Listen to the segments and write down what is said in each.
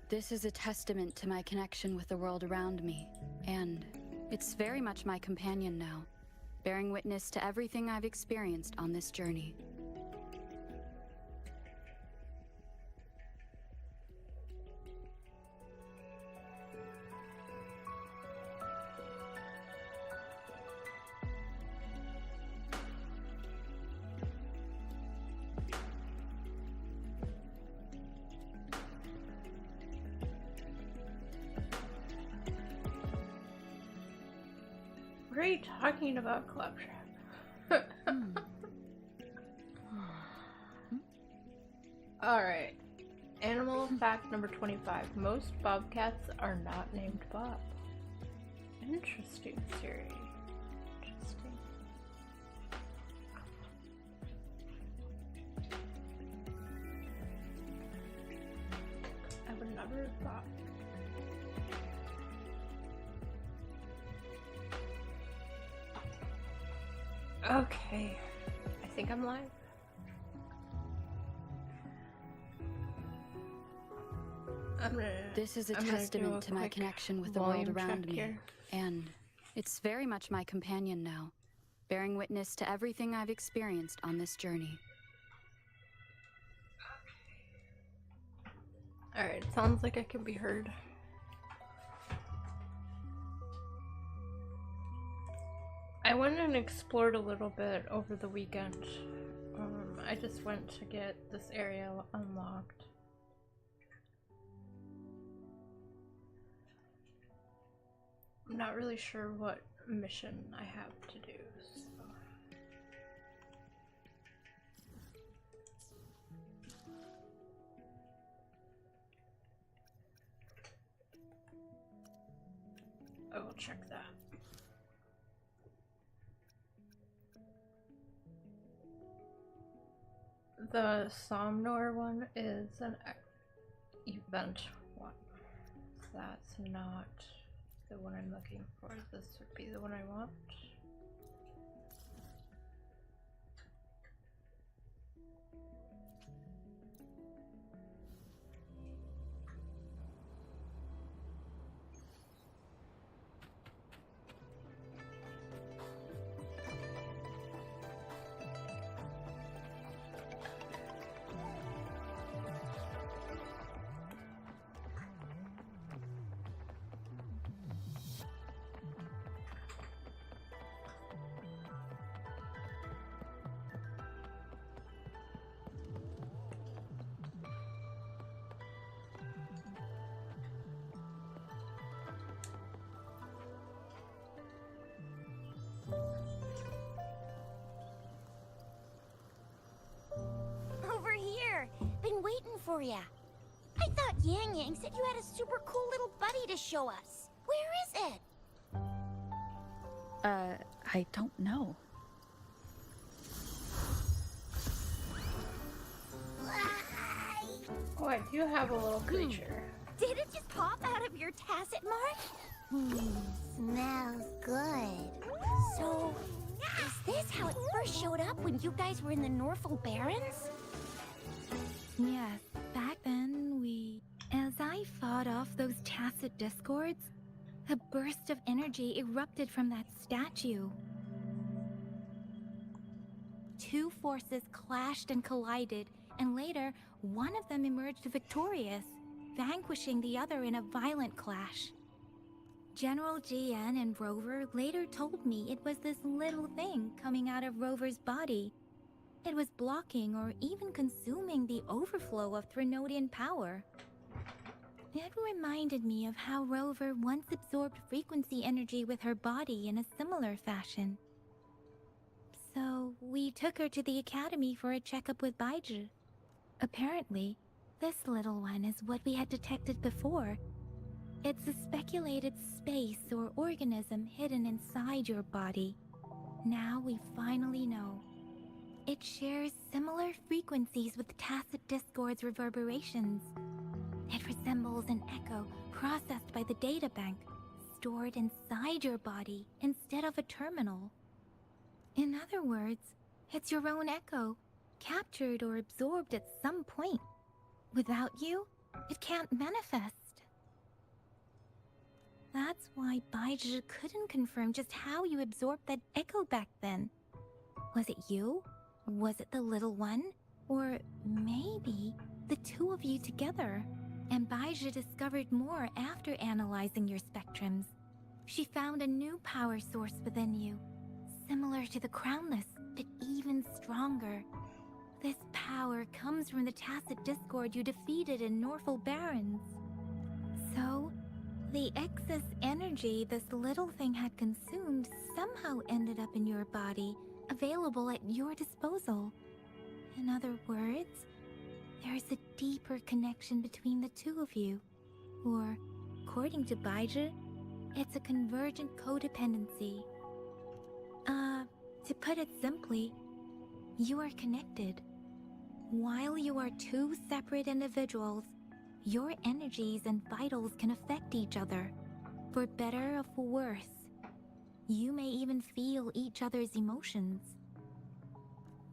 This is a testament to my connection with the world around me, and it's very much my companion now, bearing witness to everything I've experienced on this journey. What are you talking about, Claptrap? Alright. Animal fact number 25. Most bobcats are not named Bob. Interesting, Siri. Interesting. I would never have thought. Okay, I think I'm live. This is a testament to my connection with the world around me, and it's very much my companion now, bearing witness to everything I've experienced on this journey. Alright, sounds like I can be heard. I went and explored a little bit over the weekend. I just went to get this area unlocked. I'm not really sure what mission I have to do, so. I will check that. The Somnor one is an event one. So that's not the one I'm looking for. This would be the one I want. Over here! Been waiting for ya. I thought Yang Yang said you had a super cool little buddy to show us. Where is it? I don't know. Oh, I do have a little creature. Did it just pop out of your tacit mark? Smells good. So, is this how it first showed up when you guys were in the Norfolk Barrens? Yes, back then as I fought off those tacit discords, a burst of energy erupted from that statue. Two forces clashed and collided, and later, one of them emerged victorious, vanquishing the other in a violent clash. General GN and Rover later told me it was this little thing coming out of Rover's body. It was blocking or even consuming the overflow of Threnodian power. It reminded me of how Rover once absorbed frequency energy with her body in a similar fashion. So, we took her to the academy for a checkup with Baiju. Apparently, this little one is what we had detected before. It's a speculated space or organism hidden inside your body. Now we finally know. It shares similar frequencies with Tacit Discord's reverberations. It resembles an echo processed by the data bank, stored inside your body instead of a terminal. In other words, it's your own echo, captured or absorbed at some point. Without you, It can't manifest. That's why Baizhi couldn't confirm just how you absorbed that echo back then. Was it you? Was it the little one? Or maybe the two of you together? And Baizhi discovered more after analyzing your spectrums. She found a new power source within you, similar to the Crownless, but even stronger. This power comes from the Tacit Discord you defeated in Norful Barrens. So, the excess energy this little thing had consumed somehow ended up in your body, available at your disposal. In other words, there's a deeper connection between the two of you. Or, according to Baizhi, it's a convergent codependency. To put it simply, you are connected. While you are two separate individuals, your energies and vitals can affect each other, for better or for worse. You may even feel each other's emotions.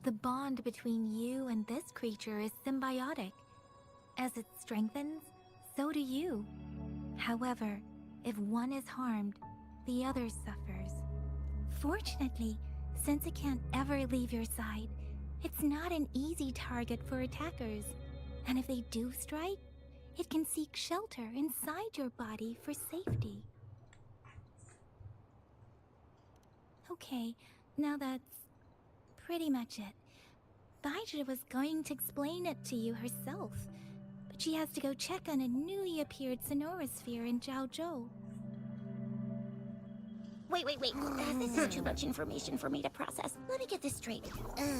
The bond between you and this creature is symbiotic. As it strengthens, so do you. However, if one is harmed, the other suffers. Fortunately, since it can't ever leave your side, it's not an easy target for attackers. And if they do strike, it can seek shelter inside your body for safety. Okay, now that's pretty much it. Baizhi was going to explain it to you herself, but she has to go check on a newly appeared Sonorosphere in Jiaozhou. Wait. This is too much information for me to process. Let me get this straight.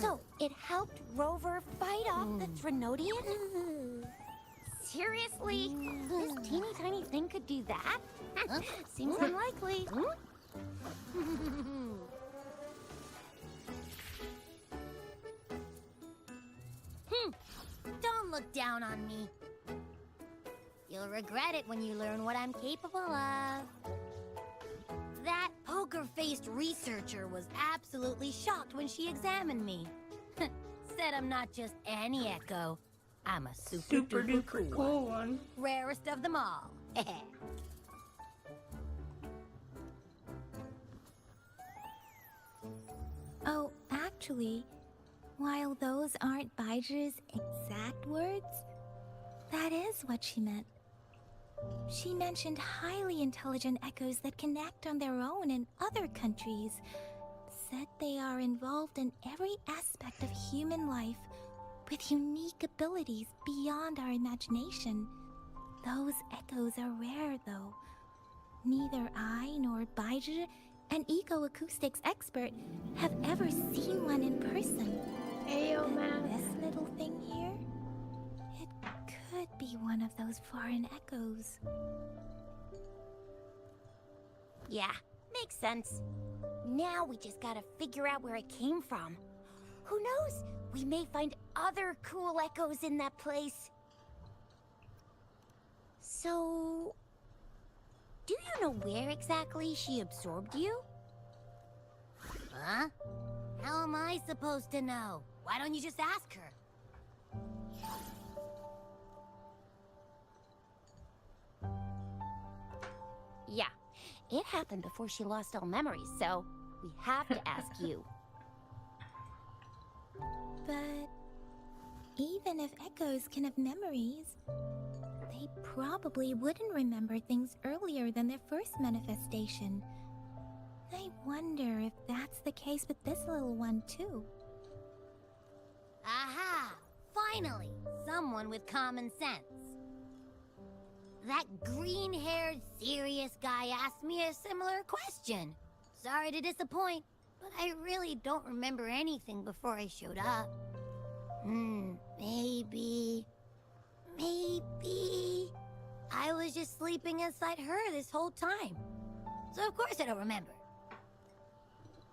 So, it helped Rover fight off the Trinodian? Seriously? This teeny tiny thing could do that? Seems unlikely. Don't look down on me. You'll regret it when you learn what I'm capable of. That poker-faced researcher was absolutely shocked when she examined me. Said I'm not just any echo. I'm a super duper cool one. Rarest of them all. Oh, actually, while those aren't Baizhi's exact words, that is what she meant. She mentioned highly intelligent echoes that can act on their own in other countries. Said they are involved in every aspect of human life, with unique abilities beyond our imagination. Those echoes are rare, though. Neither I nor Baizhi, an eco-acoustics expert, have ever seen one in person. Ayo, man. This little thing here, it could be one of those foreign echoes. Yeah, makes sense. Now we just gotta figure out where it came from. Who knows? We may find other cool echoes in that place. So... do you know where exactly she absorbed you? Huh? How am I supposed to know? Why don't you just ask her? Yeah, it happened before she lost all memories, so we have to ask you. But even if echoes can have memories, they probably wouldn't remember things earlier than their first manifestation. I wonder if that's the case with this little one, too. Aha! Finally, someone with common sense. That green-haired, serious guy asked me a similar question. Sorry to disappoint, but I really don't remember anything before I showed up. Maybe I was just sleeping inside her this whole time. So of course I don't remember.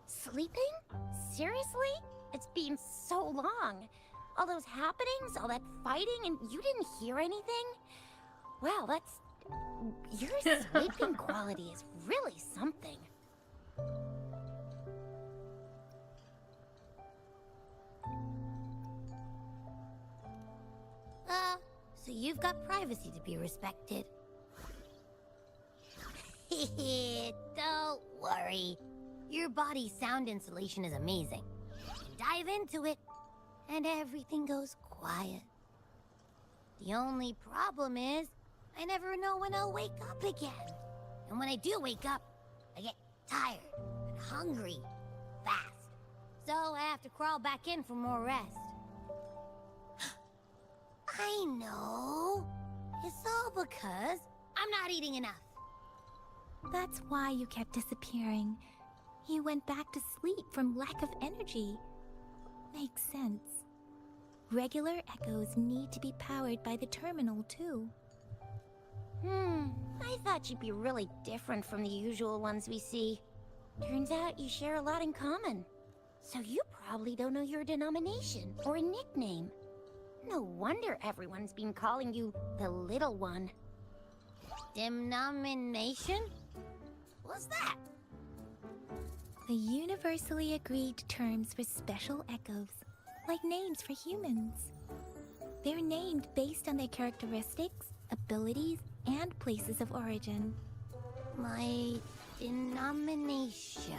Sleeping? Seriously? It's been so long. All those happenings, all that fighting, and you didn't hear anything? Wow, that's... your sleeping quality is really something. So you've got privacy to be respected. Don't worry. Your body's sound insulation is amazing. You dive into it, and everything goes quiet. The only problem is, I never know when I'll wake up again. And when I do wake up, I get tired and hungry fast. So I have to crawl back in for more rest. I know. It's all because I'm not eating enough. That's why you kept disappearing. You went back to sleep from lack of energy. Makes sense. Regular echoes need to be powered by the terminal, too. I thought you'd be really different from the usual ones we see. Turns out you share a lot in common. So you probably don't know your denomination or nickname. No wonder everyone's been calling you the Little One. Denomination? What's that? The universally agreed terms for special echoes, like names for humans. They're named based on their characteristics, abilities, and places of origin. My denomination.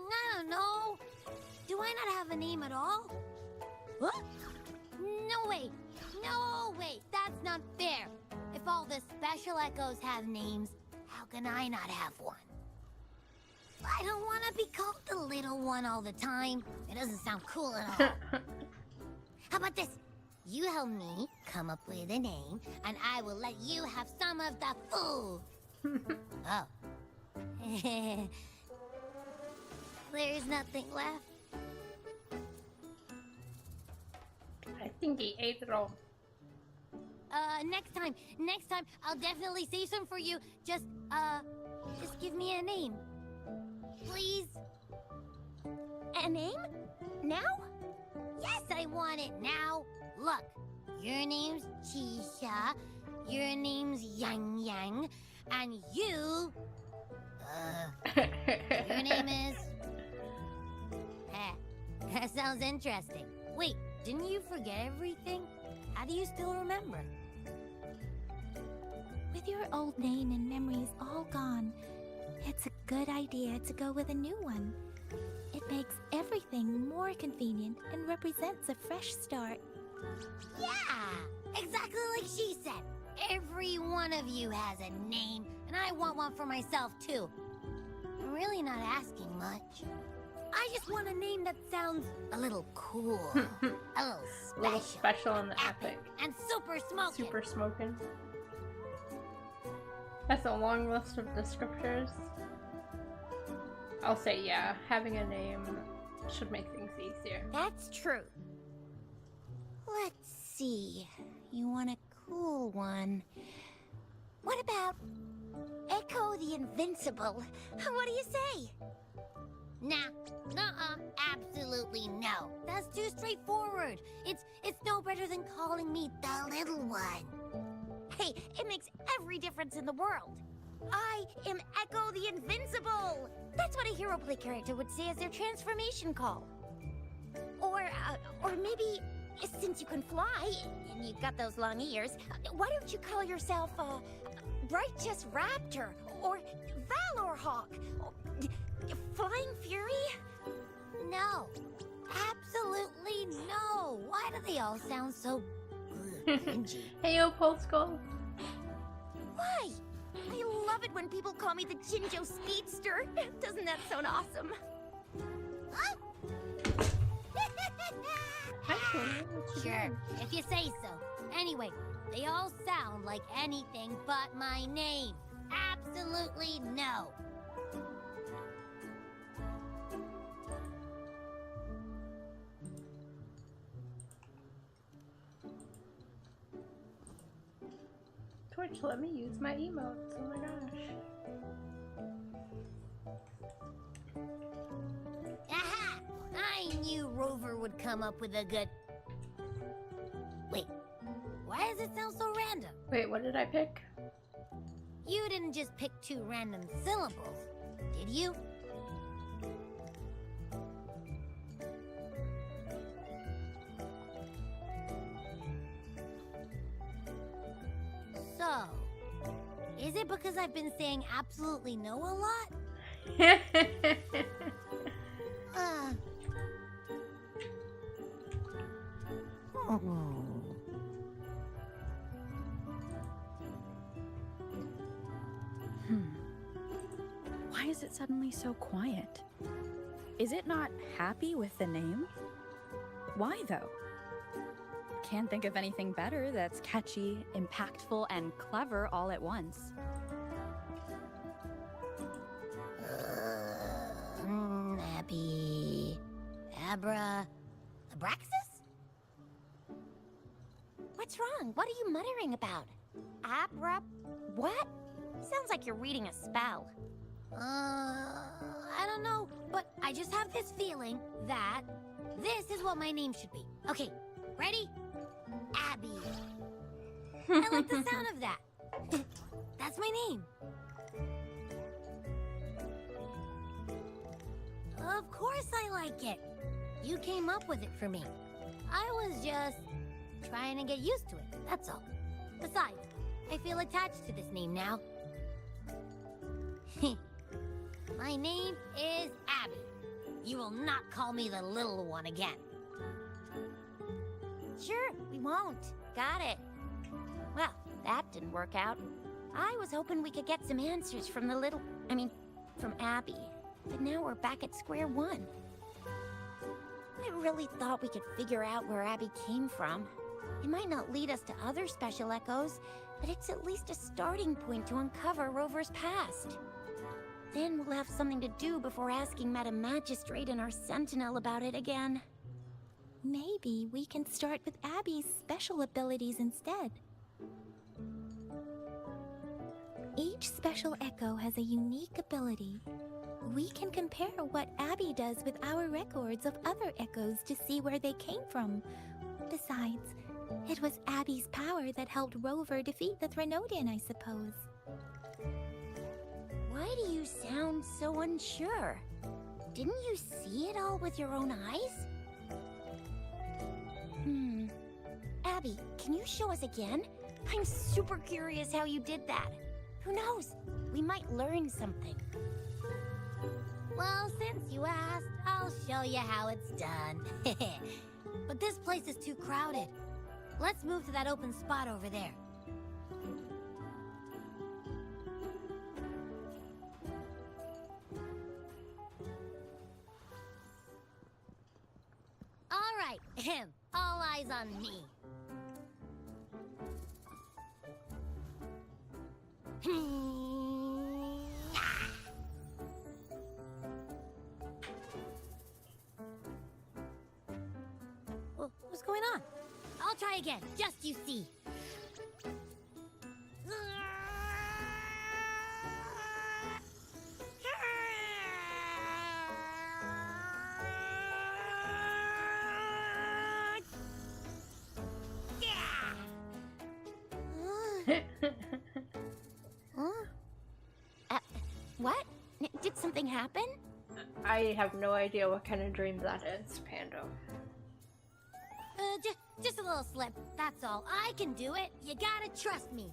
I don't know. Do I not have a name at all? What? No way. No way. That's not fair. If all the special echoes have names, how can I not have one? I don't want to be called the Little One all the time. It doesn't sound cool at all. How about this? You help me come up with a name, and I will let you have some of the food. Oh. There's nothing left. I think he ate it all. Next time, I'll definitely save some for you. Just give me a name. Please? A name? Now? Yes, I want it now. Look, your name's Chisha, your name's Yang Yang, and you... your name is... That sounds interesting. Wait, didn't you forget everything? How do you still remember? With your old name and memories all gone, it's a good idea to go with a new one. It makes everything more convenient and represents a fresh start. Yeah, exactly like she said. Every one of you has a name, and I want one for myself too. I'm really not asking much. I just want a name that sounds a little cool, a little Special and epic. and super smoking. Super smoking. That's a long list of descriptors. I'll say, yeah, having a name should make things easier. That's true. Let's see. You want a cool one. What about Echo the Invincible? What do you say? Nah, absolutely no. That's too straightforward. It's no better than calling me the Little One. Hey, it makes every difference in the world. I am Echo the Invincible. That's what a hero play character would say as their transformation call. Or maybe, since you can fly and you've got those long ears, why don't you call yourself Righteous Raptor or Valor Hawk? Flying Fury? No. Absolutely no. Why do they all sound so cringy? Hey, yo, Pulse Skull. Why? I love it when people call me the Jinjo Speedster. Doesn't that sound awesome? Huh? Sure, if you say so. Anyway, they all sound like anything but my name. Absolutely no. Twitch, let me use my emotes. Oh my gosh. Aha! I knew Rover would come up with a good... Wait, why does it sound so random? Wait, what did I pick? You didn't just pick two random syllables, did you? Is it because I've been saying absolutely no a lot? Uh. Why is it suddenly so quiet? Is it not happy with the name? Why though? Can't think of anything better that's catchy, impactful, and clever all at once. Abby. Abraxas? What's wrong? What are you muttering about? What? Sounds like you're reading a spell. I don't know, but I just have this feeling that this is what my name should be. Okay, ready? Abby. I like the sound of that. That's my name. Of course I like it. You came up with it for me. I was just trying to get used to it, that's all. Besides, I feel attached to this name now. My name is Abby. You will not call me the little one again. Sure, we won't. Got it. Well, that didn't work out. I was hoping we could get some answers from from Abby. But now we're back at square one. I really thought we could figure out where Abby came from. It might not lead us to other special echoes, but it's at least a starting point to uncover Rover's past. Then we'll have something to do before asking Madam Magistrate and our Sentinel about it again. Maybe we can start with Abby's special abilities instead. Each special echo has a unique ability. We can compare what Abby does with our records of other echoes to see where they came from. Besides, it was Abby's power that helped Rover defeat the Threnodian, I suppose. Why do you sound so unsure? Didn't you see it all with your own eyes? Abby, can you show us again? I'm super curious how you did that. Who knows? We might learn something. Well, since you asked, I'll show you how it's done. But this place is too crowded. Let's move to that open spot over there. All right, all eyes on me. What's going on? I'll try again, just you see. What? Did something happen? I have no idea what kind of dream that is, Pando. Just a little slip, that's all. I can do it. You gotta trust me.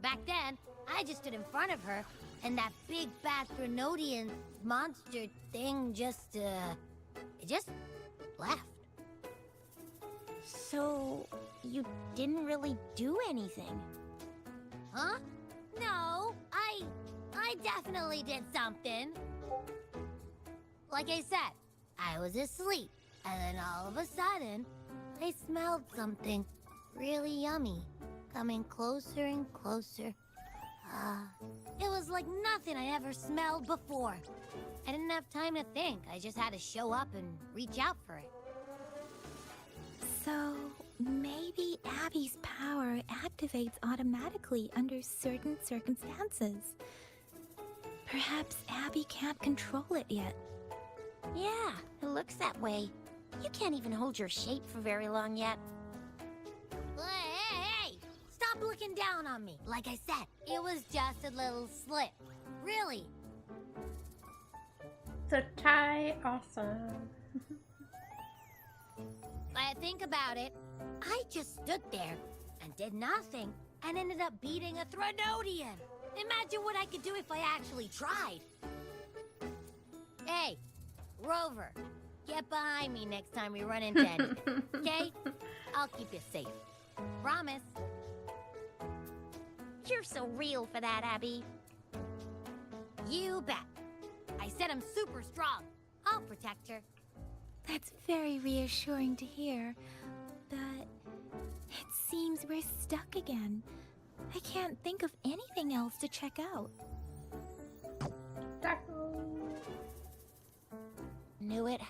Back then, I just stood in front of her, and that big bad Threnodian monster thing just, it just left. So, you didn't really do anything? Huh? No, I definitely did something. Like I said, I was asleep, and then all of a sudden, I smelled something really yummy, coming closer and closer. It was like nothing I ever smelled before. I didn't have time to think. I just had to show up and reach out for it. So, maybe Abby's power activates automatically under certain circumstances. Perhaps Abby can't control it yet. Yeah, it looks that way. You can't even hold your shape for very long yet. Hey! Stop looking down on me. Like I said, it was just a little slip. Really. So Ty, awesome. I think about it. I just stood there and did nothing. and ended up beating a Threnodian. Imagine what I could do if I actually tried. Hey, Rover, get behind me next time we run into anything, okay? I'll keep you safe. Promise. You're so real for that, Abby. You bet. I said I'm super strong. I'll protect her. That's very reassuring to hear, but it seems we're stuck again. I can't think of anything else to check out. Knew it.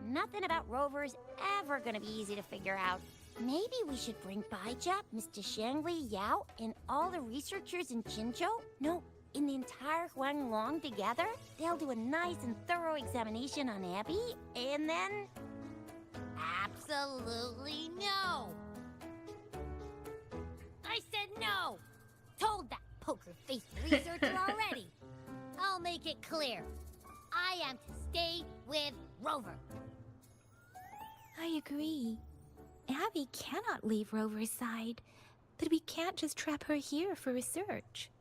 Nothing about Rover's ever gonna be easy to figure out. Maybe we should bring Baijia, Mr. Shangli, Yao, and all the researchers in Jinzhou? No, in the entire Huanglong together? They'll do a nice and thorough examination on Abby, and then... Absolutely no! I said no! Told that poker-faced researcher already! I'll make it clear. I am to stay with Rover. I agree. Abby cannot leave Rover's side, but we can't just trap her here for research.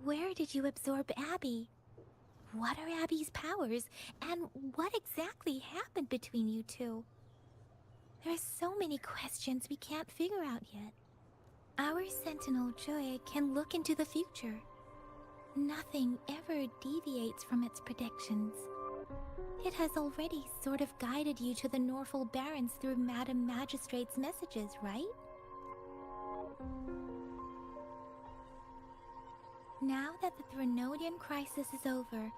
Where did you absorb Abby? What are Abby's powers, and what exactly happened between you two? There are so many questions we can't figure out yet. Our Sentinel Joy can look into the future. Nothing ever deviates from its predictions. It has already sort of guided you to the Norfolk Barrens through Madam Magistrate's messages, right? Now that the Threnodian crisis is over,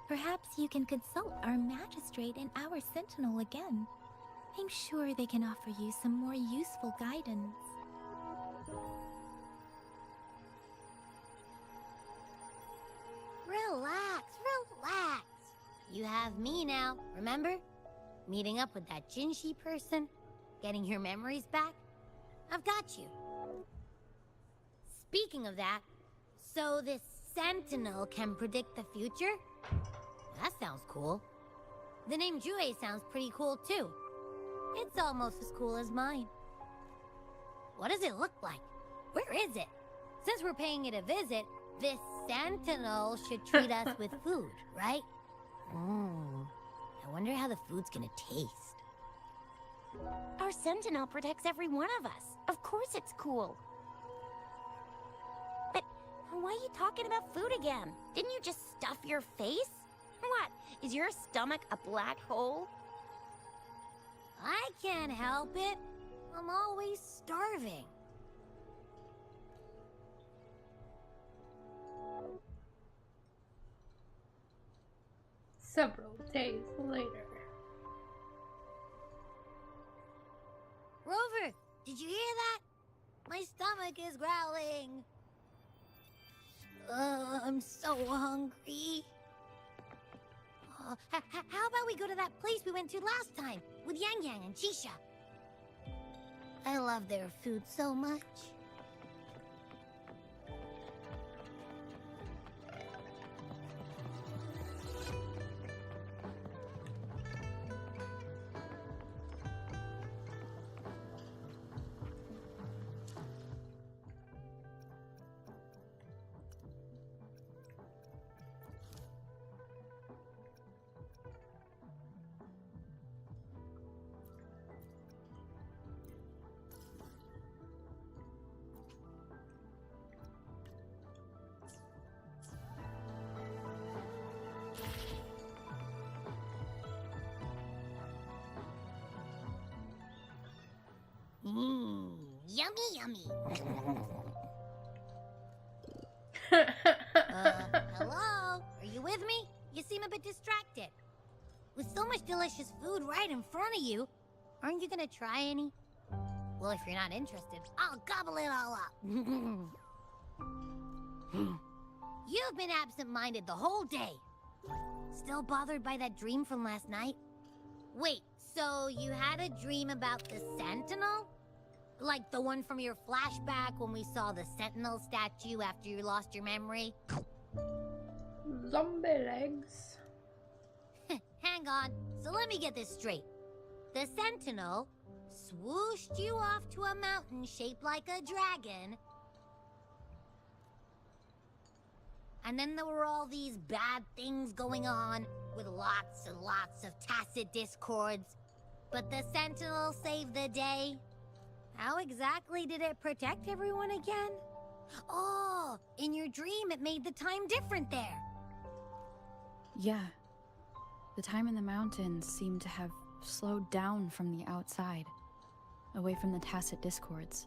perhaps you can consult our Magistrate and our Sentinel again. I'm sure they can offer you some more useful guidance. Relax, relax. You have me now, remember? Meeting up with that Jinshi person, getting your memories back. I've got you. Speaking of that, so this Sentinel can predict the future? That sounds cool. The name Jue sounds pretty cool too. It's almost as cool as mine. What does it look like? Where is it? Since we're paying it a visit, this Sentinel should treat us with food, right? I wonder how the food's gonna taste. Our Sentinel protects every one of us. Of course it's cool. But why are you talking about food again? Didn't you just stuff your face? What? Is your stomach a black hole? I can't help it. I'm always starving. Several days later. Rover, did you hear that? My stomach is growling. I'm so hungry. How about we go to that place we went to last time with Yang Yang and Chisha? I love their food so much. Yummy, yummy. Hello? Are you with me? You seem a bit distracted. With so much delicious food right in front of you, aren't you gonna try any? Well, if you're not interested, I'll gobble it all up. You've been absent-minded the whole day. Still bothered by that dream from last night? Wait, so you had a dream about the Sentinel? Like the one from your flashback when we saw the Sentinel statue after you lost your memory? Zombie legs. Hang on, so let me get this straight. The Sentinel, swooshed you off to a mountain shaped like a dragon. And then there were all these bad things going on, with lots and lots of tacit discords. But the Sentinel saved the day. How exactly did it protect everyone again? Oh, in your dream it made the time different there. Yeah. The time in the mountains seemed to have slowed down from the outside, away from the tacit discords.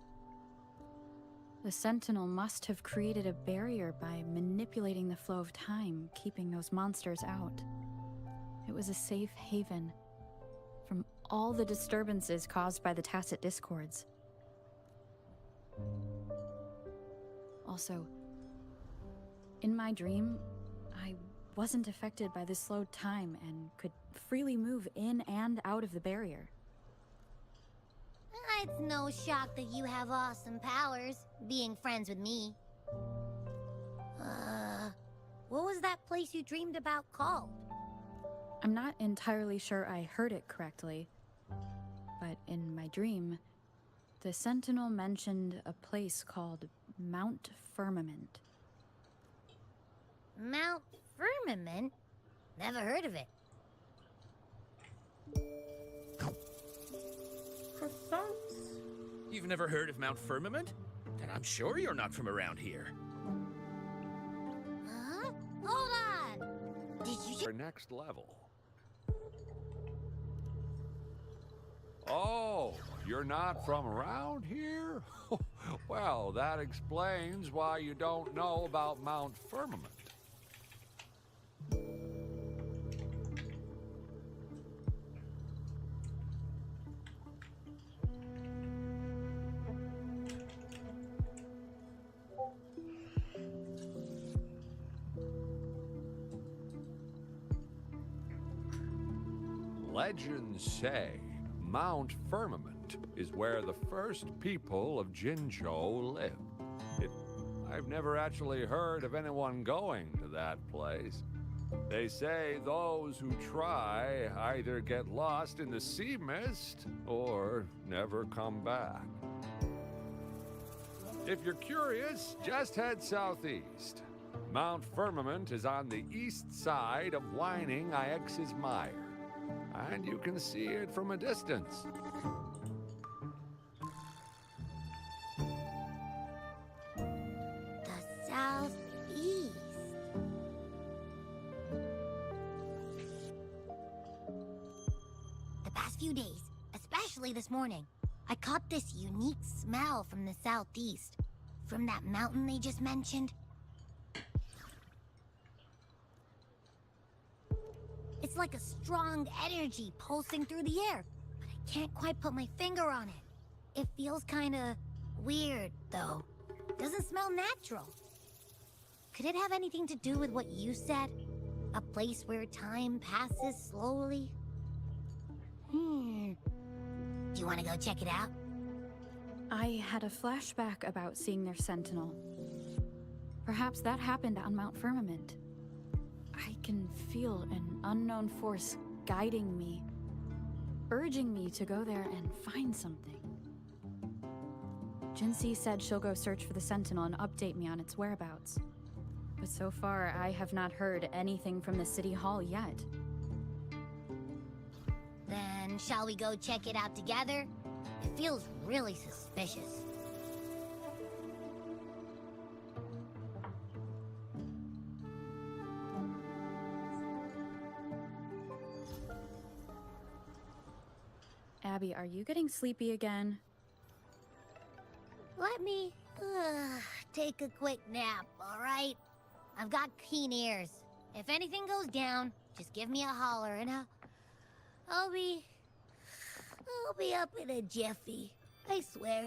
The Sentinel must have created a barrier by manipulating the flow of time, keeping those monsters out. It was a safe haven from all the disturbances caused by the tacit discords. Also, in my dream, I wasn't affected by the slowed time and could freely move in and out of the barrier. It's no shock that you have awesome powers, being friends with me. What was that place you dreamed about called? I'm not entirely sure I heard it correctly, but in my dream, the Sentinel mentioned a place called Mount Firmament. Mount Firmament? Never heard of it. You've never heard of Mount Firmament? Then I'm sure you're not from around here. Huh? Hold on! Did you Our next level. Oh, you're not from around here? Well, that explains why you don't know about Mount Firmament. Legends say Mount Firmament is where the first people of Jinzhou lived. I've never actually heard of anyone going to that place. They say those who try either get lost in the sea mist or never come back. If you're curious, just head southeast. Mount Firmament is on the east side of Whining Ix's Mire, and you can see it from a distance. The southeast. The past few days, especially this morning, I caught this unique smell from the southeast. From that mountain they just mentioned. It's like a strong energy pulsing through the air, but I can't quite put my finger on it. It feels kinda weird, though. Doesn't smell natural. Could it have anything to do with what you said? A place where time passes slowly? Do you want to go check it out? I had a flashback about seeing their sentinel. Perhaps that happened on Mount Firmament. I can feel an unknown force guiding me, urging me to go there and find something. Jinxie said she'll go search for the sentinel and update me on its whereabouts. But so far, I have not heard anything from the city hall yet. Then shall we go check it out together? It feels really suspicious. Abby, are you getting sleepy again? Let me take a quick nap, all right? I've got keen ears. If anything goes down, just give me a holler and I'll be up in a jiffy. I swear.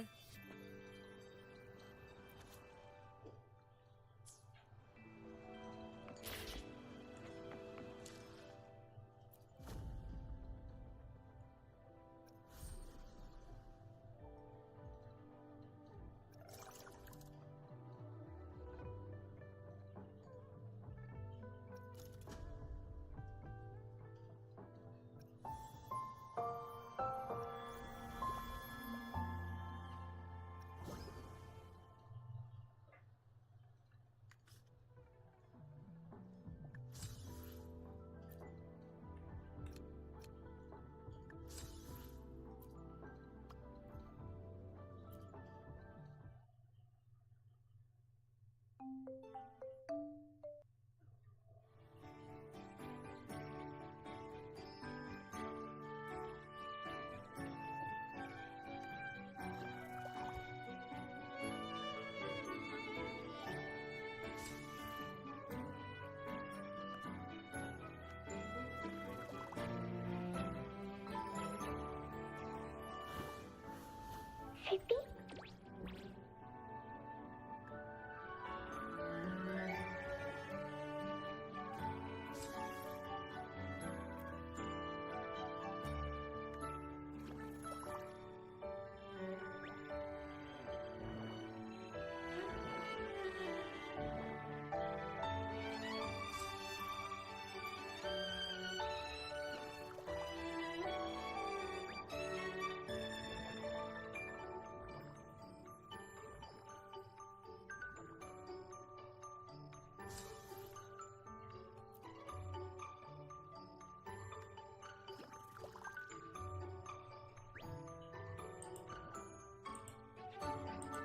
Frisbee?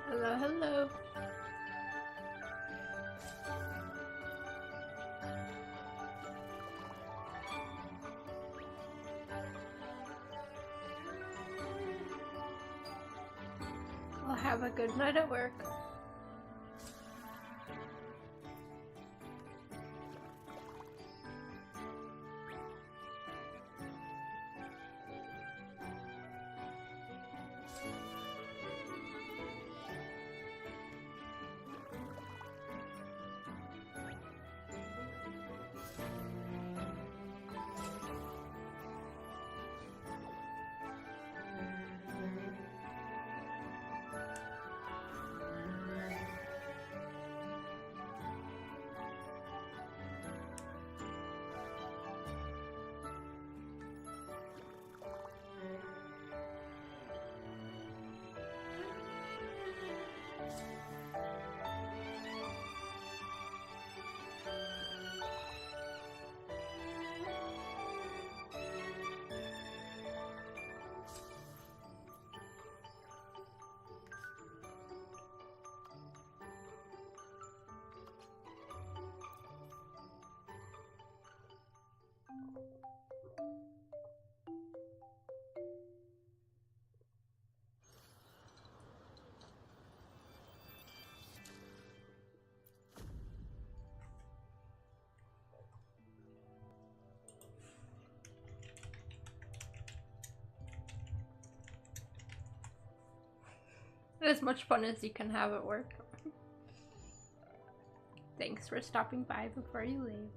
Hello, hello. Well, have a good night at work. As much fun as you can have at work. Thanks for stopping by before you leave.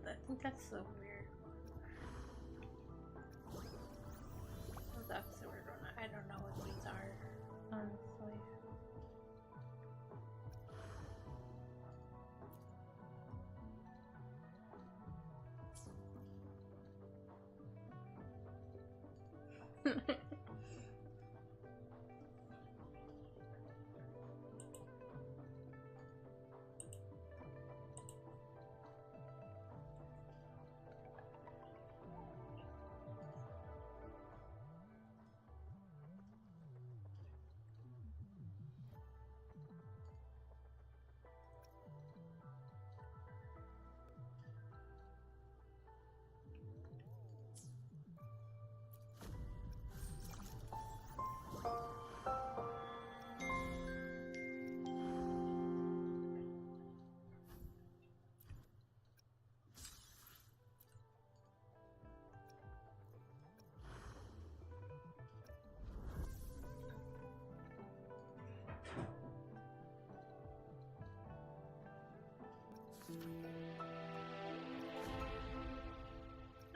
I think that's so weird. Oh, that's the weird one. I don't know what these are, honestly.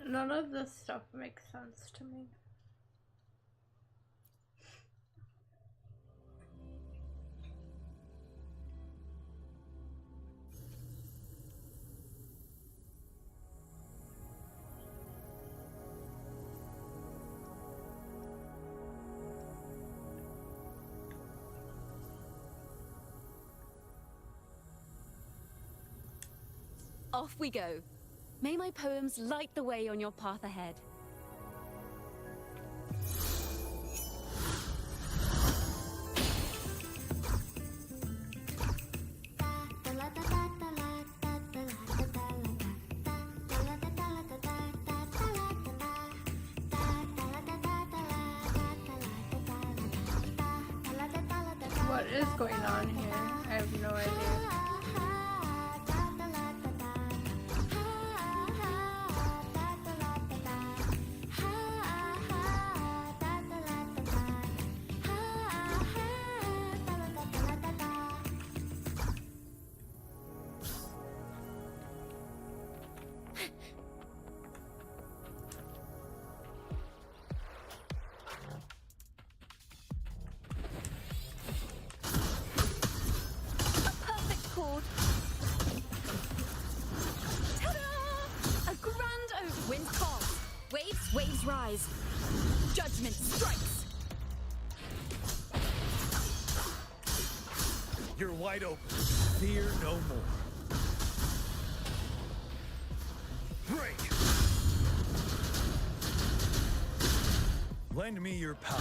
None of this stuff makes sense to me. Off we go. May my poems light the way on your path ahead. What is going on here? I have no idea. Perfect chord. Ta-da! A grand oak. Wind calls. Waves rise. Judgment strikes. You're wide open. Fear no more. Break! Lend me your power.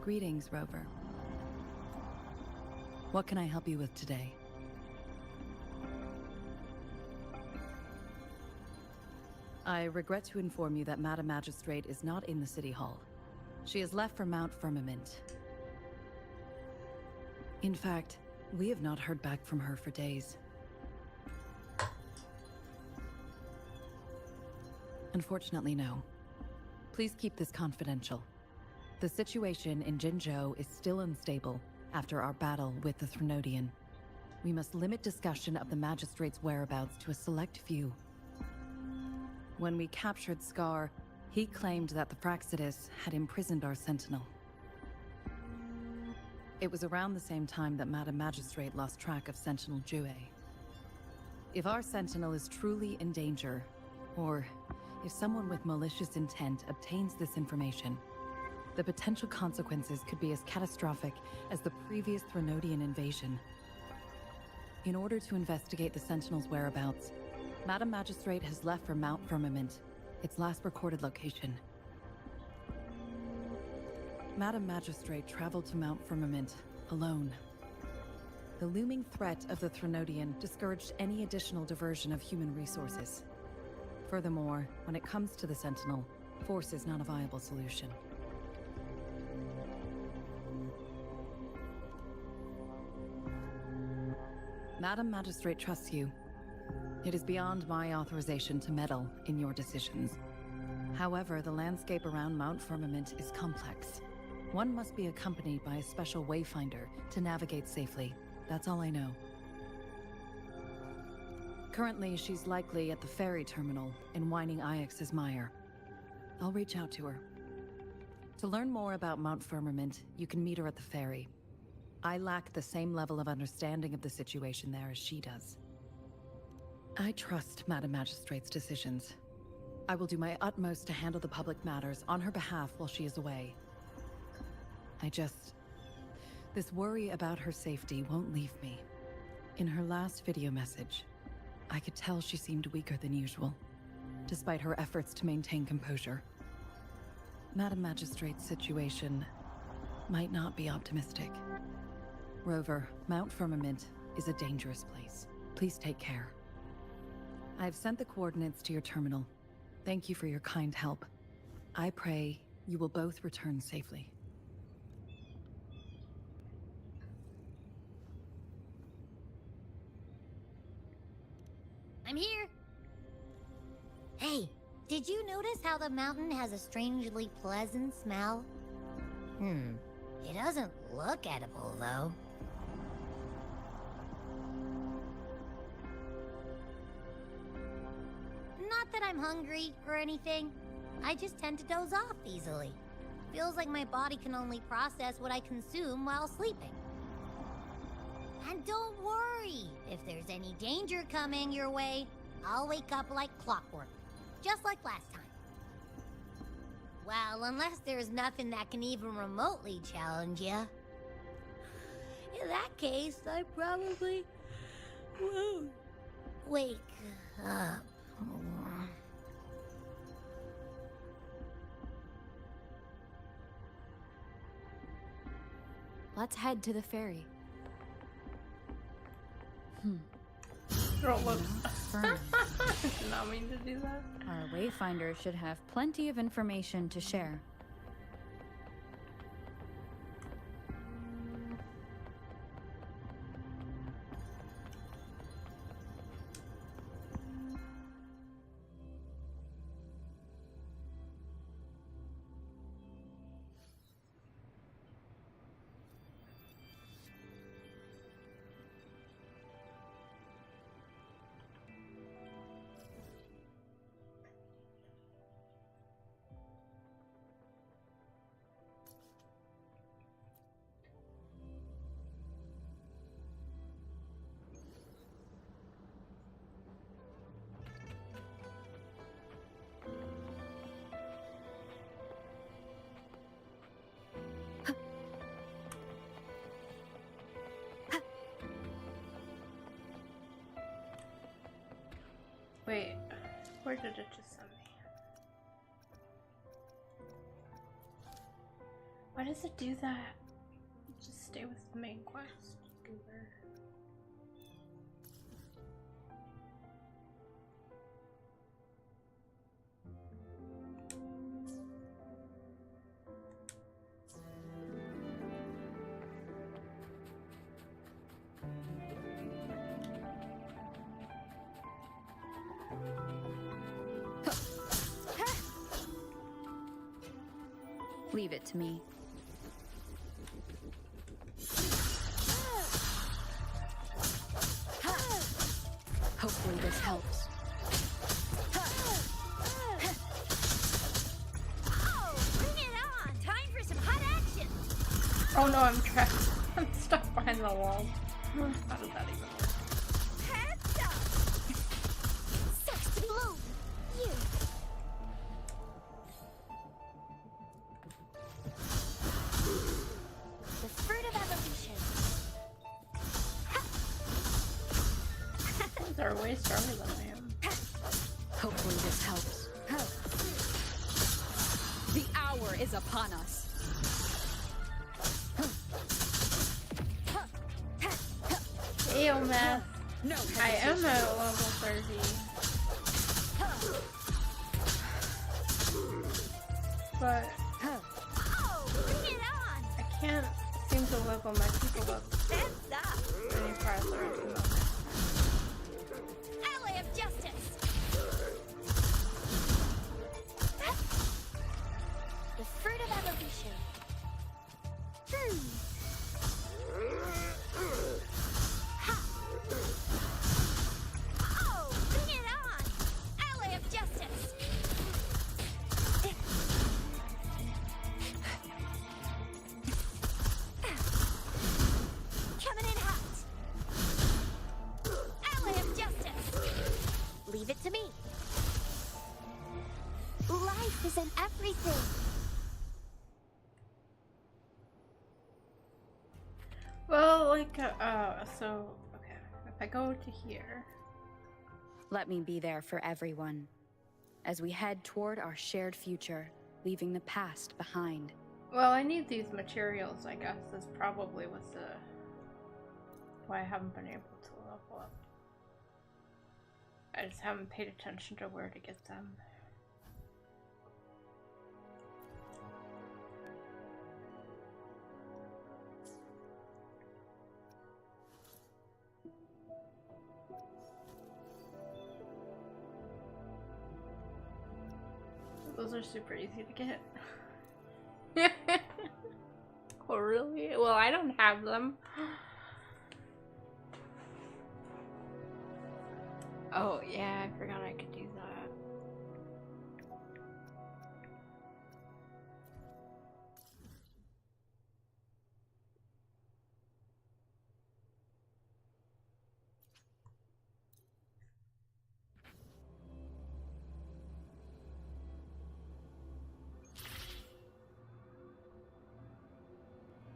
Greetings, Rover. What can I help you with today? I regret to inform you that Madam Magistrate is not in the City Hall. She has left for Mount Firmament. In fact, we have not heard back from her for days. Unfortunately, no. Please keep this confidential. The situation in Jinzhou is still unstable after our battle with the Threnodian. We must limit discussion of the Magistrate's whereabouts to a select few. When we captured Scar, he claimed that the Praxidus had imprisoned our Sentinel. It was around the same time that Madam Magistrate lost track of Sentinel Jue. If our Sentinel is truly in danger, or if someone with malicious intent obtains this information, the potential consequences could be as catastrophic as the previous Threnodian invasion. In order to investigate the Sentinel's whereabouts, Madam Magistrate has left for Mount Firmament, its last recorded location. Madam Magistrate traveled to Mount Firmament alone. The looming threat of the Threnodian discouraged any additional diversion of human resources. Furthermore, when it comes to the Sentinel, force is not a viable solution. Madam Magistrate trusts you. It is beyond my authorization to meddle in your decisions. However, the landscape around Mount Firmament is complex. One must be accompanied by a special wayfinder to navigate safely. That's all I know. Currently, she's likely at the ferry terminal in Whining Ix's Mire. I'll reach out to her. To learn more about Mount Firmament, you can meet her at the ferry. I lack the same level of understanding of the situation there as she does. I trust Madam Magistrate's decisions. I will do my utmost to handle the public matters on her behalf while she is away. This worry about her safety won't leave me. In her last video message, I could tell she seemed weaker than usual, despite her efforts to maintain composure. Madam Magistrate's situation might not be optimistic. Rover, Mount Firmament is a dangerous place. Please take care. I have sent the coordinates to your terminal. Thank you for your kind help. I pray you will both return safely. I'm here. Hey, did you notice how the mountain has a strangely pleasant smell? It doesn't look edible, though. Not that I'm hungry or anything. I just tend to doze off easily. Feels like my body can only process what I consume while sleeping. And don't worry, if there's any danger coming your way, I'll wake up like clockwork, just like last time. Well, unless there's nothing that can even remotely challenge you. In that case, I probably won't wake up. Let's head to the ferry. Oh, whoops. Did not mean to do that. Our wayfinder should have plenty of information to share. Wait, where did it just send me? Why does it do that? Just stay with the main quest. Goober. Leave it to me. Hopefully this helps. Oh no, I'm trapped. I'm stuck behind the wall. How does that even work? Heads up! Sucks to be blue. You. The fruit of evolution. These are way stronger than I am. Hopefully this helps. The hour is upon us. Ew, man. No, I am at level 30. But Oh, bring it on! I can't seem to level my people up Heads up! any farther at the moment. Ally of justice! The fruit of evolution. Ha! Oh, bring it on! Ally of justice! Coming in hot! Ally of justice! Leave it to me. Life is in everything. Well, like, so, okay. If I go to here. Let me be there for everyone as we head toward our shared future, leaving the past behind. Well, I need these materials, I guess. Is probably what's why I haven't been able to level up. I just haven't paid attention to where to get them. Those are super easy to get. Oh, really? Well, I don't have them. Oh, yeah, I forgot I could do that.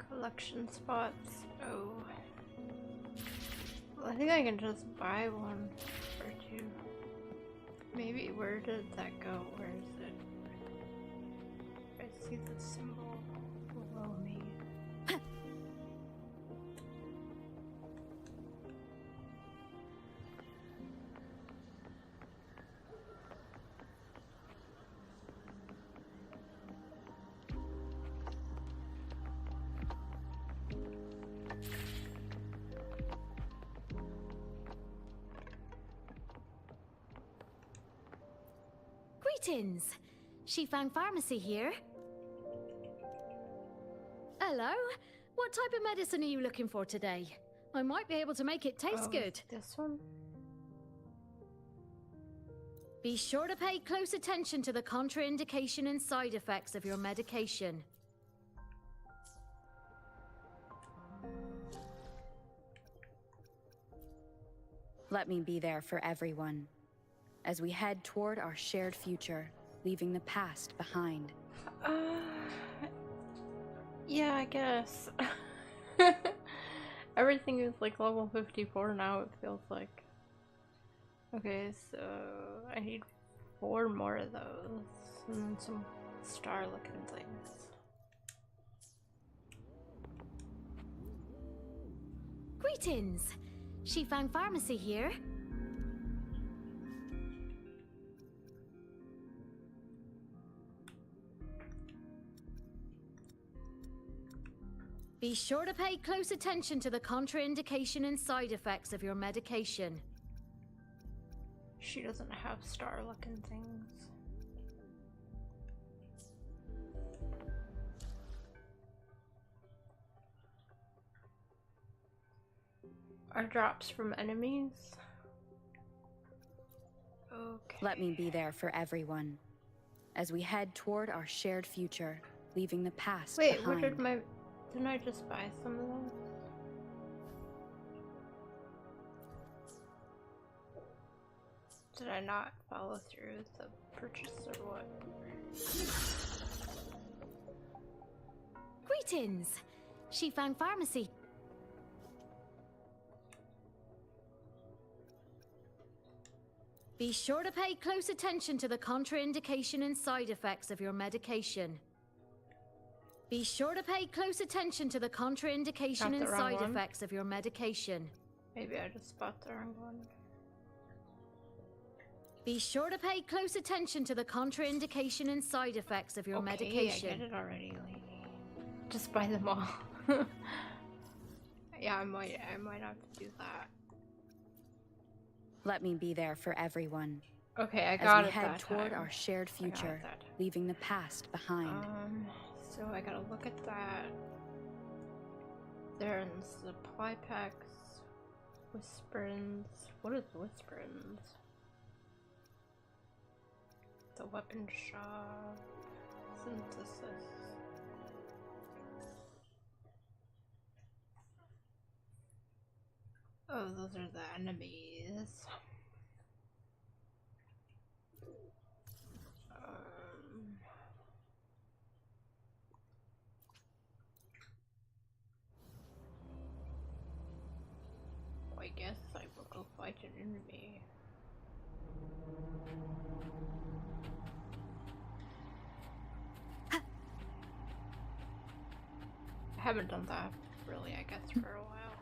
Collection spots. Oh. Well, I think I can just buy one or two. Maybe, where did that go? Where is it? I see the symbol below me. Greetings! Shifang Pharmacy here. Hello? What type of medicine are you looking for today? I might be able to make it taste good. This one? Be sure to pay close attention to the contraindication and side effects of your medication. Let me be there for everyone as we head toward our shared future, leaving the past behind. Yeah, I guess. Everything is like level 54 now, it feels like. Okay, so I need 4 more of those. And then some star looking things. Greetings! Shifang Pharmacy here. Be sure to pay close attention to the contraindication and side effects of your medication. She doesn't have star looking things. Are drops from enemies? Okay. Let me be there for everyone as we head toward our shared future, leaving the past Wait, behind. where did my... Didn't I just buy some of those? Did I not follow through with the purchase or what? Greetings! Shifang Pharmacy. Be sure to pay close attention to the contraindication and side effects of your medication. Be sure to pay close attention to the contraindication and side effects of your medication. Maybe I just bought the wrong one. Be sure to pay close attention to the contraindication and side effects of your medication. I get it already, lady. Just buy them all. Yeah, I might have to do that. Let me be there for everyone. Okay, I got it as we head that toward time. our shared future, leaving the past behind. So I gotta look at that. They're in supply packs. Whisperins. What is Whisperins? The weapon shop. Synthesis. Oh, those are the enemies. I guess I will go fight an enemy. I haven't done that really, I guess, for a while.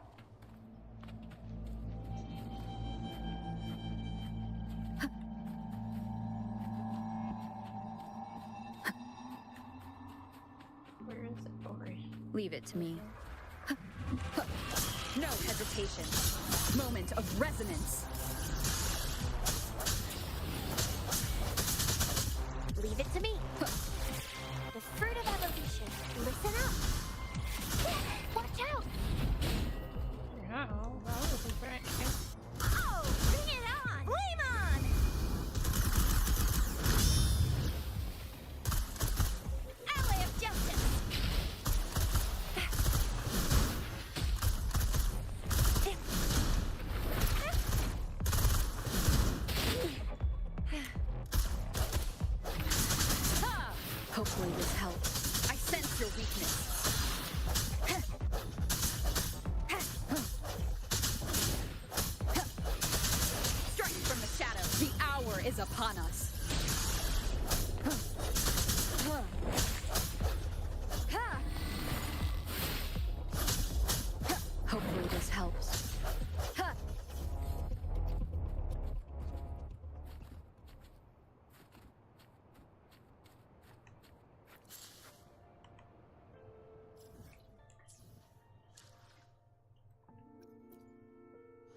Where is it? Over here. Leave it to me. No hesitation. Moment of resonance. Leave it to me. The fruit of evolution. Listen up. Watch out! No, that wasn't very nice. Oh, bring it on! Flame on! Ally of justice! Hopefully this helps. I sense your weakness. Strike from the shadows. The hour is upon us. Hopefully this helps.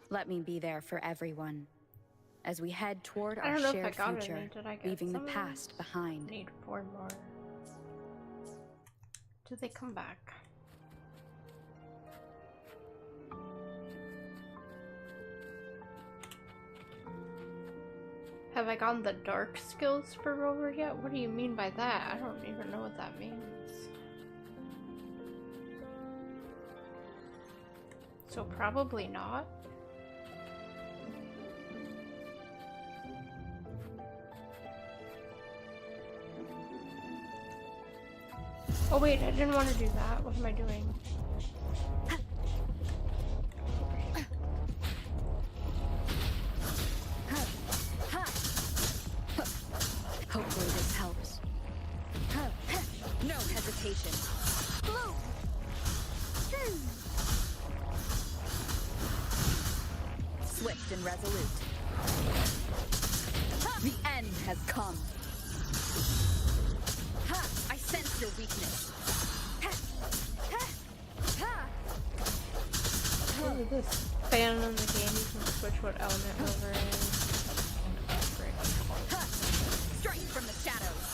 Let me be there for everyone as we head toward our shared future, leaving the past behind. Need 4 more. Do they come back? Have I gotten the dark skills for Rover yet? What do you mean by that? I don't even know what that means. So probably not. Oh wait, I didn't want to do that. What am I doing? Hopefully this helps. No hesitation. Blue! Swift and resolute. The end has come. I sense your weakness. Look at this fan on the game. You can switch what element Rover is. Strike from the shadows.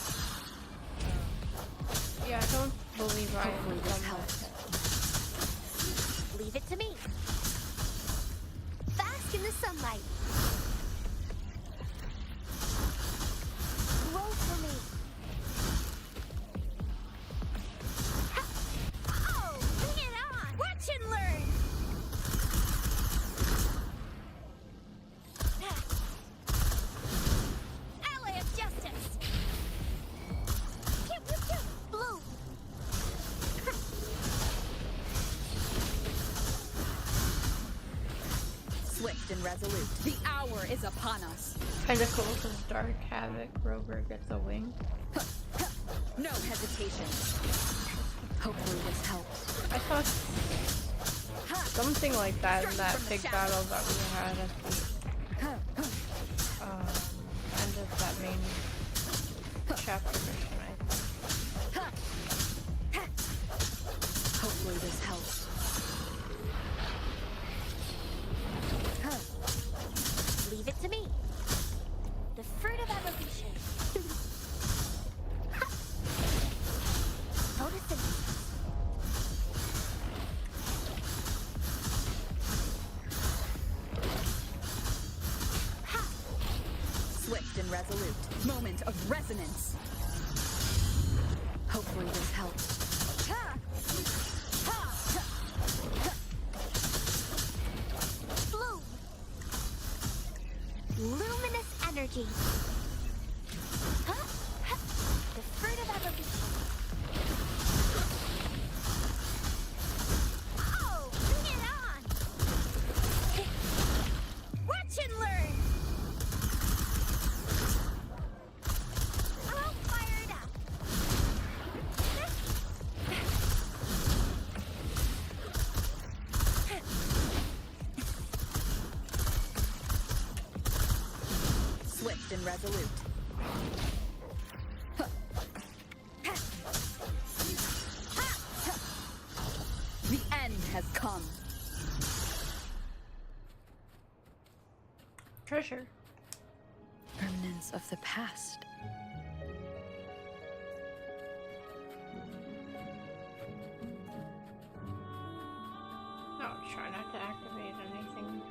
Yeah, I don't believe I Hopefully this helps. Leave it to me. Bask in the sunlight. Roll for me. Oh! Swift and resolute. The hour is upon us. Kinda cool because Dark Havoc Rover gets a wing. No hesitation. Hopefully this helps. I saw something like that in that big battle that we had at the end of that main chapter mission, I think. Hopefully this helps. Leave it to me. The fruit of evolution. Photosynthesis. Swift and resolute. Moment of resonance. Hopefully this helps. Bloom. Luminous energy. The fruit of evolution. Oh, bring it on! Watch and learn! All fired up! Swift and resolute. The end has come. Treasure. Remnants of the past. No, try not to activate anything.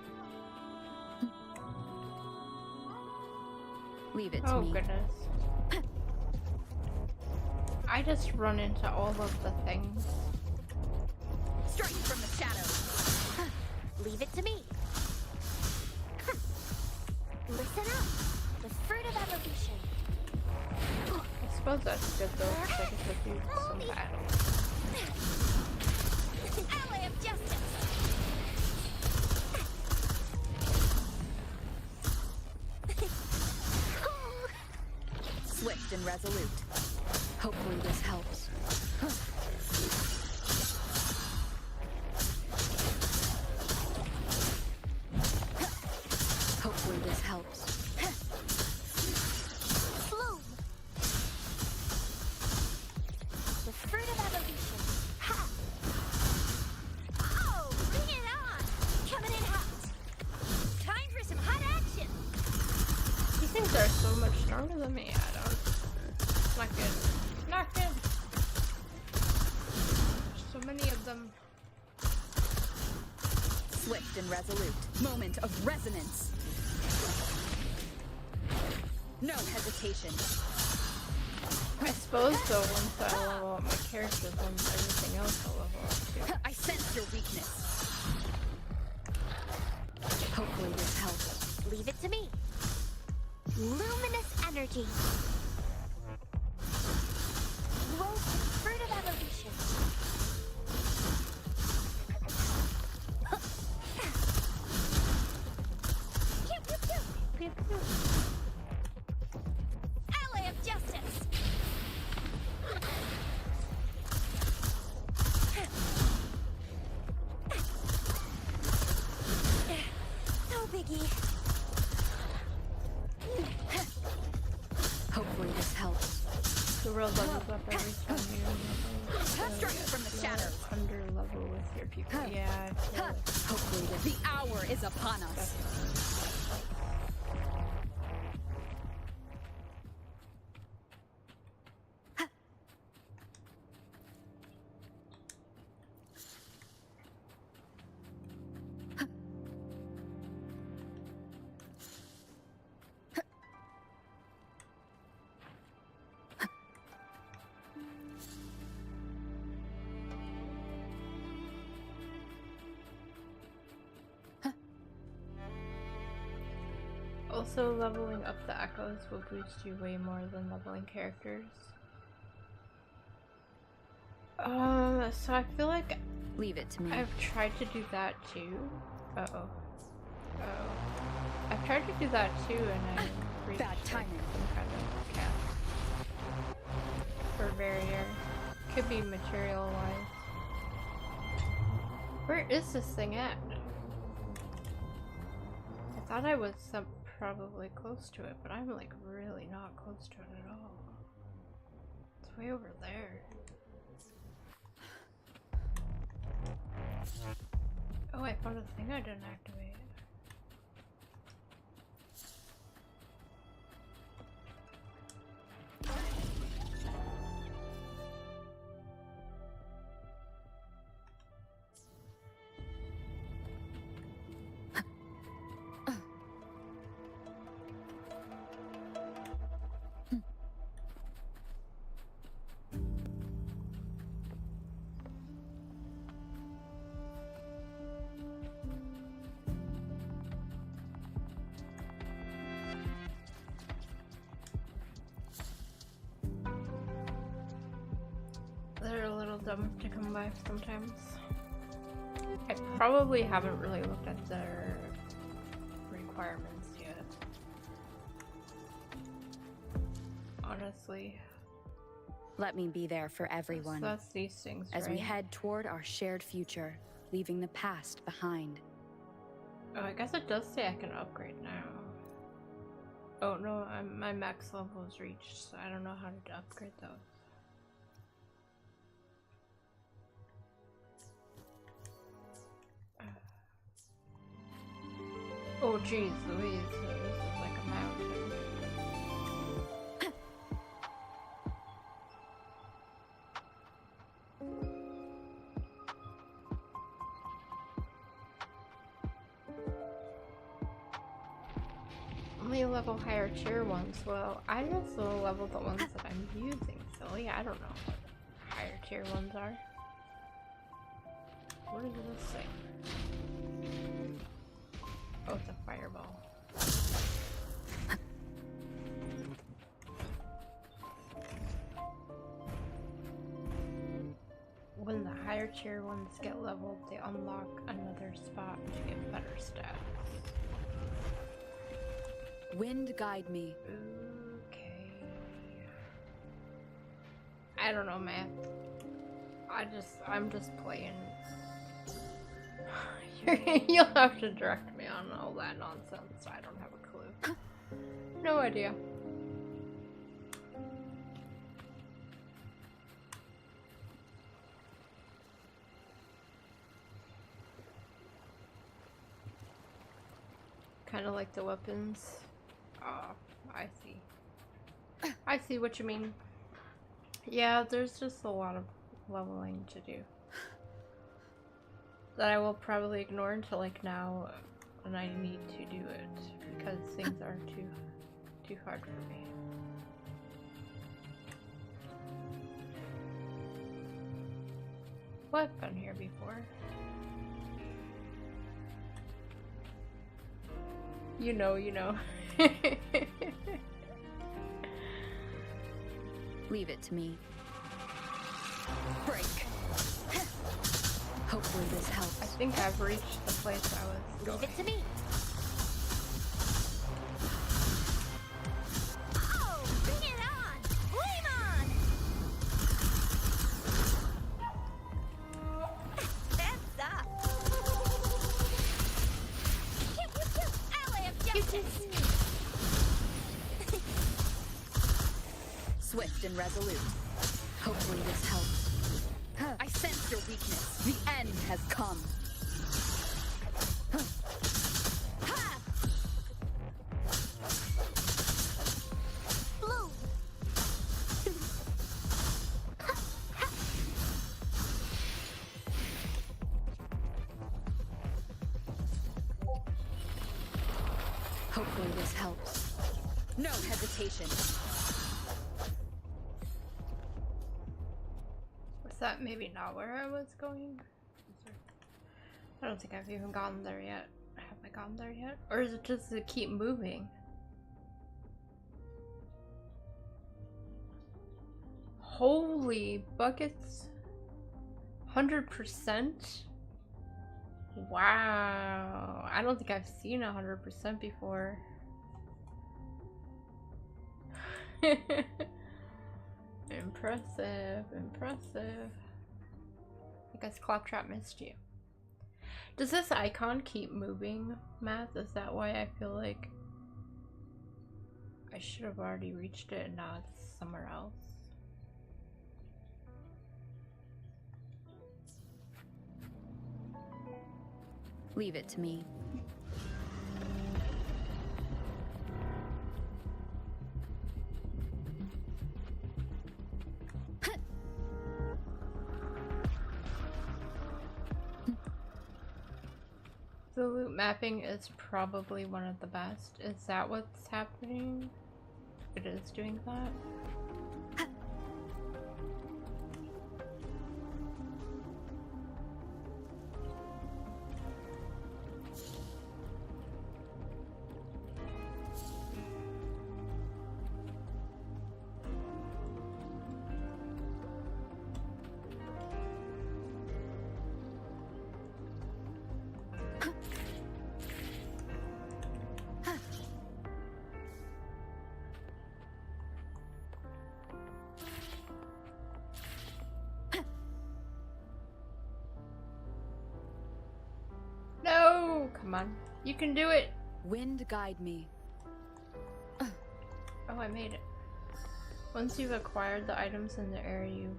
Leave it to Oh me. goodness. I just run into all of the things. Strike from the shadows. Leave it to me. Listen up. The fruit of evolution. I suppose that's good though, because I get to do some battles. Ally of justice. Swift and resolute. Hopefully this helps. Hopefully this helps. Bloom. The fruit of evolution. Ha! Oh, bring it on! Coming in hot. Time for some hot action. These things are so much stronger than me, Adam. Not good. Not good. There's so many of them. Swift and resolute. Moment of resonance. No hesitation. I suppose though, once I level up my characters, then everything else will level up too. I sense your weakness. Hopefully this helps. Leave it to me. Luminous energy. Growth, fruit of evolution. Pew, pew, pew. Pew, pew. Ally of justice. No biggie. Hopefully this helps. The world levels up every time you Strike from the shadows. under level with your people. Yeah, I feel it. Hopefully the hour is upon us. Also, leveling up the echoes will boost you way more than leveling characters. So I feel like Leave it to me. I've tried to do that too. Uh-oh. Oh. I've tried to do that too, and I reached Bad timing. some kind of cap or barrier. Could be material-wise. Where is this thing at? I thought I was probably close to it, but I'm like really not close to it at all. It's way over there. Oh, I found a thing I didn't activate. They're a little dumb to come by sometimes. I probably haven't really looked at their requirements yet. Honestly. Let me be there for everyone That's these things, as right? we head toward our shared future, leaving the past behind. Oh, I guess it does say I can upgrade now. Oh no, my max level is reached, so I don't know how to upgrade those. Oh geez, Louise, this is like a mountain. Only level higher tier ones. Well, I just will level the ones that I'm using, silly. I don't know what higher tier ones are. What does this say? Oh, it's a fireball. When the higher tier ones get leveled, they unlock another spot to get better stats. Wind guide me. Okay. I don't know, man. I'm just playing. You'll have to direct me on all that nonsense. I don't have a clue. No idea. Kind of like the weapons. Oh, I see. I see what you mean. Yeah, there's just a lot of leveling to do. That I will probably ignore until like now when I need to do it because things are too hard for me. Well, I've been here before. You know. Leave it to me. Break. Hopefully this helps. I think I've reached the place I was going. Leave it to me. Oh, bring it on! Flame on! That's up. Ally of justice. Swift and resolute. Hopefully this helps. I sense your weakness. The end has come. Blue. Hopefully this helps. No hesitation. Was that maybe not where I was going? I don't think I've even gotten there yet. Have I gotten there yet? Or is it just to keep moving? Holy buckets. 100%? Wow. I don't think I've seen 100% before. Impressive, impressive. I guess Claptrap missed you. Does this icon keep moving, Math? Is that why I feel like I should have already reached it and now it's somewhere else? Leave it to me. The loot mapping is probably one of the best. Is that what's happening? It is doing that? No! Come on. You can do it! Wind guide me. Oh, I made it. Once you've acquired the items in the area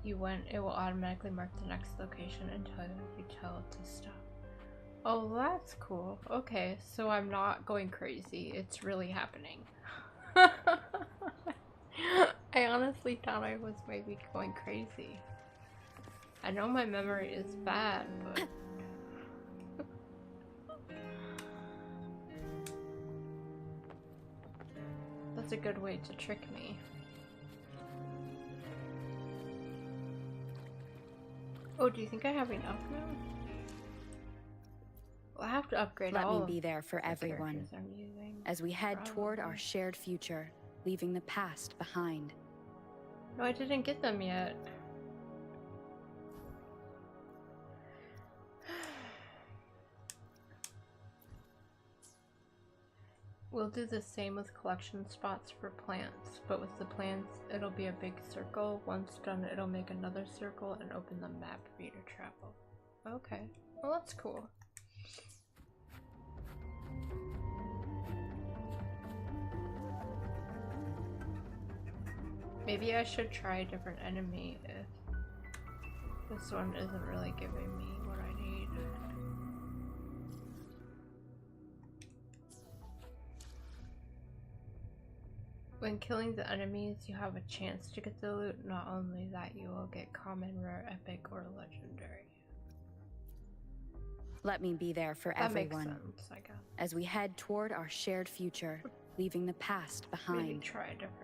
you went, it will automatically mark the next location until you tell it to stop. Oh, that's cool. Okay, so I'm not going crazy. It's really happening. I honestly thought I was maybe going crazy. I know my memory is bad, but... That's a good way to trick me. Oh, do you think I have enough now? Well, I have to upgrade all Let of me be there for the everyone characters I'm using. as we head toward our Probably. shared future, leaving the past behind. No, I didn't get them yet. We'll do the same with collection spots for plants, but with the plants, it'll be a big circle. Once done, it'll make another circle and open the map for you to travel. Okay, well that's cool. Maybe I should try a different enemy if this one isn't really giving me what I need. When killing the enemies, you have a chance to get the loot. Not only that, you will get common, rare, epic, or legendary. Let me be there for That everyone makes sense, I guess. as we head toward our shared future, leaving the past Maybe behind. try a different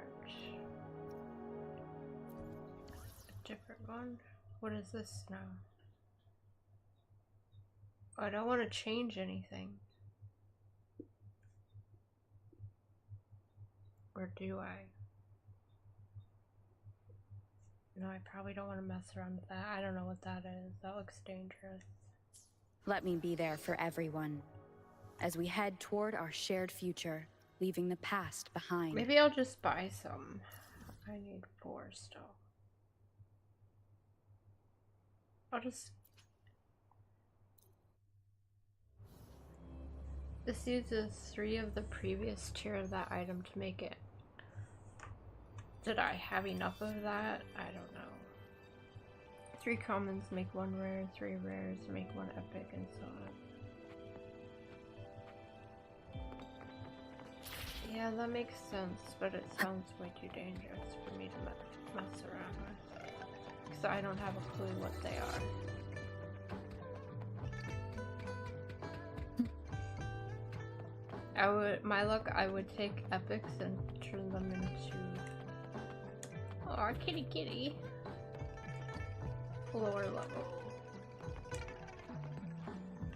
one. What is this now? Oh, I don't want to change anything. Or do I? No, I probably don't want to mess around with that. I don't know what that is. That looks dangerous. Let me be there for everyone as we head toward our shared future, leaving the past behind. Maybe I'll just buy some. I need 4 still. I'll just... This uses 3 of the previous tier of that item to make it. Did I have enough of that? I don't know. 3 commons make 1 rare, 3 rares make 1 epic, and so on. Yeah, that makes sense, but it sounds way too dangerous for me to mess around with. Because I don't have a clue what they are. My luck, I would take epics and turn them into... Oh, kitty kitty. Lower level.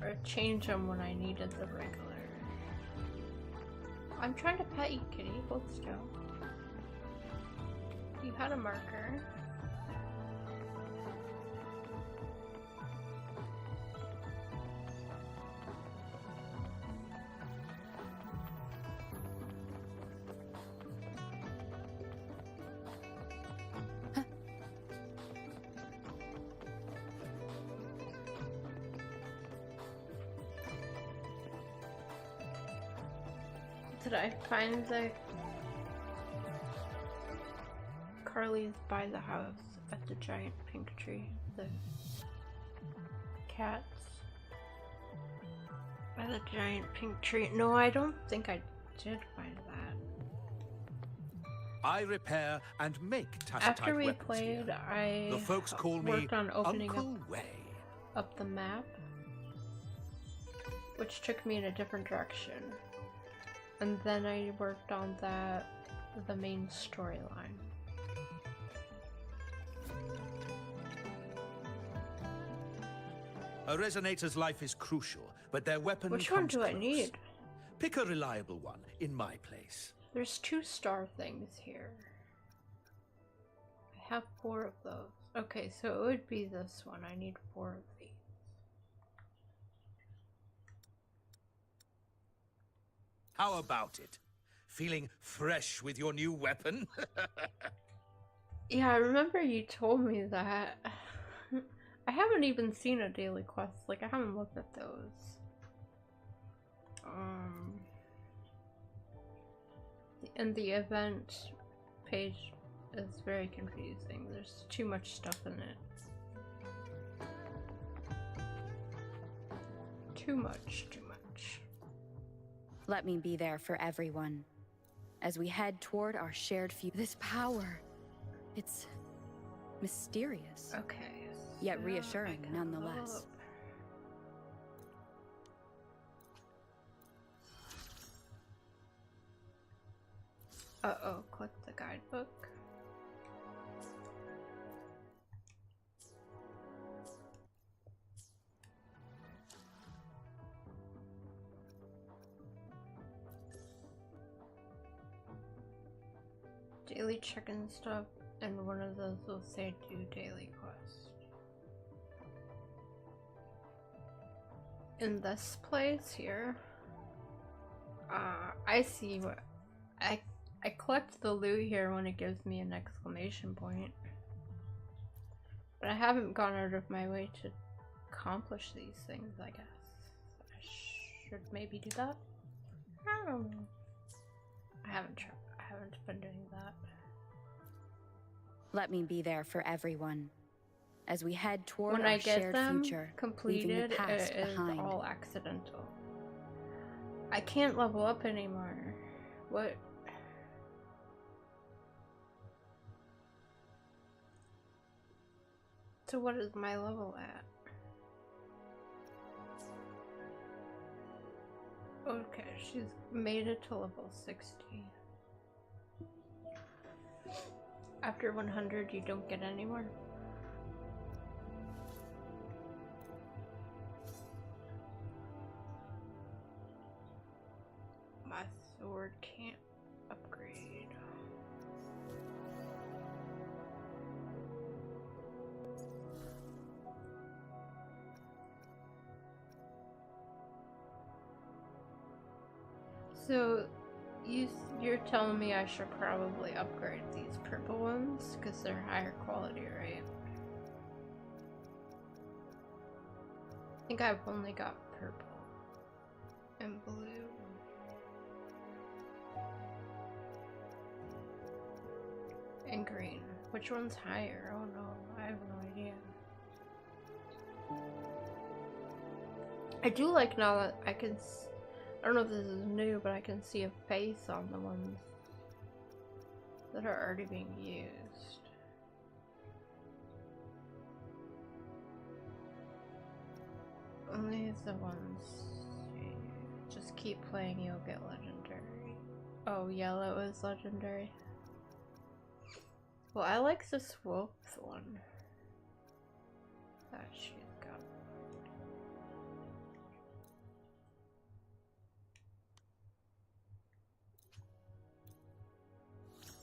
Or change them when I needed the regular. I'm trying to pet you, kitty. Hold still. You had a marker. Did I find the Carly's by the house at the giant pink tree? The cats by the giant pink tree. No, I don't think I did find that. I repair and make tacitype After we weapons played, here. I The folks call me worked on opening Uncle Way. up the map, which took me in a different direction. And then I worked on the main storyline. A resonator's life is crucial, but their weapon Which one comes do I close. need? Pick a reliable one in my place. There's 2 star things here. I have 4 of those. Okay, so it would be this one. I need 4 of these. How about it? Feeling fresh with your new weapon? Yeah, I remember you told me that. I haven't even seen a daily quest. Like, I haven't looked at those. And the event page is very confusing. There's too much stuff in it. Too much. Let me be there for everyone. As we head toward our shared future. This power, it's mysterious, Okay. yet so reassuring I can nonetheless. look. Uh-oh, click the guidebook. Daily check-in stuff, and one of those will say do daily quest. In this place here, I see what I collect the loot here when it gives me an exclamation point, but I haven't gone out of my way to accomplish these things. I guess I should maybe do that. I don't know. I haven't been doing that. Let me be there for everyone. As we head toward When our I get shared them future, leaving completed, the past it is behind. all accidental. I can't level up anymore. What? So what is my level at? Okay, she's made it to level 60. After 100, you don't get any more. My sword can't upgrade. So, you're telling me I should probably upgrade these purple ones because they're higher quality, right? I think I've only got purple and blue. And green. Which one's higher? Oh no, I have no idea. I do like now that I can I don't know if this is new, but I can see a face on the ones that are already being used. Only the ones just keep playing, you'll get legendary. Oh, yellow is legendary. Well, I like this wolf one that she's got.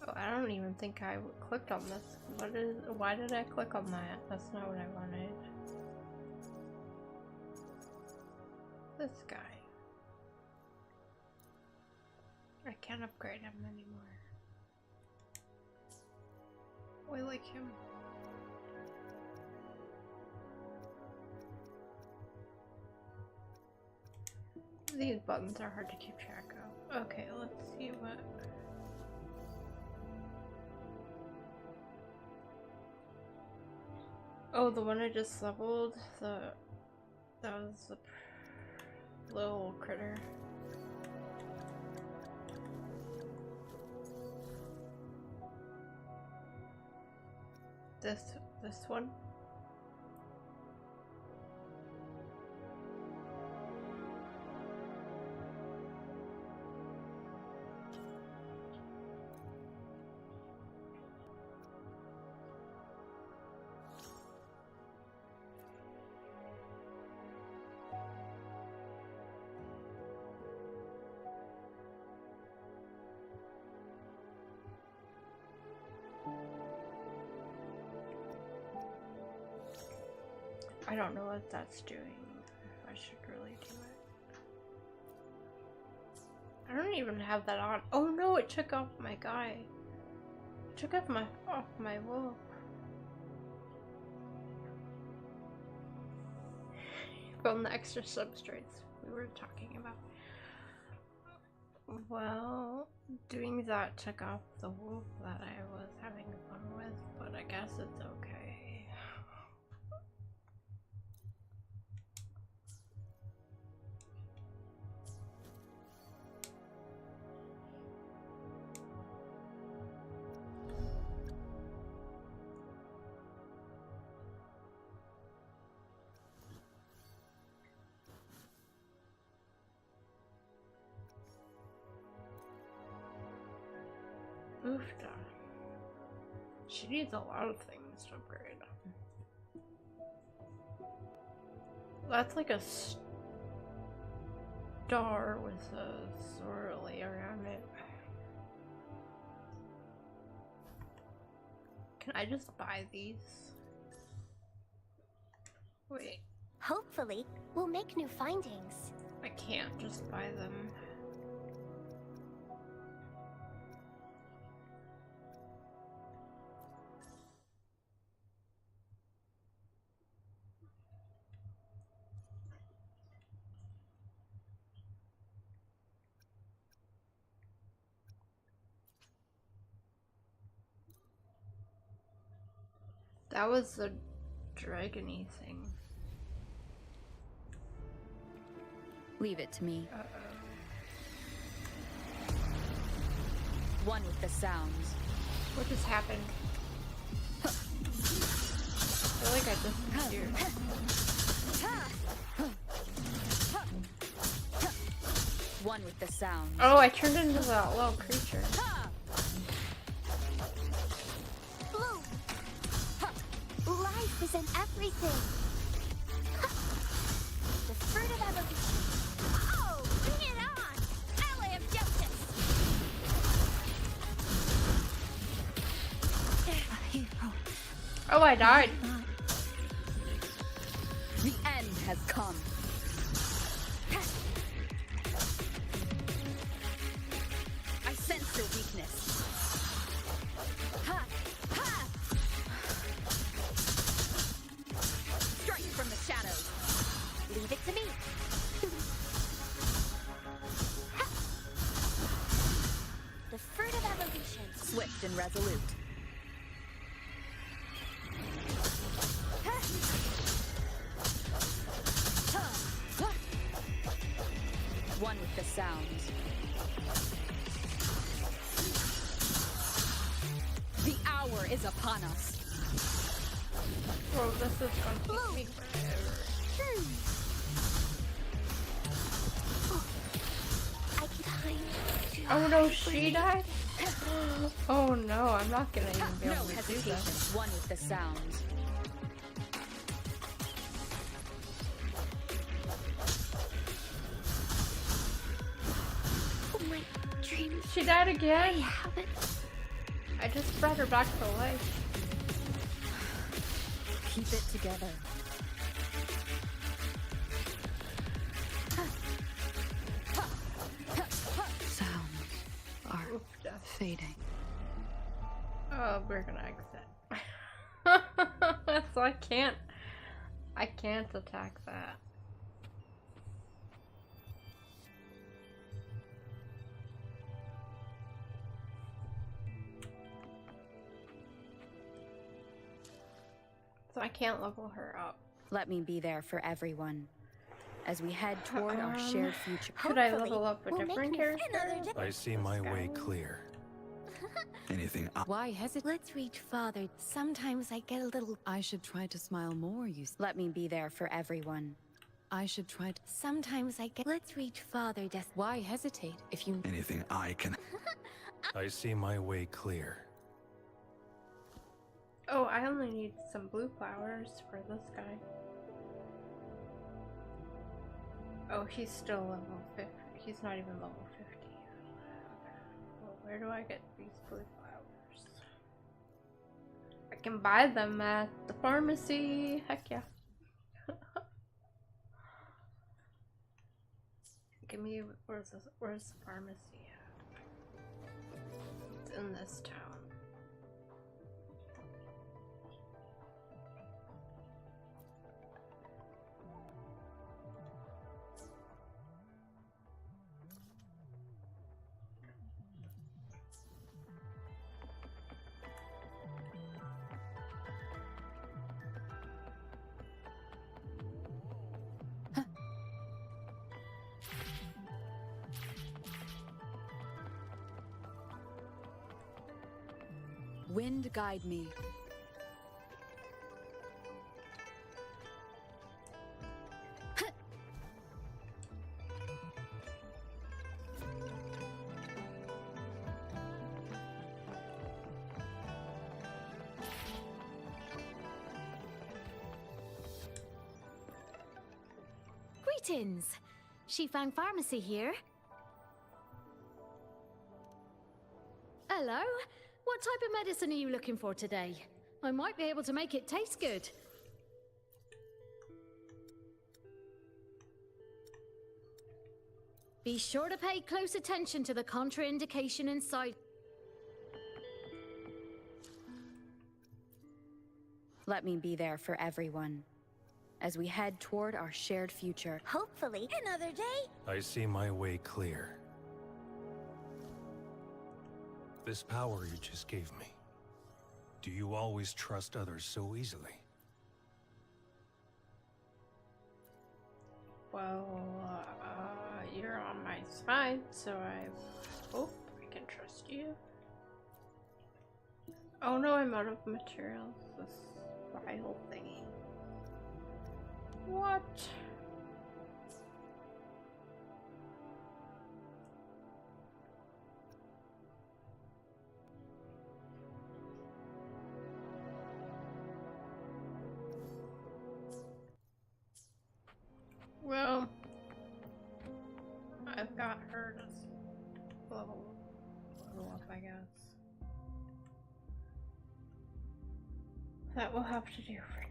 Oh, I don't even think I clicked on this. Why did I click on that? That's not what I wanted. This guy. I can't upgrade him anymore. I like him. These buttons are hard to keep track of. Okay, let's see what. Oh, the one I just leveled. That was the little critter. This one. I don't know what that's doing. I should really do it. I don't even have that on. Oh no, it took off my guy. It took off my wolf. From the extra substrates we were talking about. Well, doing that took off the wolf that I was having fun with, but I guess it's okay. Oofda. She needs a lot of things to upgrade. That's like a star with a swirly around it. Can I just buy these? Wait, Hopefully, we'll make new findings. I can't just buy them. That was the dragony thing. Leave it to me. Uh-oh. One with the sounds. What just happened? I feel like I disappeared. One with the sounds. Oh, I turned into that little creature. Blue! Life is in everything. The fruit of evolution. Oh, bring it on! Ally of justice! A hero. Oh, I died. The end has come. I sense your weakness. Ha! Ha! Strike from the shadows. Leave it to me. The fruit of evolution. Swift and resolute. One with the sounds. The hour is upon us. Bro, this is going to take me forever. I can hide. Oh no, she died? Oh no, I'm not gonna even be No able to do hesitation. this. One with the sounds. Oh, my dream. She died again. I haven't. I just brought her back to life. Keep it together. Sounds are fading. Oh, we're gonna exit. So I can't attack that. So I can't level her up. Let me be there for everyone as we head toward our shared future. Could I Hopefully, level up a we'll make different me character? another day. I see my way clear. Anything I... Why hesitate? Let's reach farther. Sometimes I get a little... I should try to smile more, you Let me be there for everyone. I should try to... Sometimes I get... Let's reach farther, Why hesitate if you... Anything I can... I see my way clear. Oh, I only need some blue flowers for this guy. Oh, he's still level 50. He's not even level 50. Okay. Well, where do I get these blue flowers? I can buy them at the pharmacy. Heck yeah. Give me, where's the pharmacy at? It's in this town. Wind guide me. Greetings! Shifang Pharmacy here. Hello? What type of medicine are you looking for today? I might be able to make it taste good. Be sure to pay close attention to the contraindication inside. Let me be there for everyone as we head toward our shared future. Hopefully, another day. I see my way clear. This power you just gave me, do you always trust others so easily? Well, you're on my side, so I hope I can trust you. Oh no, I'm out of materials. This vial thingy. What? Well, I've got her to level up, I guess. That will have to do for now.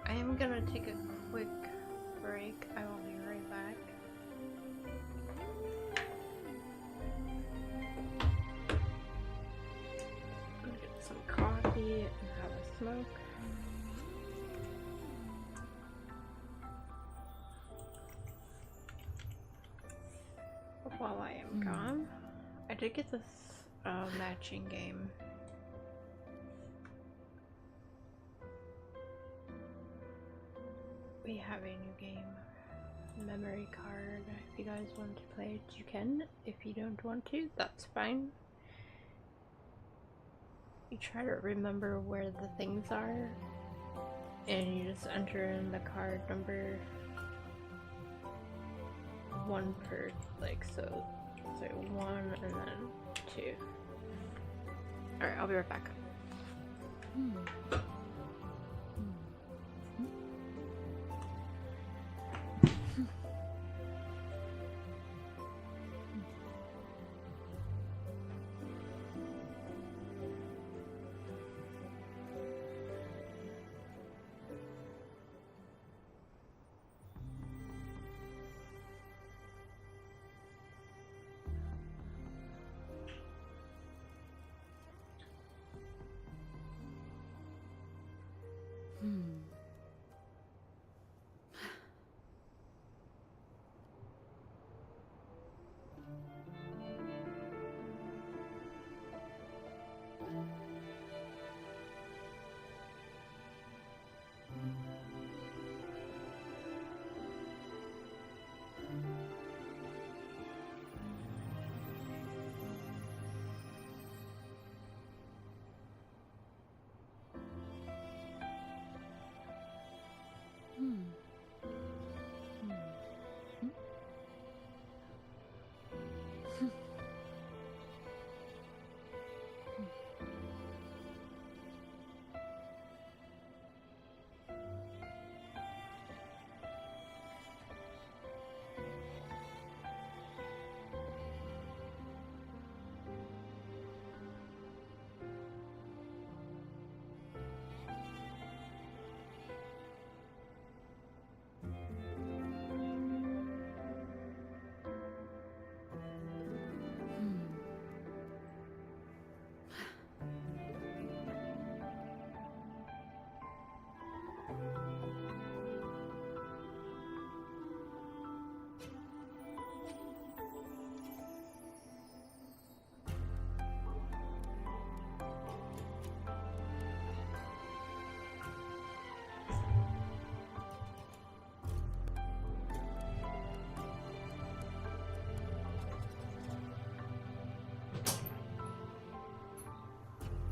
I am gonna take a quick break. I will be right back. I'm gonna get some coffee and have a smoke. But while I am gone, I did get this matching game. We have a new game memory card. If you guys want to play it, you can. If you don't want to, that's fine. You try to remember where the things are, and you just enter in the card number 1 per, like, so 1 and then 2. Alright, I'll be right back.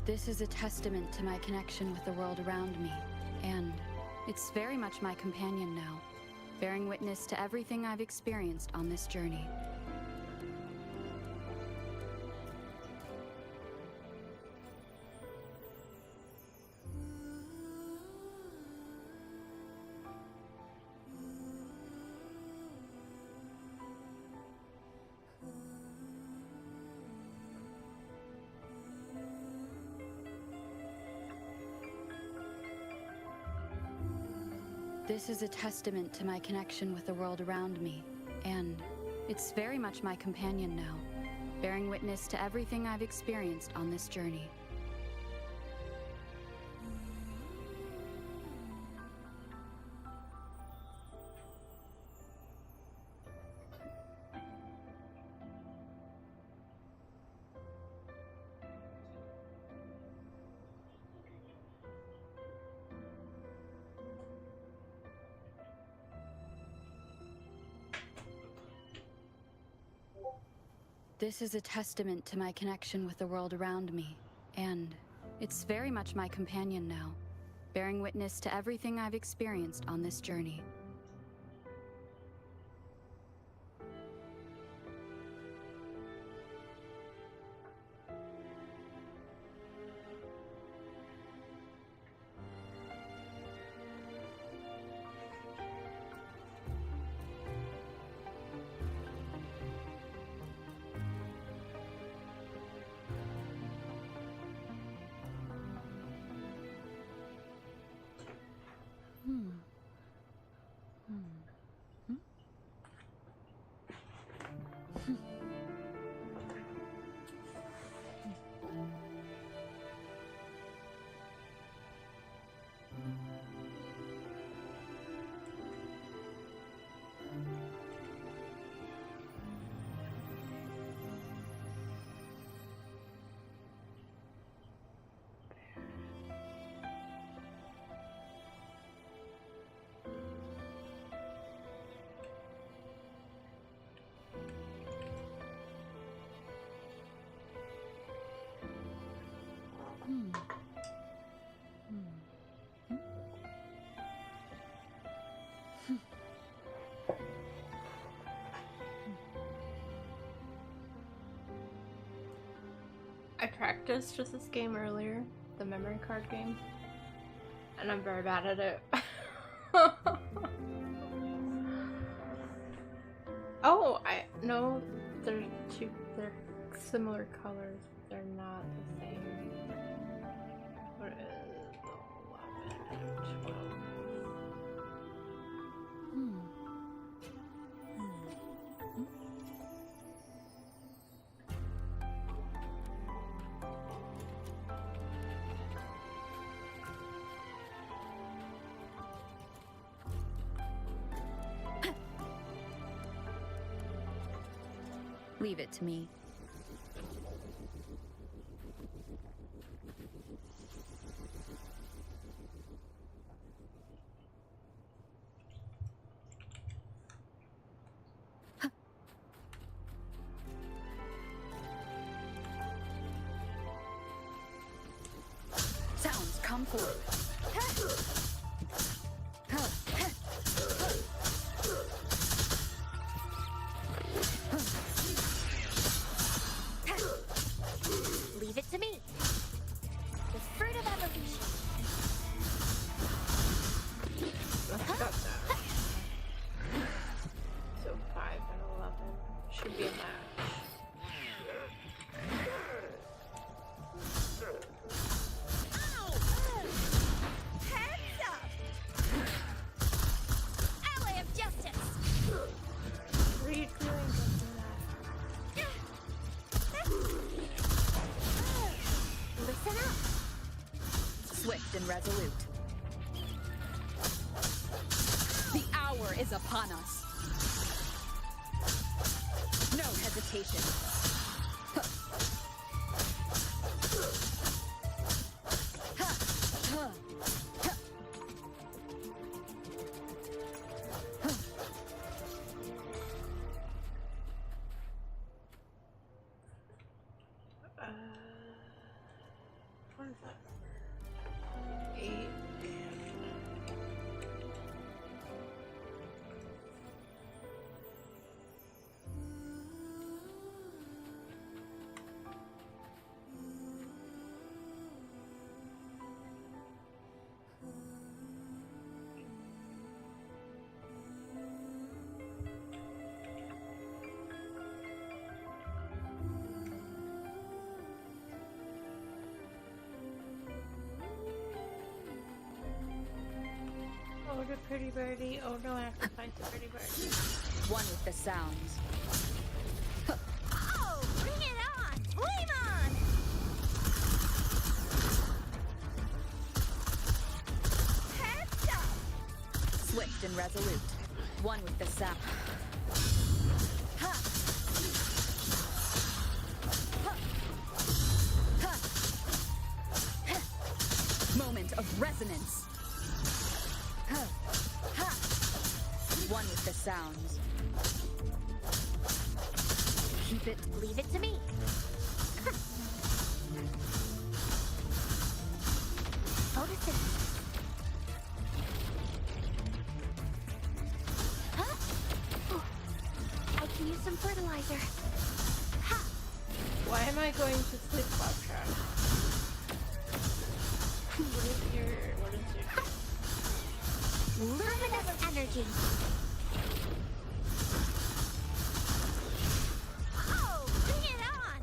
This is a testament to my connection with the world around me, and it's very much my companion now, bearing witness to everything I've experienced on this journey. This is a testament to my connection with the world around me, and it's very much my companion now, bearing witness to everything I've experienced on this journey. This is a testament to my connection with the world around me, and it's very much my companion now, bearing witness to everything I've experienced on this journey. practiced just this game earlier, the memory card game, and I'm very bad at it. Oh, I know they're similar colors, but they're not the same. What is 11 and 12? Leave it to me. Sounds come forth. Leave it to me. The fruit of evolution. Let's got that. So 5 and 11 should be a match. Heads up! Ally of justice! What are you doing? Listen up! Swift and resolute. The hour is upon us. No hesitation. What is that number? 8 Oh, the pretty birdie. Oh no, I have to fight the pretty birdie. One with the sounds. Oh, bring it on! Flame on! Heads up! Swift and resolute. One with the sound. Ha! Ha! Ha! Ha! Moment of resonance. Ha! Ha! One with the sounds. Keep it. Leave it to me. Photosynthesis. Huh? I can use some fertilizer. Ha! Why am I going to sleep club track? What is your Luminous energy. Oh, bring it on!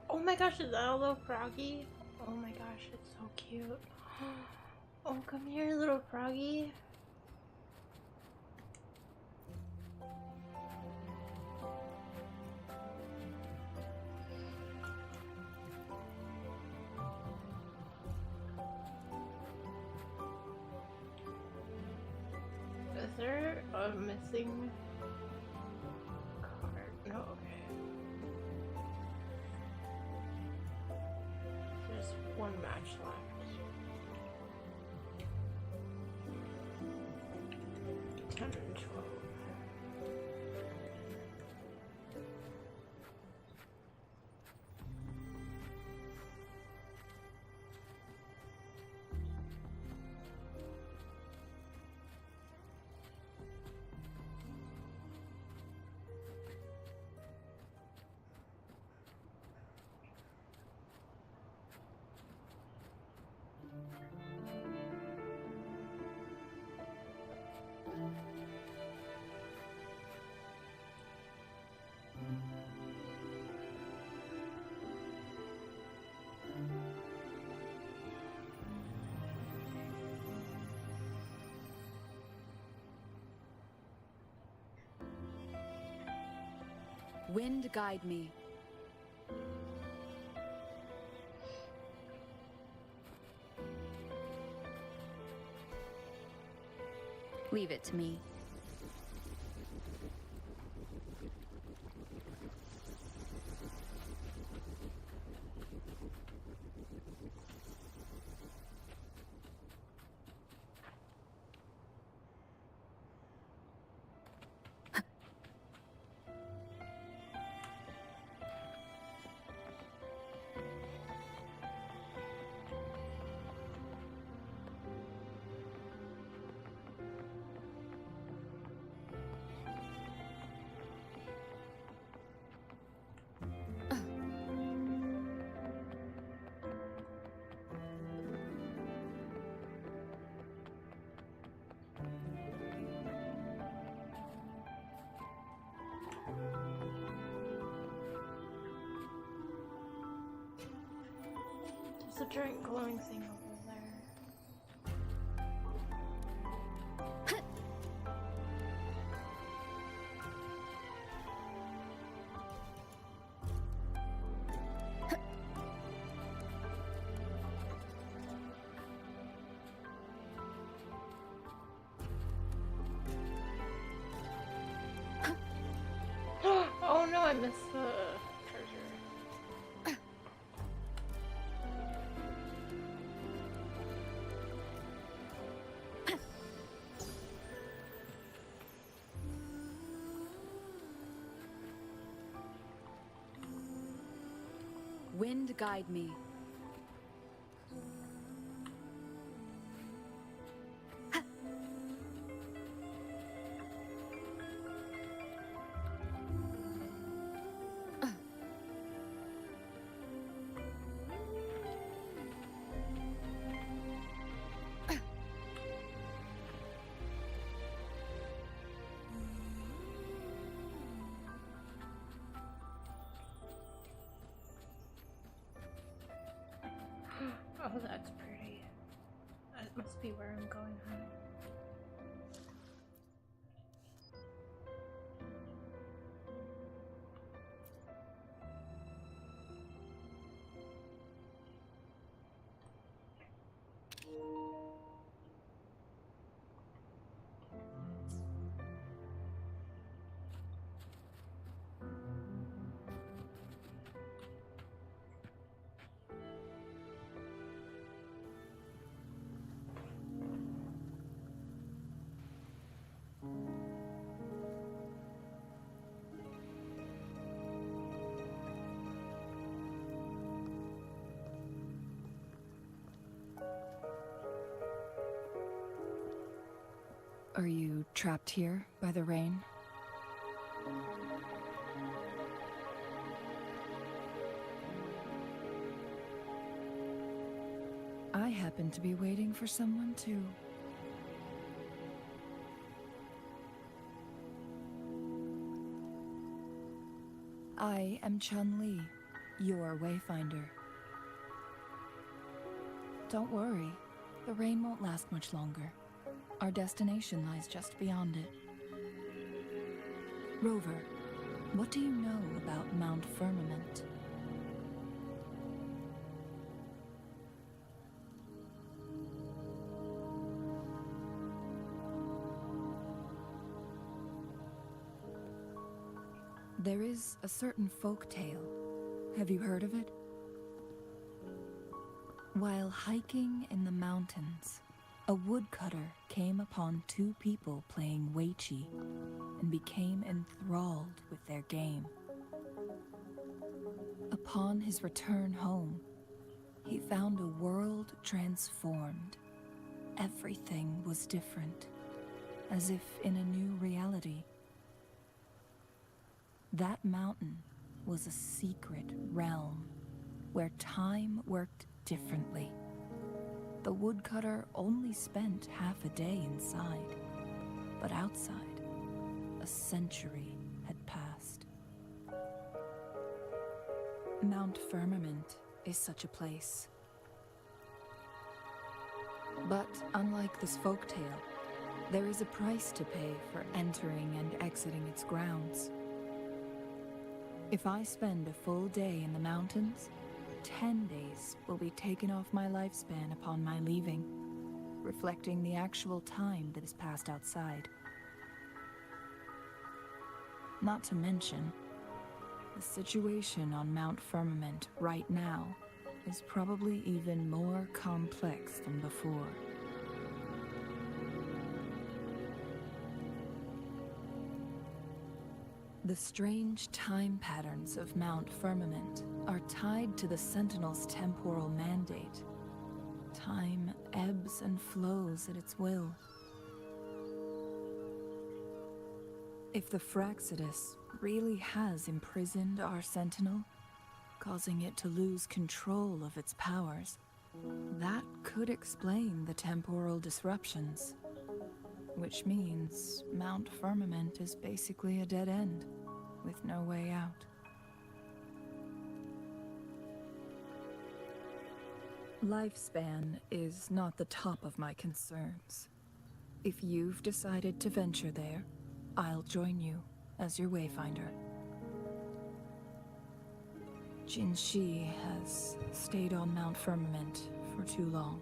Oh my gosh, is that a little froggy? Oh my gosh, it's so cute. Oh, come here, little froggy. Is there a missing card? No, okay. one match left. 112. Wind guide me. Leave it to me. There's a giant glowing thing over there. Oh no, I missed the treasure. Wind guide me. Oh, that's pretty. That must be where I'm going home. Are you trapped here by the rain? I happen to be waiting for someone too. I am Chun-Li, your wayfinder. Don't worry, the rain won't last much longer. Our destination lies just beyond it. Rover, what do you know about Mount Firmament? There is a certain folk tale. Have you heard of it? While hiking in the mountains, a woodcutter came upon two people playing Weiqi and became enthralled with their game. Upon his return home, he found a world transformed. Everything was different, as if in a new reality. That mountain was a secret realm where time worked differently. The woodcutter only spent half a day inside, but outside, a century had passed. Mount Firmament is such a place. But unlike this folktale, there is a price to pay for entering and exiting its grounds. If I spend a full day in the mountains, 10 days will be taken off my lifespan upon my leaving, reflecting the actual time that is passed outside. Not to mention, the situation on Mount Firmament right now is probably even more complex than before. The strange time patterns of Mount Firmament are tied to the Sentinel's temporal mandate. Time ebbs and flows at its will. If the Fraxidus really has imprisoned our Sentinel, causing it to lose control of its powers, that could explain the temporal disruptions. Which means Mount Firmament is basically a dead end, with no way out. Lifespan is not the top of my concerns. If you've decided to venture there, I'll join you as your wayfinder. Jinshi has stayed on Mount Firmament for too long.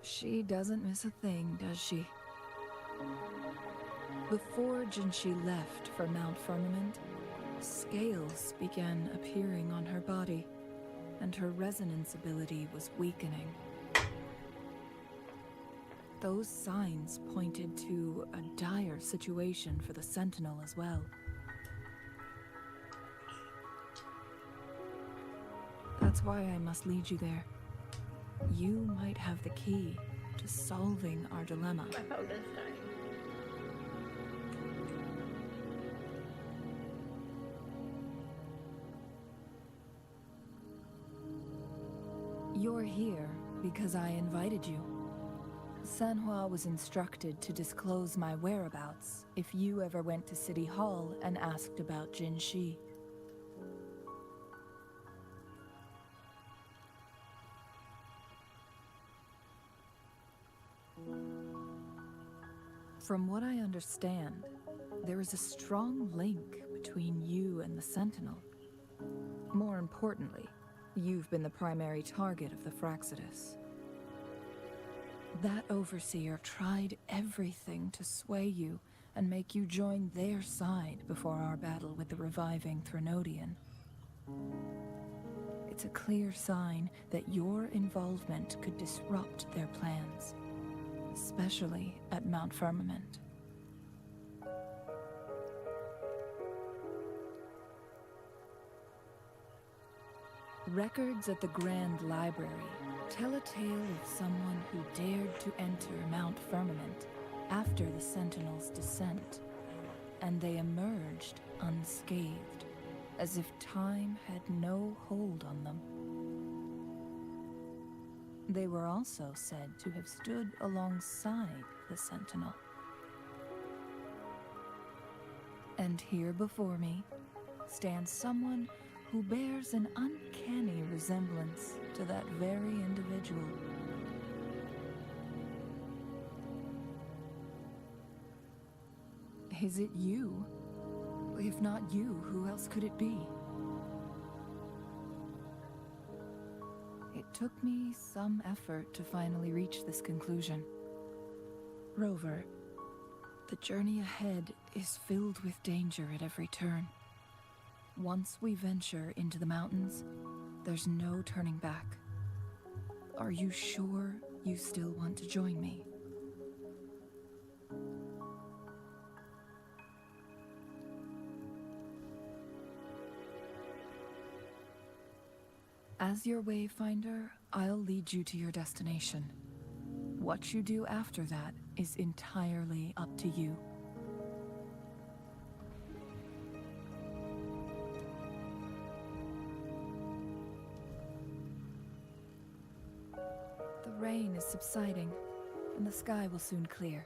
She doesn't miss a thing, does she? Before Jinshi left for Mount Firmament, scales began appearing on her body, and her resonance ability was weakening. Those signs pointed to a dire situation for the Sentinel as well. That's why I must lead you there. You might have the key to solving our dilemma. My phone is dying. You're here because I invited you. Sanhua was instructed to disclose my whereabouts if you ever went to City Hall and asked about Jinshi. From what I understand, there is a strong link between you and the Sentinel. More importantly, you've been the primary target of the Fraxidus. That overseer tried everything to sway you and make you join their side before our battle with the reviving Threnodian. It's a clear sign that your involvement could disrupt their plans, especially at Mount Firmament. Records at the Grand Library tell a tale of someone who dared to enter Mount Firmament after the Sentinel's descent, and they emerged unscathed, as if time had no hold on them. They were also said to have stood alongside the Sentinel. And here before me stands someone who bears an uncanny resemblance to that very individual. Is it you? If not you, who else could it be? It took me some effort to finally reach this conclusion. Rover, the journey ahead is filled with danger at every turn. Once we venture into the mountains, there's no turning back. Are you sure you still want to join me? As your wayfinder, I'll lead you to your destination. What you do after that is entirely up to you. The rain is subsiding, and the sky will soon clear.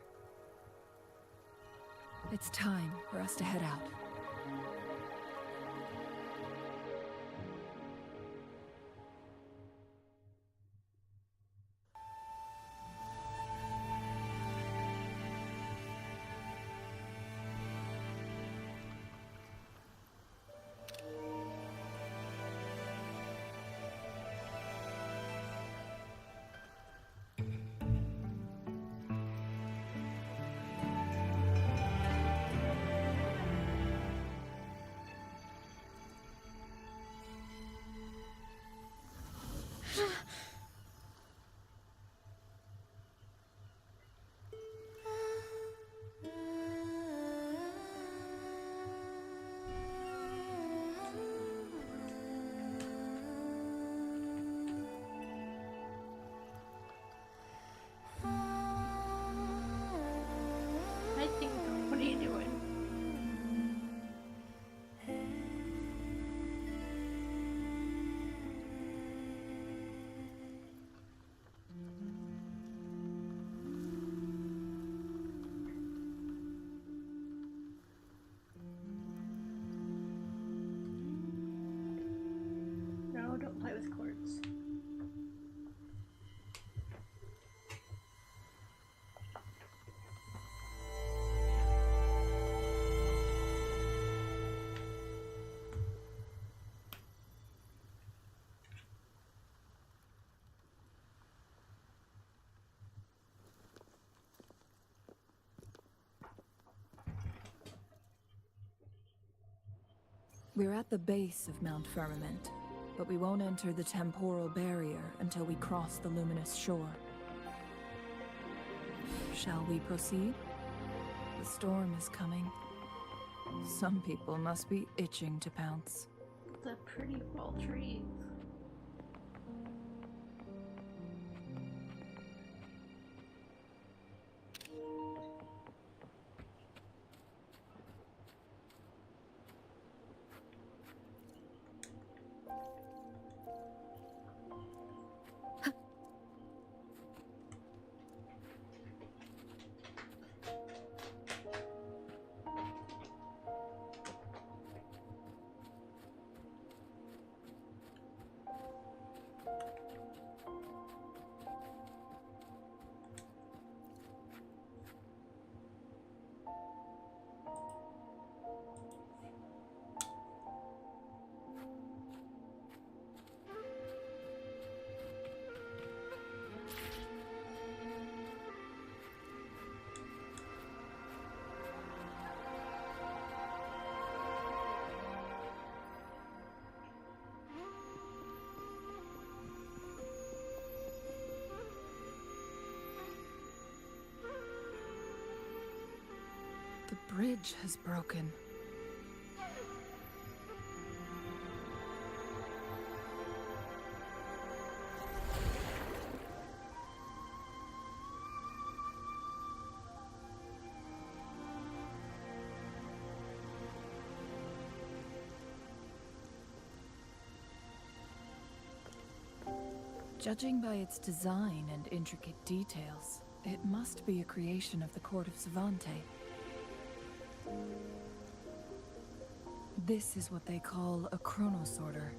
It's time for us to head out. I think, what are you doing? No, don't play with chords. We're at the base of Mount Firmament, but we won't enter the temporal barrier until we cross the luminous shore. Shall we proceed? The storm is coming. Some people must be itching to pounce. The pretty fall trees. The bridge has broken. Judging by its design and intricate details, it must be a creation of the court of Savante. This is what they call a chronosorter.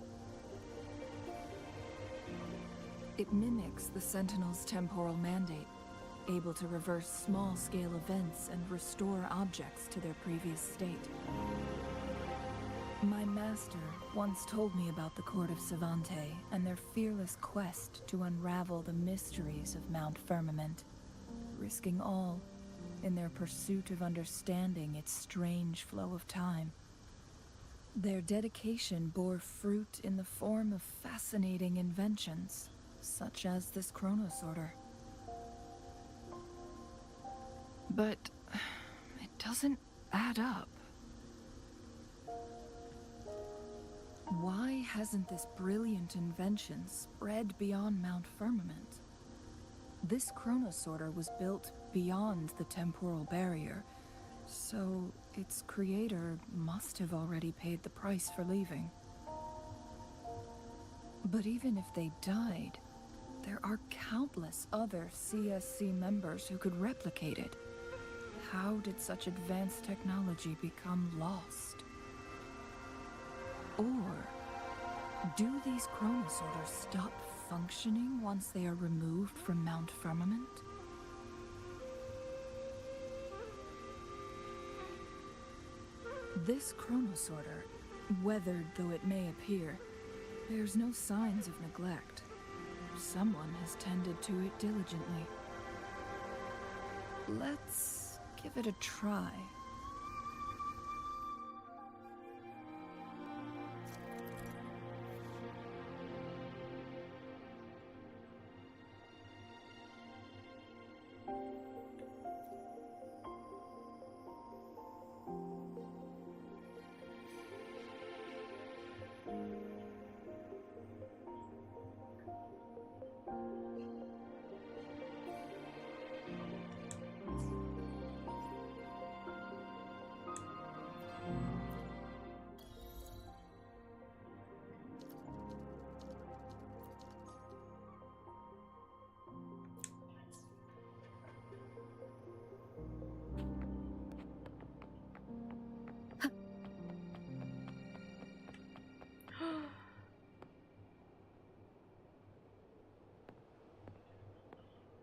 It mimics the Sentinel's temporal mandate, able to reverse small-scale events and restore objects to their previous state. My master once told me about the court of Savante and their fearless quest to unravel the mysteries of Mount Firmament, risking all in their pursuit of understanding its strange flow of time. Their dedication bore fruit in the form of fascinating inventions, such as this chronosorter. But it doesn't add up. Why hasn't this brilliant invention spread beyond Mount Firmament? This chronosorter was built beyond the temporal barrier, so its creator must have already paid the price for leaving. But even if they died, there are countless other CSC members who could replicate it. How did such advanced technology become lost? Or do these chronosorters stop functioning once they are removed from Mount Firmament? This chronosorter, weathered though it may appear, bears no signs of neglect. Someone has tended to it diligently. Let's give it a try.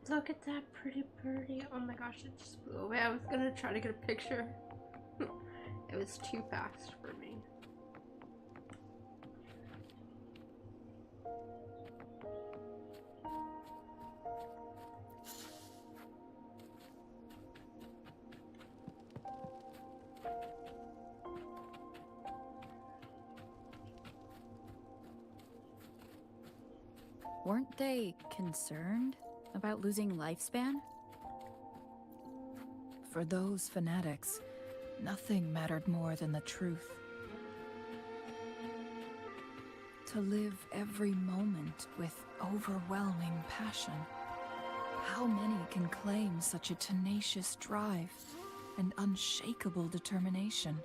Look at that pretty birdie. Oh my gosh, it just flew away. I was gonna try to get a picture. It was too fast for me. Weren't they concerned about losing lifespan? For those fanatics, nothing mattered more than the truth. To live every moment with overwhelming passion. How many can claim such a tenacious drive and unshakable determination?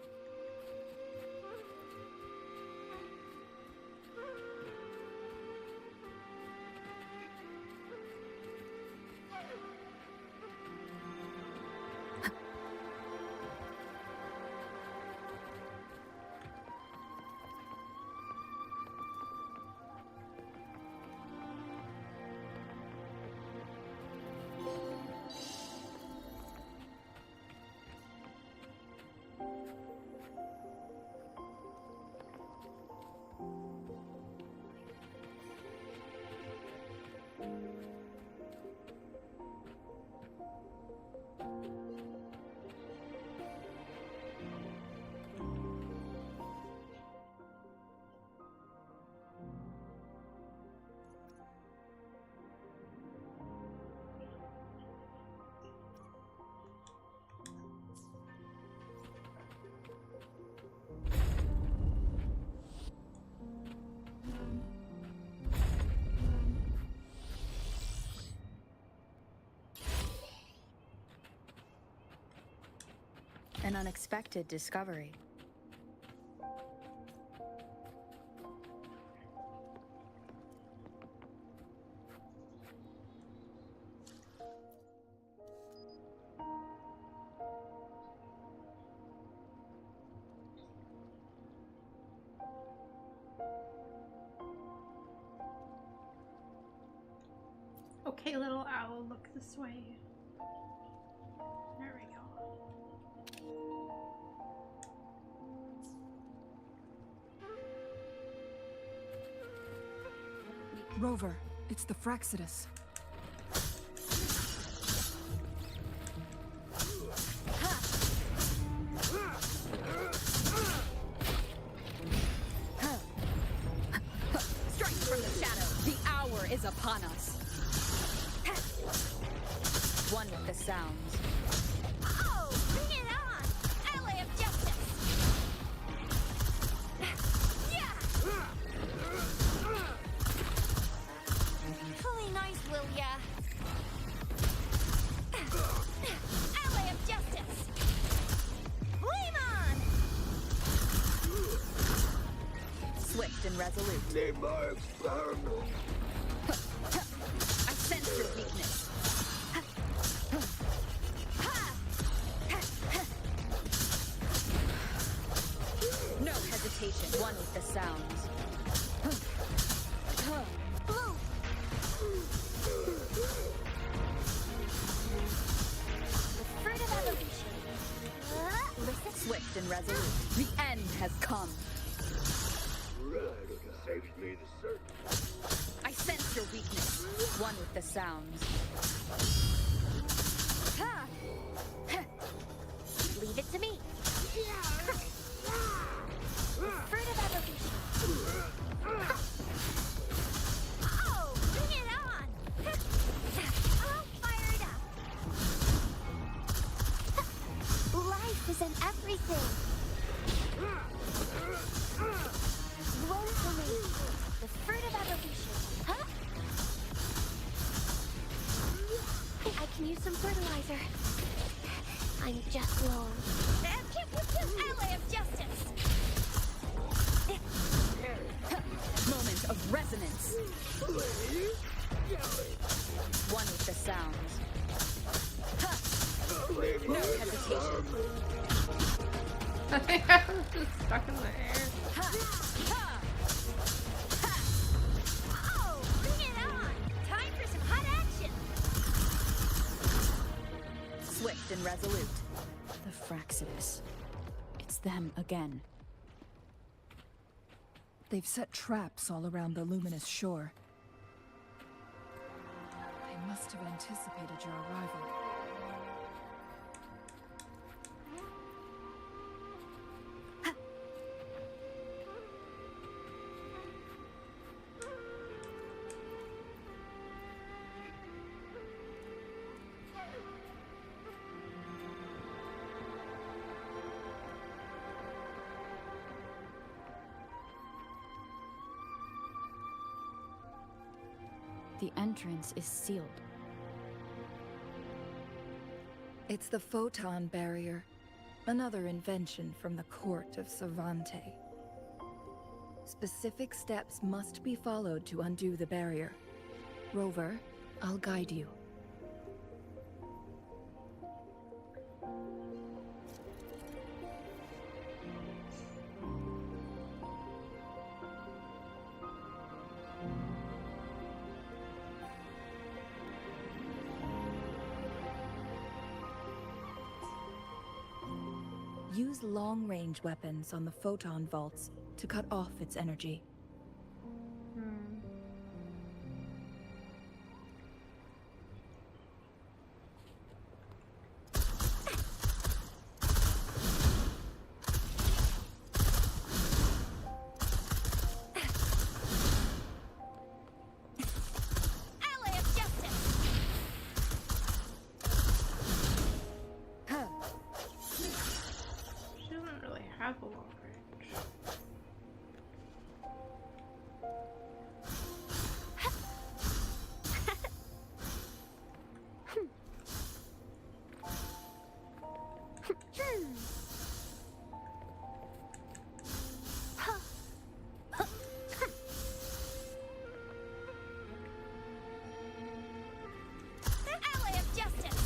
An unexpected discovery. Okay, little owl, look this way. There we go. Rover, it's the Fraxidus. with the sounds. Oh, bring it on! Ally of justice! Yeah! Fully nice, will ya? Ally of justice! Flame on! Swift and resolute. Need my experiment. I sense your weakness. No hesitation. One with the sounds. Blue! The fruit of evolution. Listen. Swift and resolute. The end has come. Saves me the search. I sense your weakness. One with the sounds. Leave it to me. The fruit of evolution. Oh, bring it on! I'll fire it up. Life is in everything. Grow for me. The fruit of evolution. Huh? I can use some fertilizer. I'm just low. Ally of justice. Moment of resonance. One with the sounds. No hesitation. I think I was just stuck in the air. Oh, bring it on! Time for some hot action. Swift and resolute. The Fraxidus. It's them again. They've set traps all around the luminous shore. They must have anticipated your arrival. The entrance is sealed. It's the photon barrier, another invention from the court of Savante. Specific steps must be followed to undo the barrier. Rover, I'll guide you. Use long-range weapons on the photon vaults to cut off its energy. Ally of justice. She doesn't really have a long range. Ally of justice.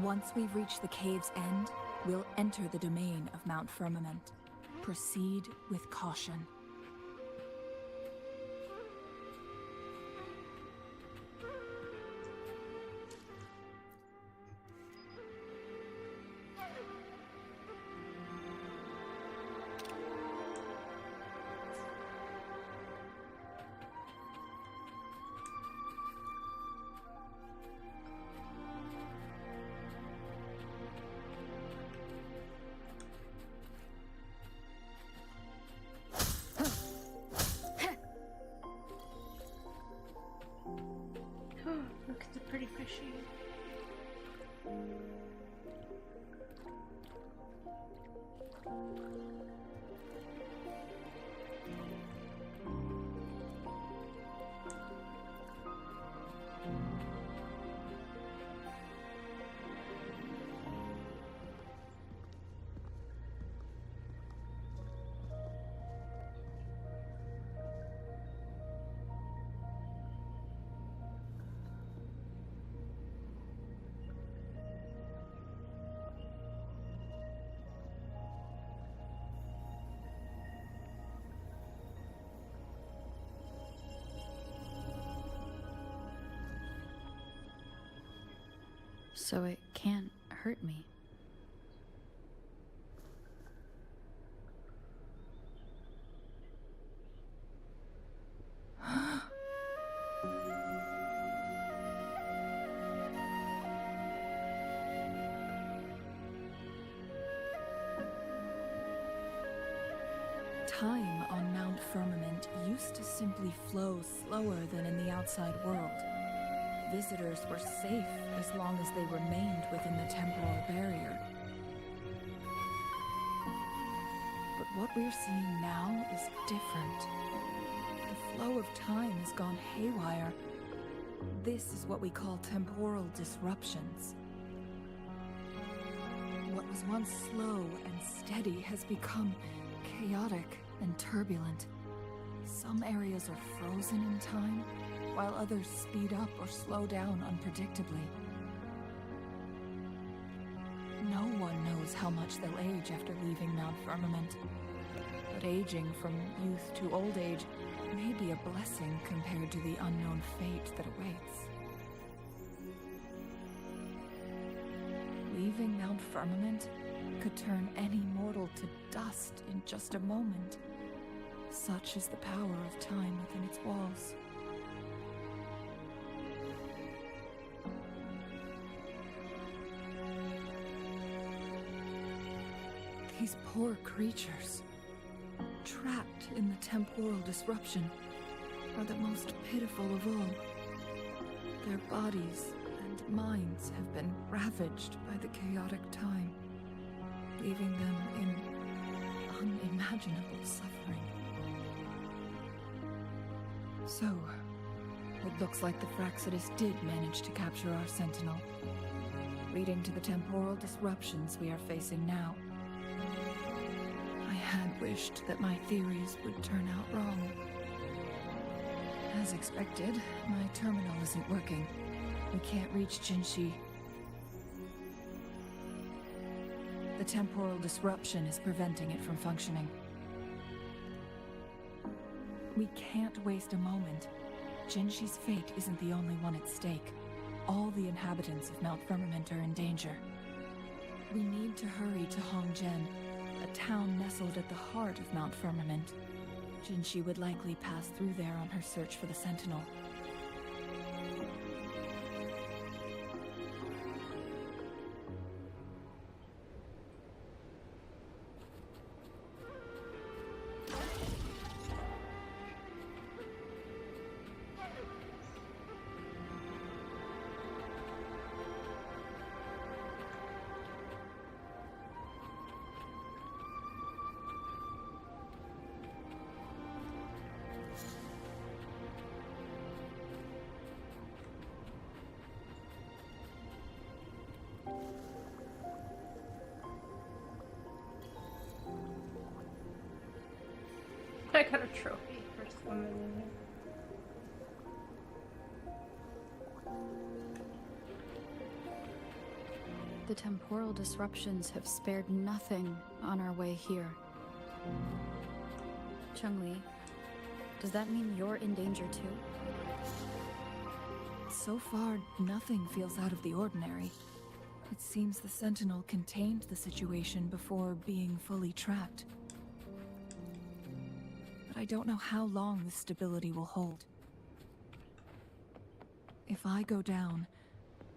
Once we've reached the cave's end, we'll enter the domain of Mount Firmament. Proceed with caution. Look at the pretty fishy. So it can't hurt me. Time on Mount Firmament used to simply flow slower than in the outside world. Visitors were safe as long as they remained within the temporal barrier. But what we're seeing now is different. The flow of time has gone haywire. This is what we call temporal disruptions. What was once slow and steady has become chaotic and turbulent. Some areas are frozen in time, while others speed up or slow down unpredictably. No one knows how much they'll age after leaving Mount Firmament, but aging from youth to old age may be a blessing compared to the unknown fate that awaits. Leaving Mount Firmament could turn any mortal to dust in just a moment. Such is the power of time within its walls. These poor creatures, trapped in the temporal disruption, are the most pitiful of all. Their bodies and minds have been ravaged by the chaotic time, leaving them in unimaginable suffering. So, it looks like the Fraxidus did manage to capture our Sentinel, leading to the temporal disruptions we are facing now. I had wished that my theories would turn out wrong. As expected, my terminal isn't working. We can't reach Jinshi. The temporal disruption is preventing it from functioning. We can't waste a moment. Jinshi's fate isn't the only one at stake. All the inhabitants of Mount Firmament are in danger. We need to hurry to Hongjian, a town nestled at the heart of Mount Firmament. Jinshi would likely pass through there on her search for the Sentinel. I got a trophy for swimming in it. The temporal disruptions have spared nothing on our way here. Chungli, does that mean you're in danger too? So far, nothing feels out of the ordinary. It seems the Sentinel contained the situation before being fully trapped. But I don't know how long this stability will hold. If I go down,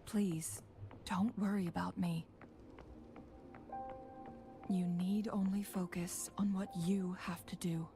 please, don't worry about me. You need only focus on what you have to do.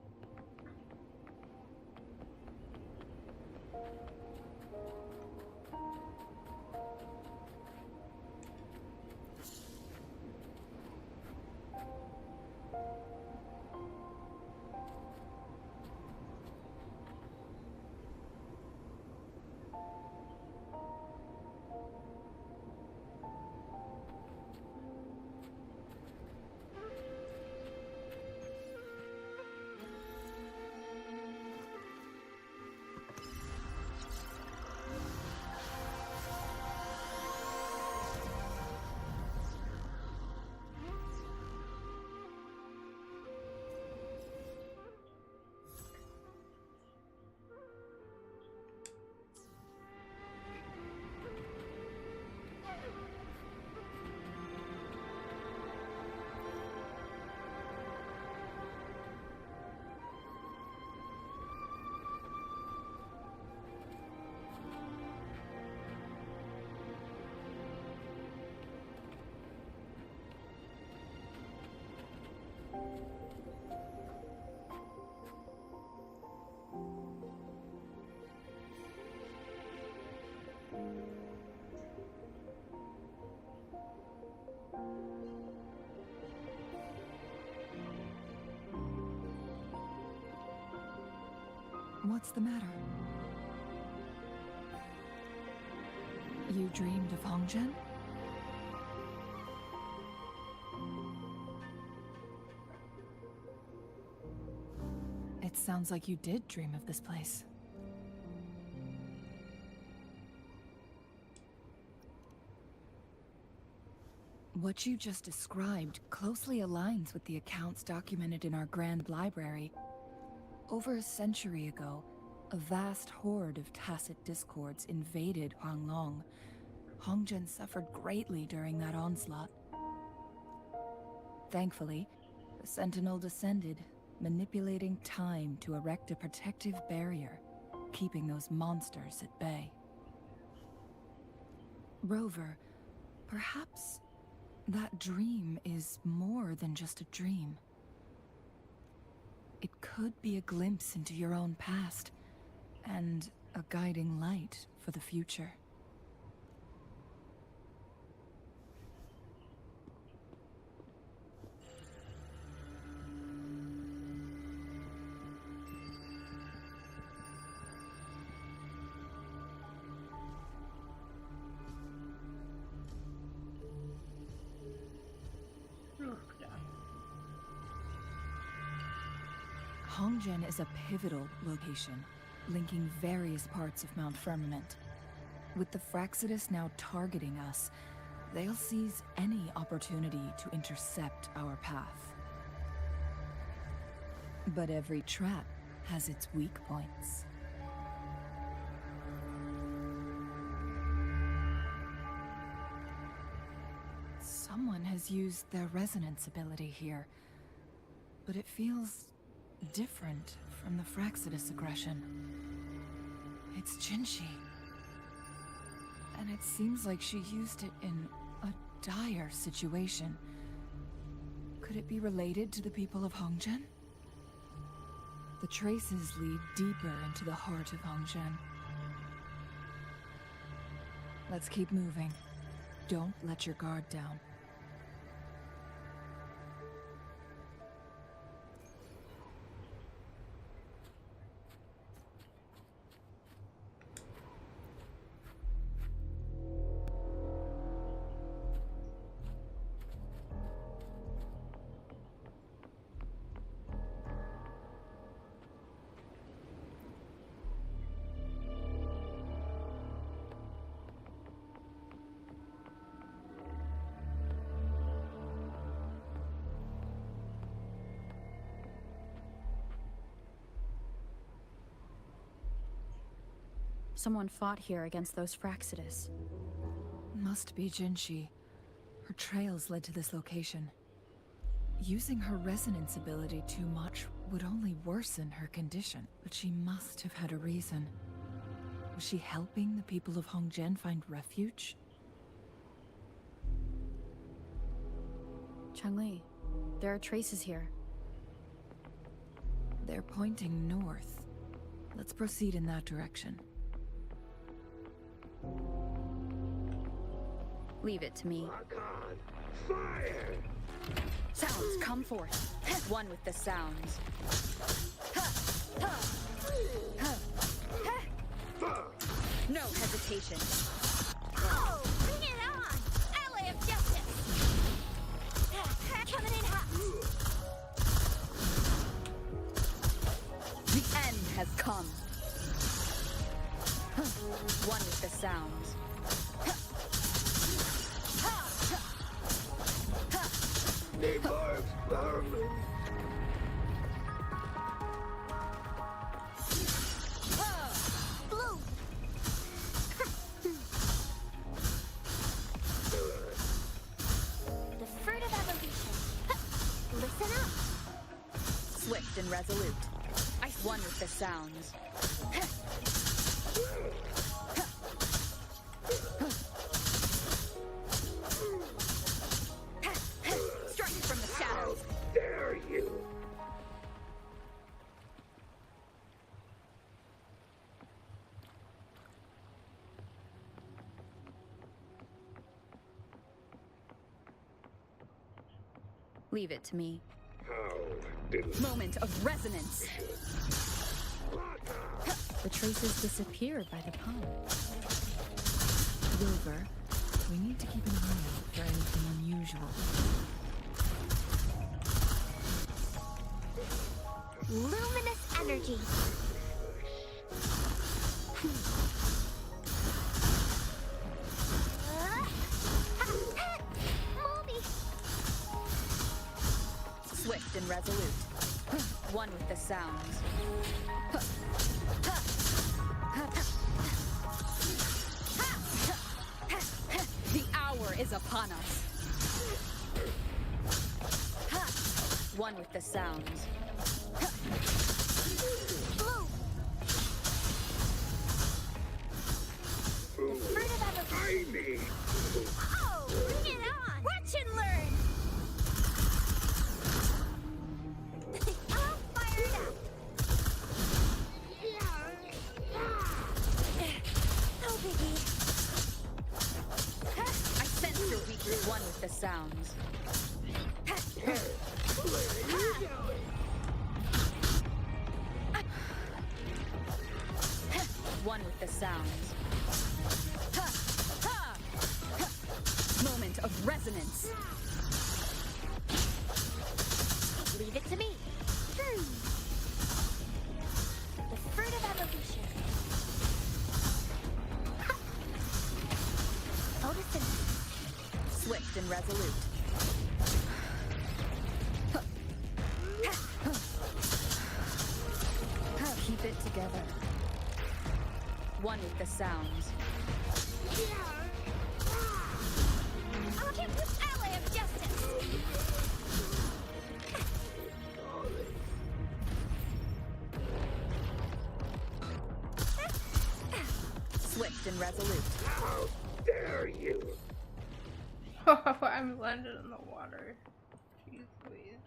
What's the matter? You dreamed of Hongzhen? It sounds like you did dream of this place. What you just described closely aligns with the accounts documented in our Grand Library. Over a century ago, a vast horde of tacit discords invaded Huanglong. Hongzhen suffered greatly during that onslaught. Thankfully, the Sentinel descended, manipulating time to erect a protective barrier, keeping those monsters at bay. Rover, perhaps that dream is more than just a dream. It could be a glimpse into your own past, and a guiding light for the future. Hongzhen is a pivotal location, linking various parts of Mount Firmament. With the Fraxidus now targeting us, they'll seize any opportunity to intercept our path. But every trap has its weak points. Someone has used their resonance ability here, but it feels different from the Fraxidus aggression. It's Jinshi. And it seems like she used it in a dire situation. Could it be related to the people of Hongzhen? The traces lead deeper into the heart of Hongzhen. Let's keep moving. Don't let your guard down. Someone fought here against those Fraxidus. Must be Jinshi. Her trails led to this location. Using her resonance ability too much would only worsen her condition, but she must have had a reason. Was she helping the people of Hongzhen find refuge? Changli, there are traces here. They're pointing north. Let's proceed in that direction. Leave it to me. Fire! Sounds, come forth. One with the sounds. No hesitation. Oh, bring it on! Ally of justice! Coming in hot! The end has come. One with the sounds. Need more experiments. Blue! The fruit of evolution. Listen up. Swift and resolute. One with the sounds. Strike from the shadows. Dare you? Leave it to me. How did Moment of resonance. The traces disappear by the pond. Rover, we need to keep an eye out for anything unusual. Luminous energy. Mommy. Swift and resolute. One with the sounds. The hour is upon us. One with the sounds. Blue. The fruit of evolution. Oh, bring it on! Watch and learn! I'll fire it up! No biggie. I sense your weakness. One with the sounds. One with the sounds. Moment of resonance. Leave it to me. The fruit of evolution. Photosynthesis. Swift and resolute. Keep it together. One with the sounds. I'll give this ally of justice. Swift and resolute. How dare you? I'm landed in the water. Jeez Louise.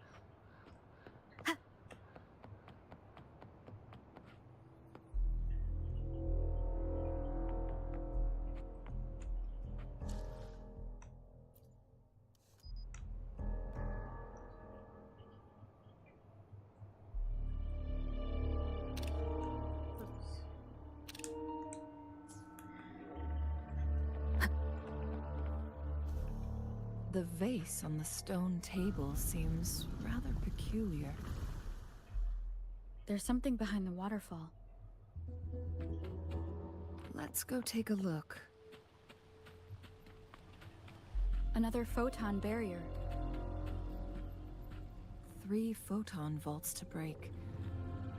The vase on the stone table seems rather peculiar. There's something behind the waterfall. Let's go take a look. Another photon barrier. 3 photon vaults to break.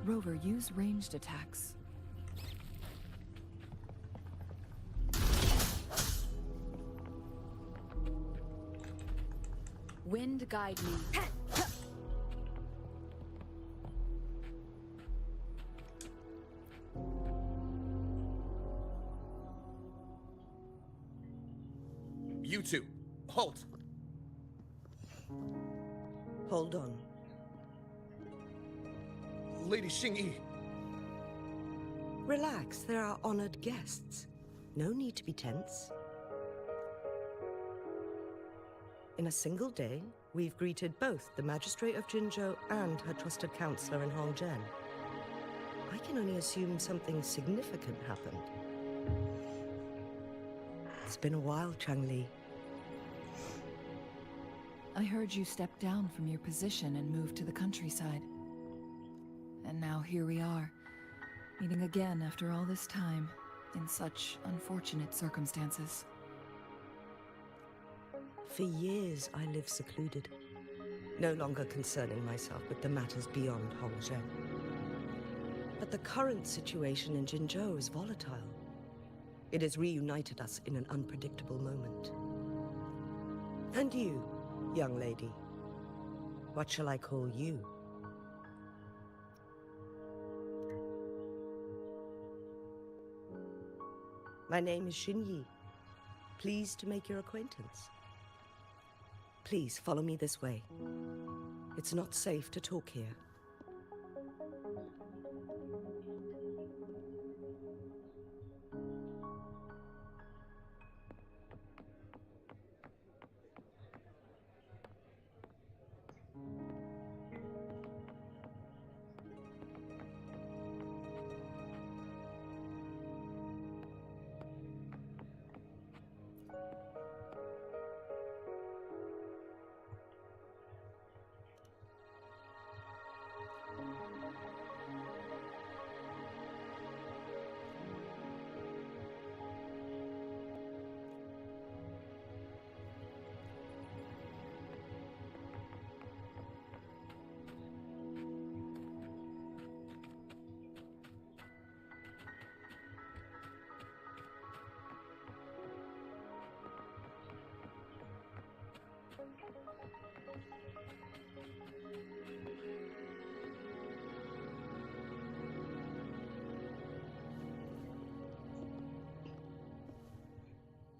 Rover, use ranged attacks. Wind guide me. You two, halt! Hold on. Lady Xingyi. Relax, there are honored guests. No need to be tense. In a single day, we've greeted both the Magistrate of Jinzhou and her trusted counselor in Hongzhen. I can only assume something significant happened. It's been a while, Changli. I heard you stepped down from your position and moved to the countryside. And now here we are, meeting again after all this time, in such unfortunate circumstances. For years, I lived secluded, no longer concerning myself with the matters beyond Hongzhen. But the current situation in Jinzhou is volatile. It has reunited us in an unpredictable moment. And you, young lady, what shall I call you? My name is Xingyi. Pleased to make your acquaintance. Please follow me this way. It's not safe to talk here.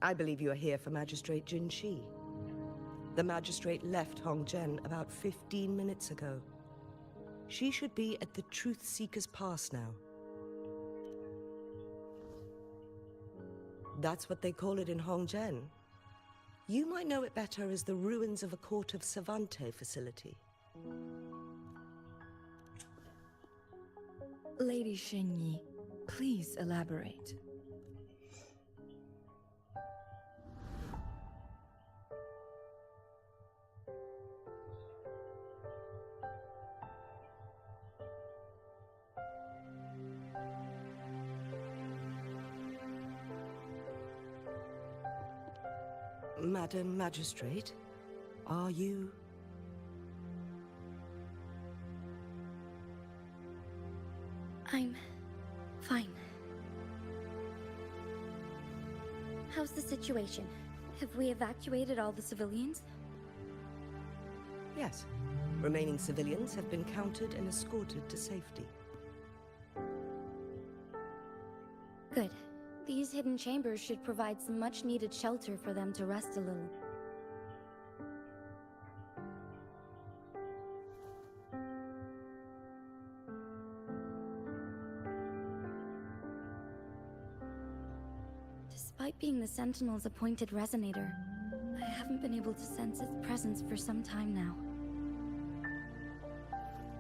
I believe you are here for Magistrate Jin Shi. The magistrate left Hongzhen about 15 minutes ago. She should be at the Truth Seeker's Pass now. That's what they call it in Hongzhen. You might know it better as the ruins of a Court of Savante facility. Lady Xingyi, please elaborate. Madam Magistrate, are you... I'm fine. How's the situation? Have we evacuated all the civilians? Yes. Remaining civilians have been counted and escorted to safety. Good. These hidden chambers should provide some much-needed shelter for them to rest a little. Despite being the Sentinel's appointed resonator, I haven't been able to sense its presence for some time now.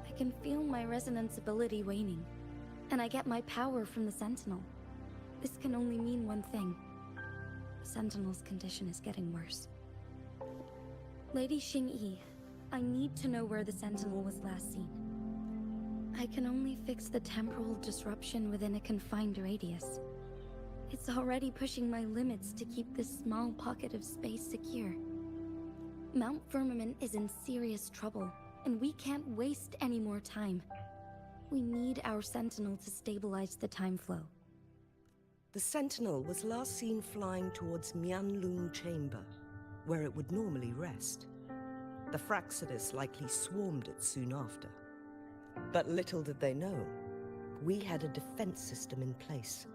I can feel my resonance ability waning, and I get my power from the Sentinel. This can only mean one thing. The Sentinel's condition is getting worse. Lady Xingyi, I need to know where the Sentinel was last seen. I can only fix the temporal disruption within a confined radius. It's already pushing my limits to keep this small pocket of space secure. Mount Firmament is in serious trouble, and we can't waste any more time. We need our Sentinel to stabilize the time flow. The Sentinel was last seen flying towards Mianlung Chamber, where it would normally rest. The Fraxidus likely swarmed it soon after. But little did they know, we had a defense system in place,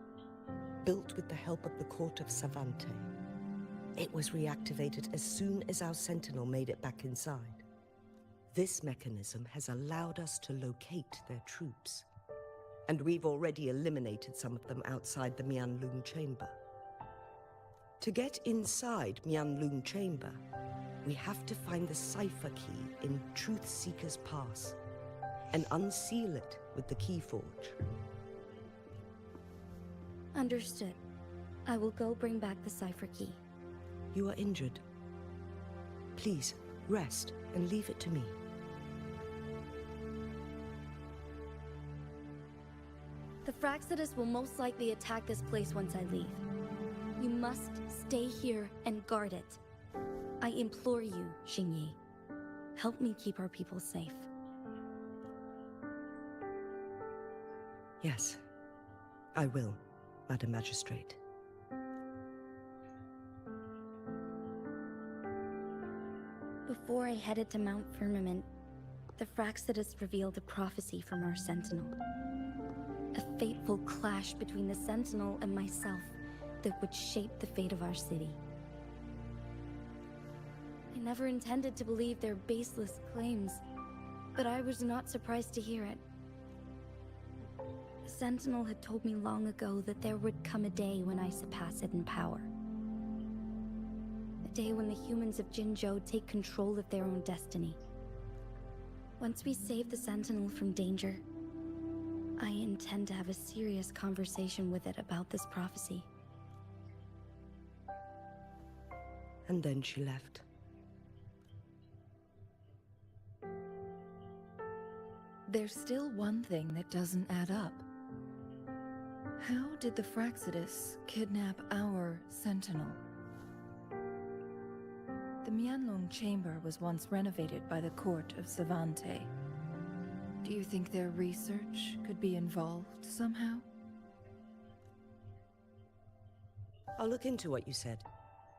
built with the help of the Court of Savante. It was reactivated as soon as our Sentinel made it back inside. This mechanism has allowed us to locate their troops. And we've already eliminated some of them outside the Mianlung Chamber. To get inside Mianlung Chamber, we have to find the cipher key in Truth Seeker's Pass and unseal it with the Keyforge. Understood. I will go bring back the cipher key. You are injured. Please, rest and leave it to me. The Fraxidus will most likely attack this place once I leave. You must stay here and guard it. I implore you, Xingyi. Help me keep our people safe. Yes, I will, Madam Magistrate. Before I headed to Mount Firmament, the Fraxidus revealed a prophecy from our Sentinel. A fateful clash between the Sentinel and myself that would shape the fate of our city. I never intended to believe their baseless claims, but I was not surprised to hear it. The Sentinel had told me long ago that there would come a day when I surpass it in power. A day when the humans of Jinzhou take control of their own destiny. Once we save the Sentinel from danger, I intend to have a serious conversation with it about this prophecy. And then she left. There's still one thing that doesn't add up. How did the Fraxidus kidnap our Sentinel? The Mianlong Chamber was once renovated by the Court of Savante. Do you think their research could be involved somehow? I'll look into what you said.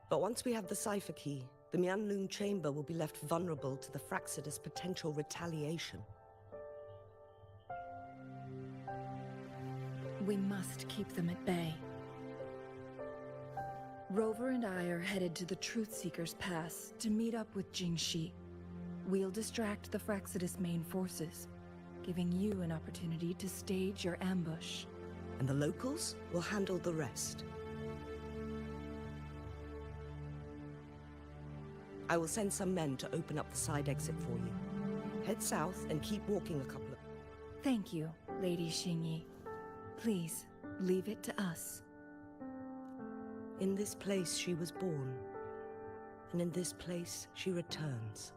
But once we have the cipher key, the Mianlun chamber will be left vulnerable to the Fraxidus' potential retaliation. We must keep them at bay. Rover and I are headed to the Truth Seeker's Pass to meet up with Jingxi. We'll distract the Fraxidus' main forces, giving you an opportunity to stage your ambush. And the locals will handle the rest. I will send some men to open up the side exit for you. Head south and keep walking a couple of... Thank you, Lady Xingyi. Please, leave it to us. In this place she was born, and in this place she returns.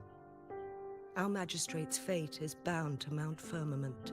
Our magistrate's fate is bound to Mount Firmament.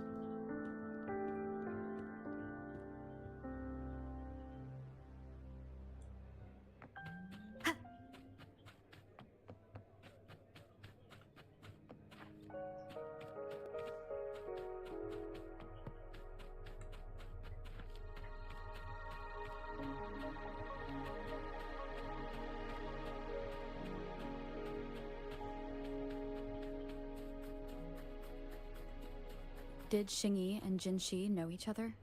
Did Xingyi and Jinxi know each other?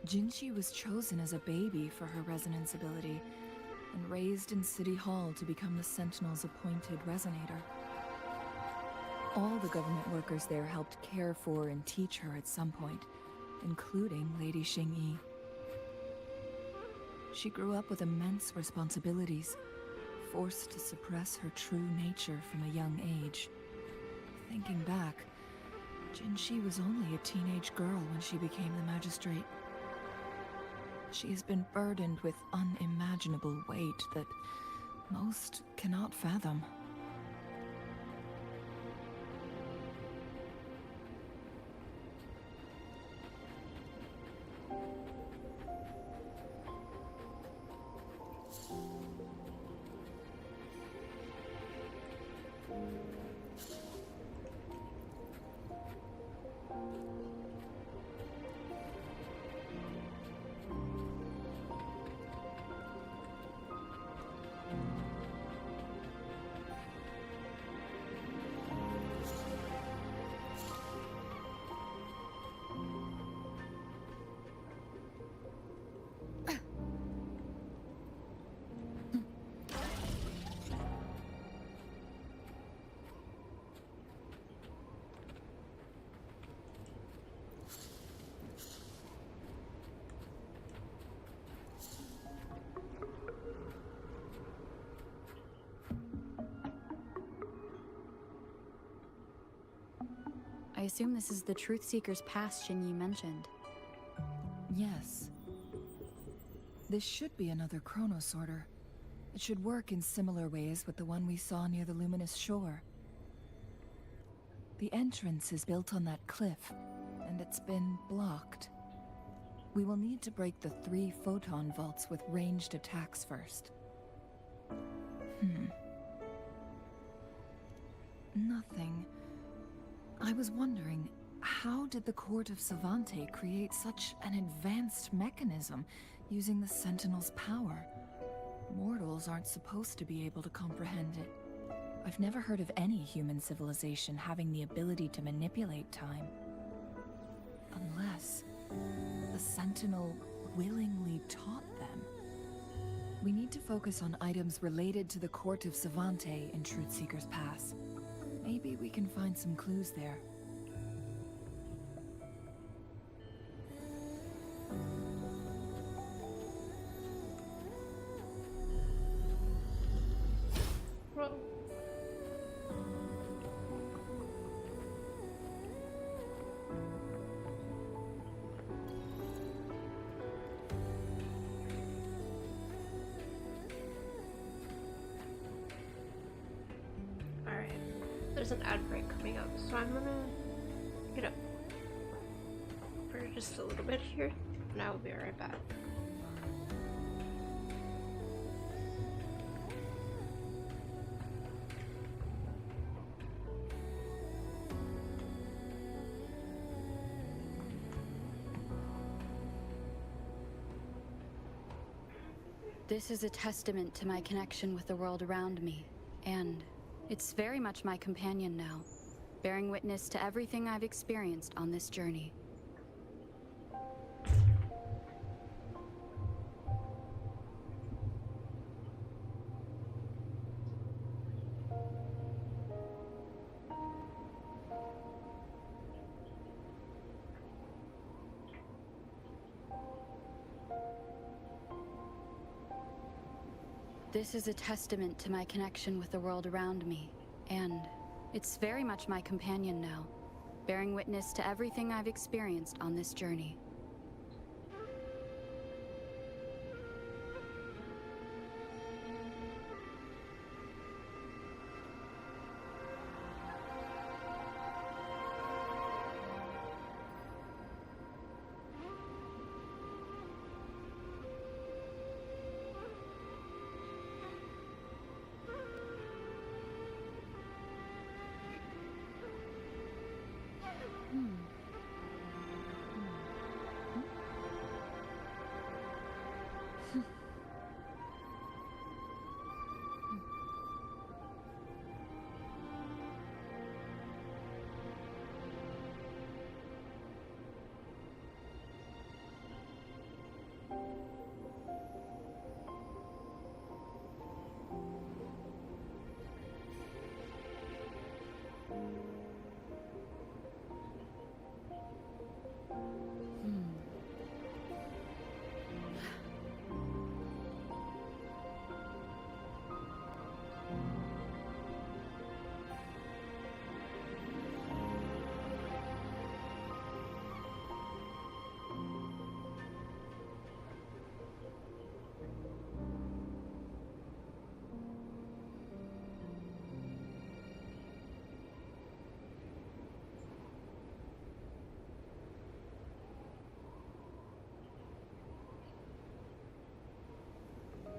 Jinxi was chosen as a baby for her resonance ability, and raised in City Hall to become the Sentinel's appointed resonator. All the government workers there helped care for and teach her at some point, including Lady Xingyi. She grew up with immense responsibilities, forced to suppress her true nature from a young age. Thinking back, Jinxi was only a teenage girl when she became the magistrate. She has been burdened with unimaginable weight that most cannot fathom. I assume this is the Truth Seeker's Pass Xingyi mentioned. Yes. This should be another chronosorter. It should work in similar ways with the one we saw near the Luminous Shore. The entrance is built on that cliff, and it's been blocked. We will need to break the 3 photon vaults with ranged attacks first. Nothing. I was wondering, how did the Court of Savante create such an advanced mechanism using the Sentinel's power? Mortals aren't supposed to be able to comprehend it. I've never heard of any human civilization having the ability to manipulate time. Unless the Sentinel willingly taught them. We need to focus on items related to the Court of Savante in Truth Seeker's Pass. Maybe we can find some clues there. Whoa. Alright, there's an ad break coming up, so I'm gonna get up for just a little bit here, and I will be right back. This is a testament to my connection with the world around me, and it's very much my companion now, bearing witness to everything I've experienced on this journey. This is a testament to my connection with the world around me, and it's very much my companion now, bearing witness to everything I've experienced on this journey.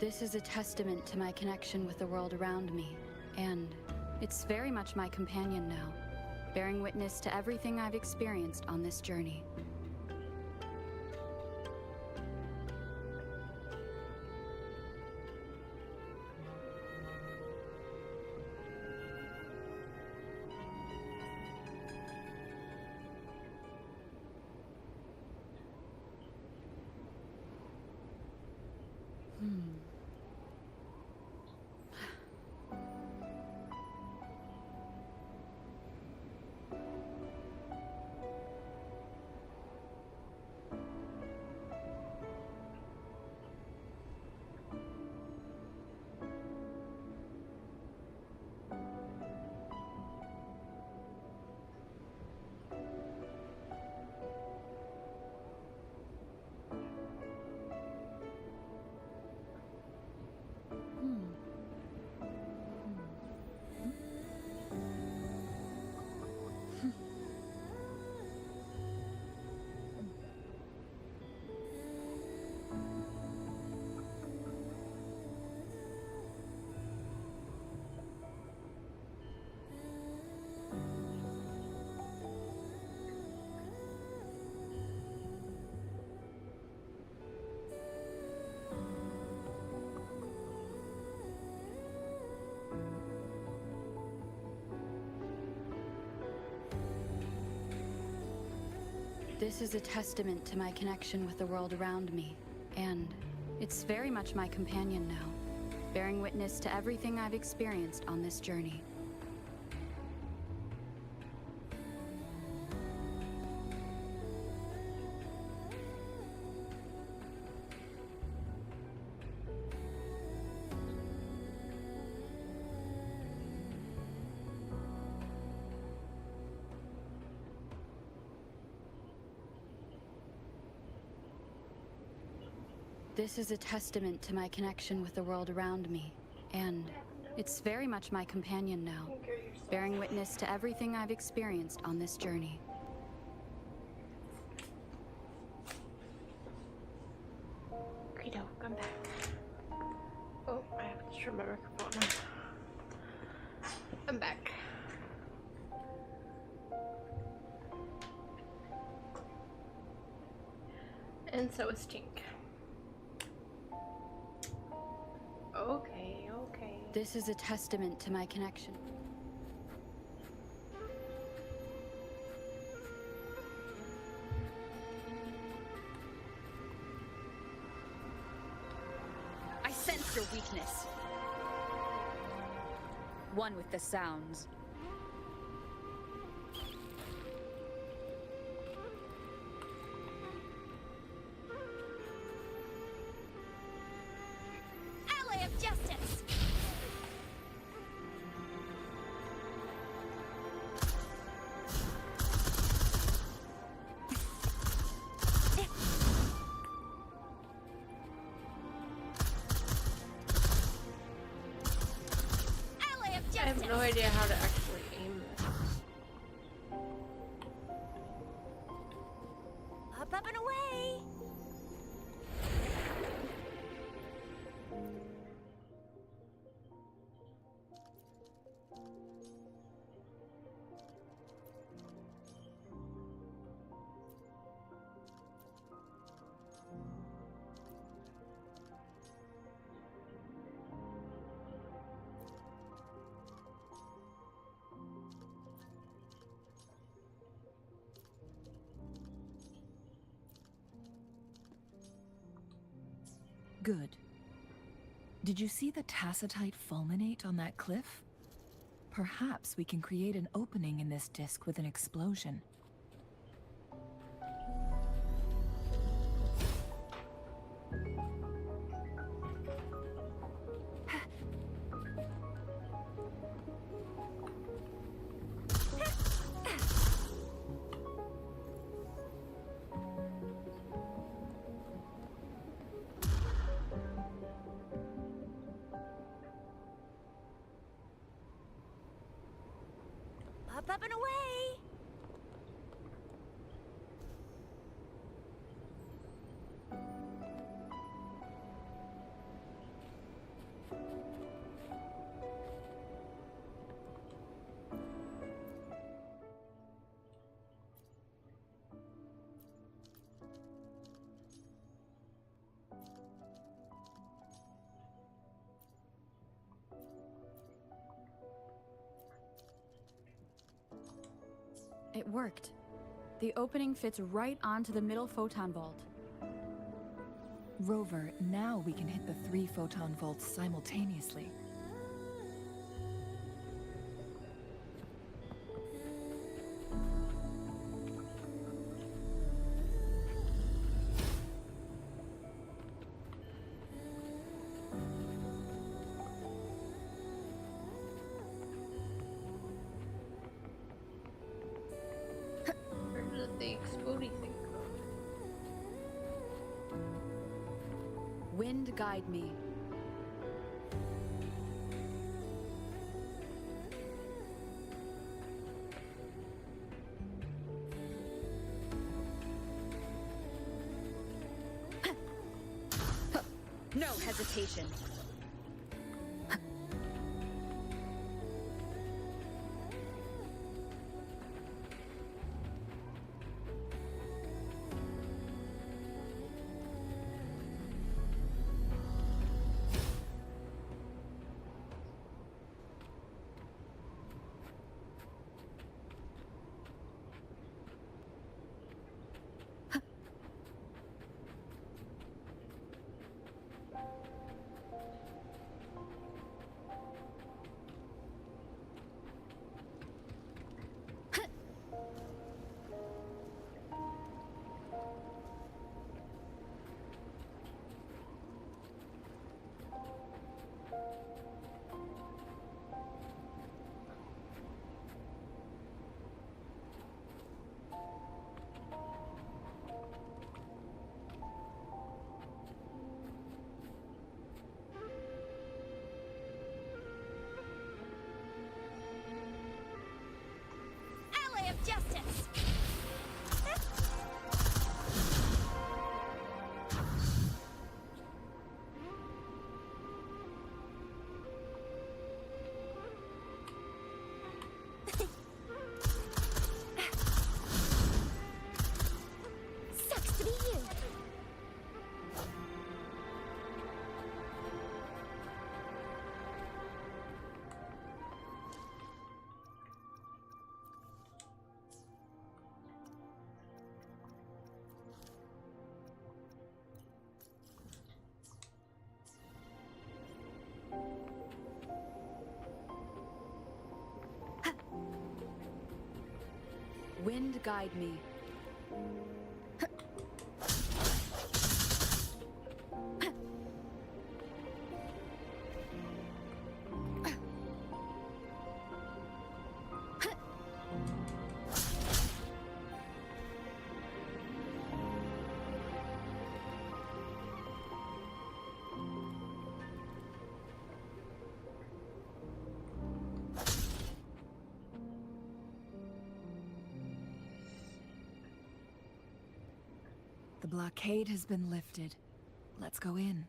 This is a testament to my connection with the world around me, and it's very much my companion now, bearing witness to everything I've experienced on this journey. This is a testament to my connection with the world around me, and it's very much my companion now, bearing witness to everything I've experienced on this journey. This is a testament to my connection with the world around me, and it's very much my companion now, bearing witness to everything I've experienced on this journey. Okay, I'm back. Oh, I have to turn my microphone on. I'm back. And so is Tink. This is a testament to my connection. I sense your weakness. One with the sounds. Ally of justice! Ally of justice! I have no idea how to actually aim this. Up and away! Good. Did you see the tacitite fulminate on that cliff? Perhaps we can create an opening in this disk with an explosion. Up and away! It worked. The opening fits right onto the middle photon vault. Rover, now we can hit the 3 photon vaults simultaneously. Where did the explodey thing go? Wind guide me. No hesitation. Wind guide me. The blockade has been lifted. Let's go in.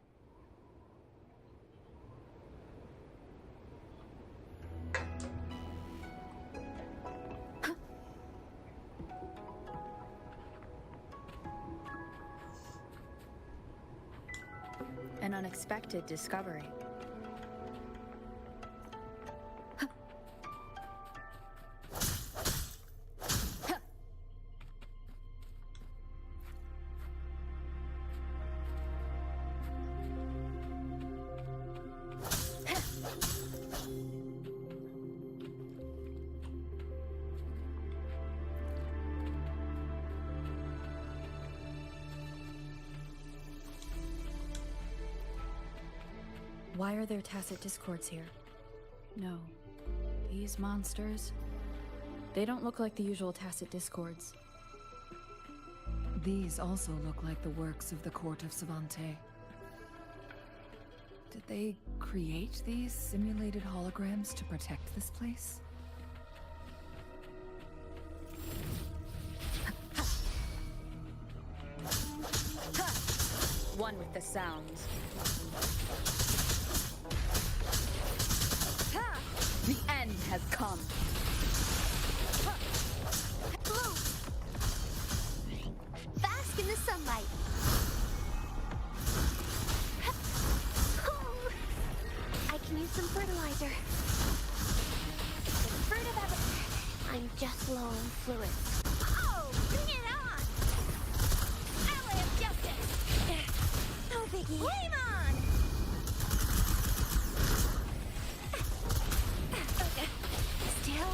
An unexpected discovery. Why are there tacit discords here? No. These monsters... They don't look like the usual tacit discords. These also look like the works of the court of Savante. Did they create these simulated holograms to protect this place? One with the sounds. The end has come. Blue! Bask in the sunlight. I can use some fertilizer. The fruit of ever... I'm just low on fluids. Oh, bring it on! Ally of justice! No biggie. Flame on! Still?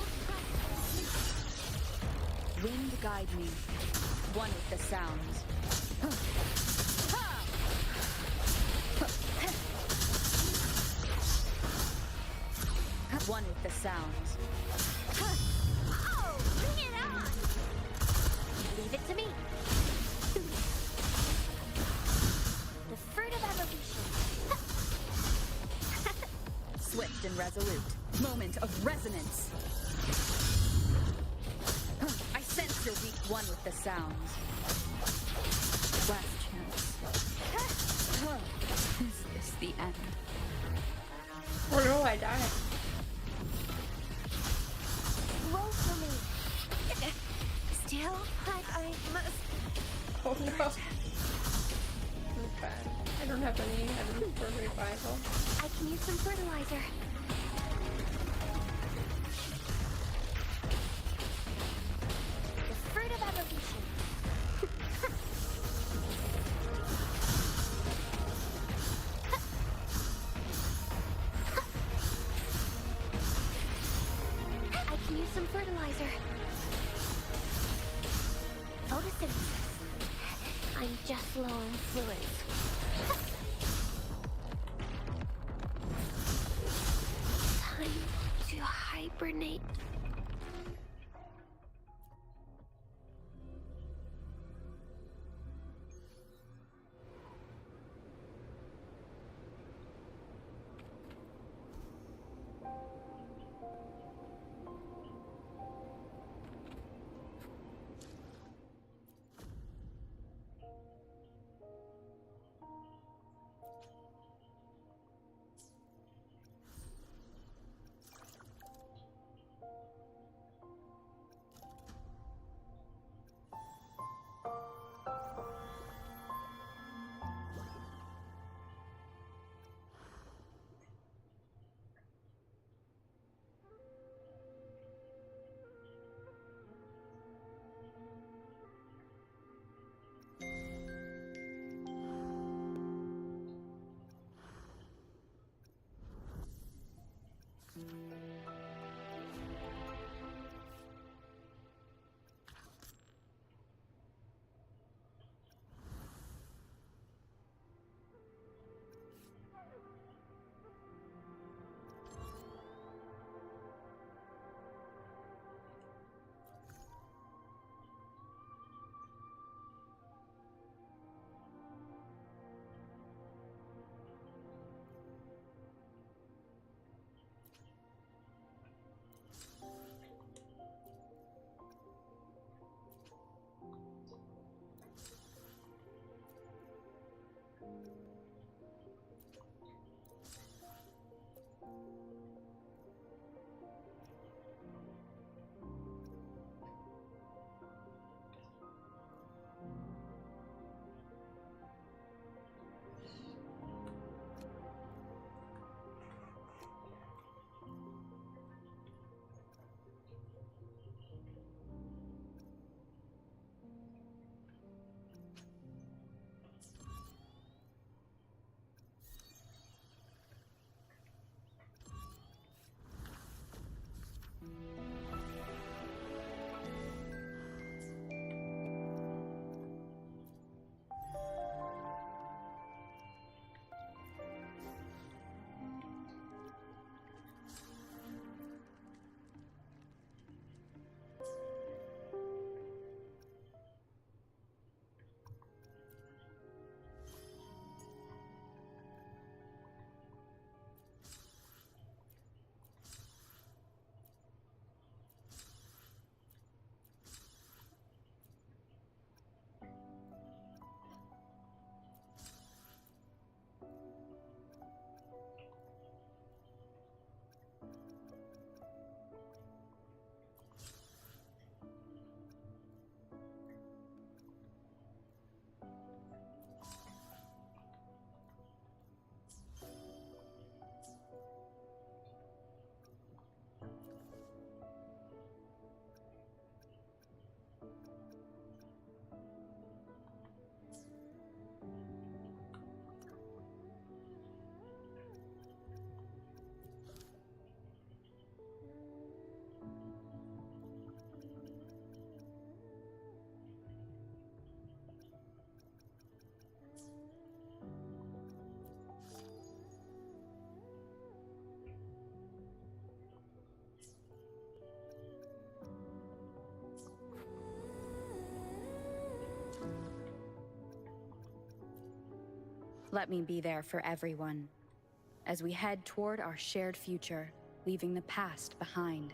Wind guide me. One with the sounds. One with the sounds. Oh, bring it on! Leave it to me. The fruit of evolution. Swift and resolute. Moment of resonance. I sense your weak. One with the sounds. Last chance. Is this the end? Oh no, I died. Roll for me. Still? I must... Oh no. Okay. I don't have any items for revival. I can use some fertilizer. The fruit of evolution. I can use some fertilizer. Photosynthesis. I'm just low on fluids. Time to hibernate. Let me be there for everyone, as we head toward our shared future, leaving the past behind.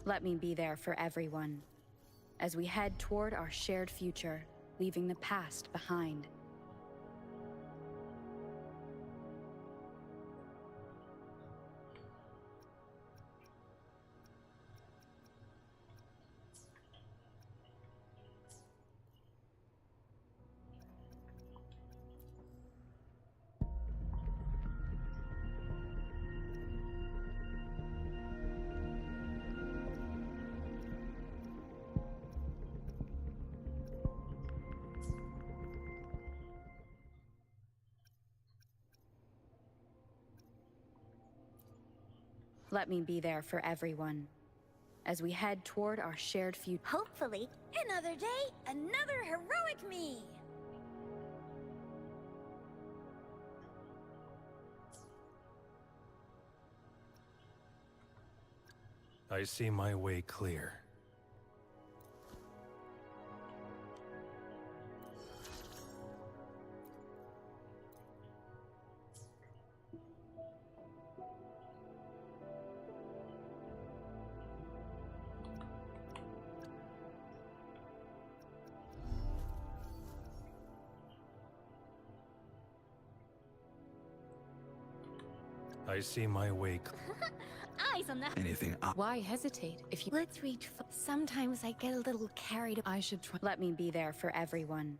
Let me be there for everyone, as we head toward our shared future, leaving the past behind. Let me be there for everyone as we head toward our shared future. Hopefully, another day, another heroic me! I see my way clear. I see my way. Eyes on that. Anything Why hesitate if you... Let's reach. Sometimes I get a little carried. I should try... Let me be there for everyone.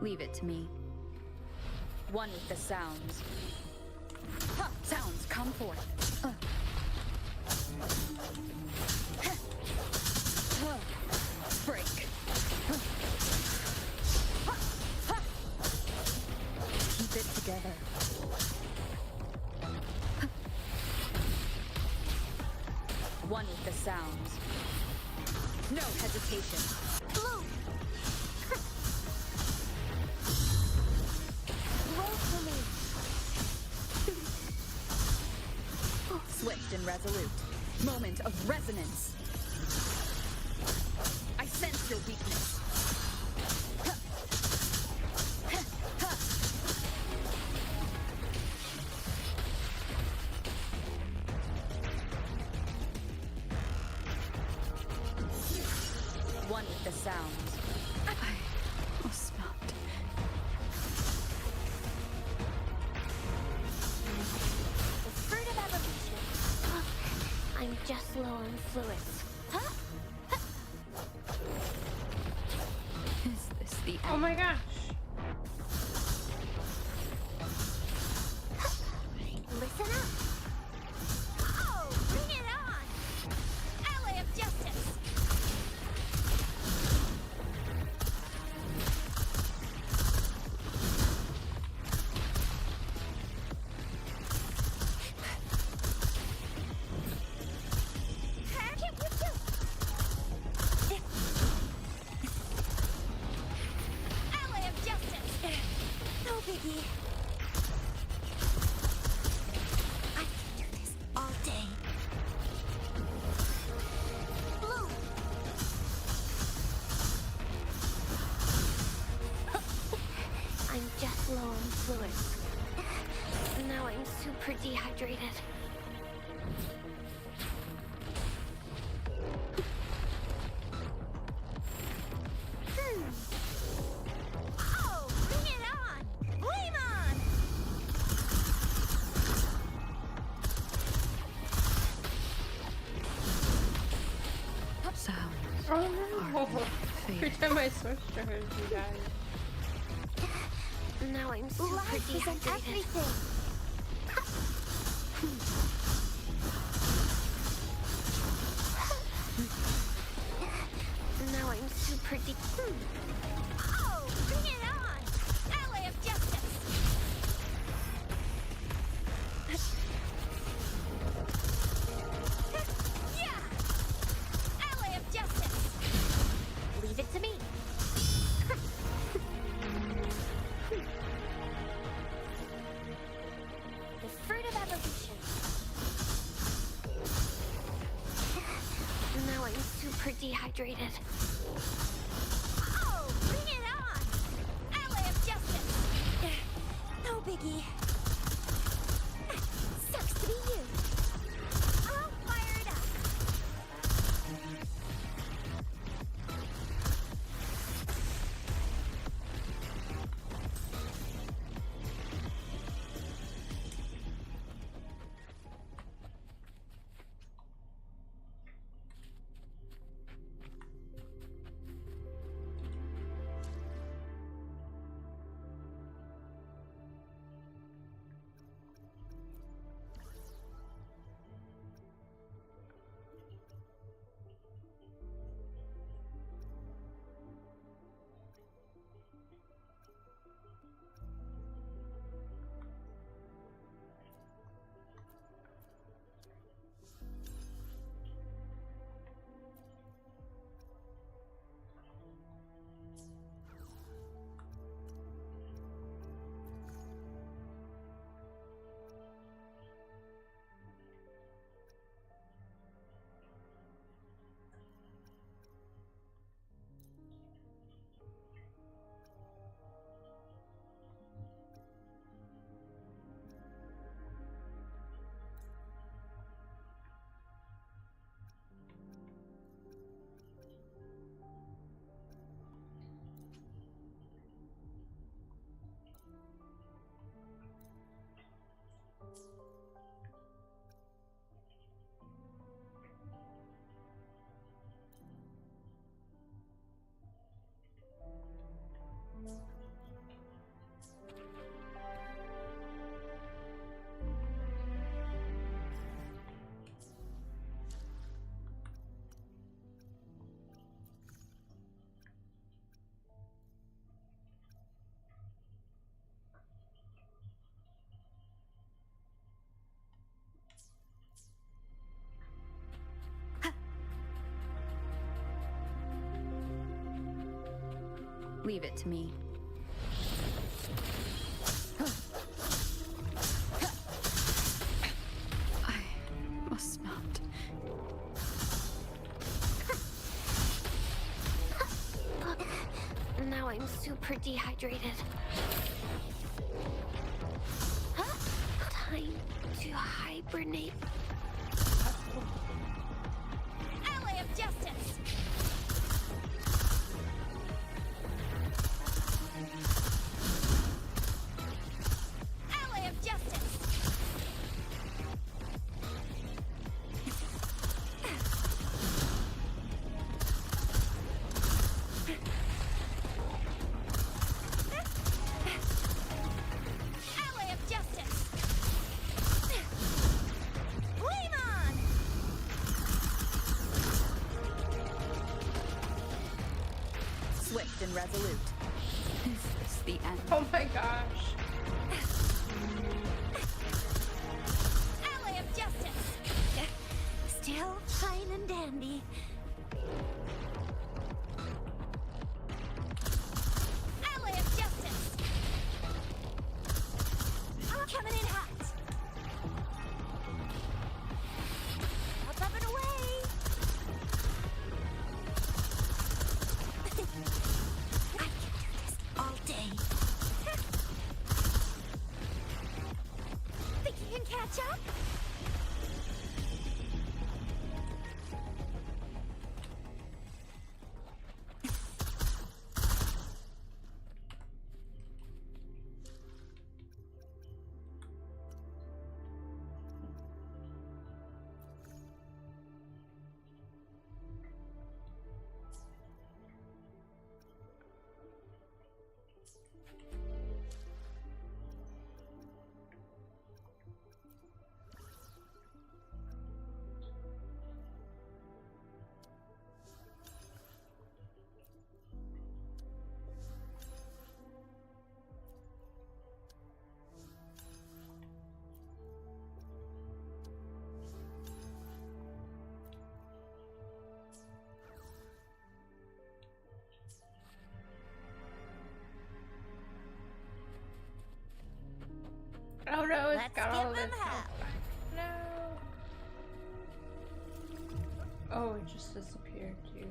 Leave it to me. One with the sounds. Huh, sounds, come forth. Break. Keep it together. One with the sounds. No hesitation. Blue! Roll for me! Swift and resolute. Moment of resonance. I sense your weakness. One with the sounds. I almost stopped. The fruit of evolution. I'm just low on fluids. Huh? Is this the end? Oh my gosh. Listen up. Oh, bring it on! Ally of Justice! Get with you! Ally of Justice! No biggie. I can do this all day. Blue! I'm just low on fluids. Now I'm super dehydrated. Oh, bring it on! Flame on! Sounds Oh are no. fading. Every time I switched to her, she died. Now I'm super dehydrated. Now I'm super Oh, bring it on! Ally of Justice! Yeah! Ally of Justice! Leave it to me. The fruit of evolution. Now I'm super dehydrated. Oh, bring it on! Ally of Justice! No biggie. Sucks to be you. I'll fire it up. Leave it to me. I must not. Now I'm super dehydrated. Time to hibernate. Ally of Justice! Ally of Justice! Ally of Justice! Flame on! Swift and resolute. Is this the end? Oh my gosh. Ally of Justice! Still fine and dandy. Ally of Justice! Coming in hot! Up and away! I can do this all day. Think you can catch up? Oh no, it's Let's got all give of them it. hell. No. Oh, it just disappeared too.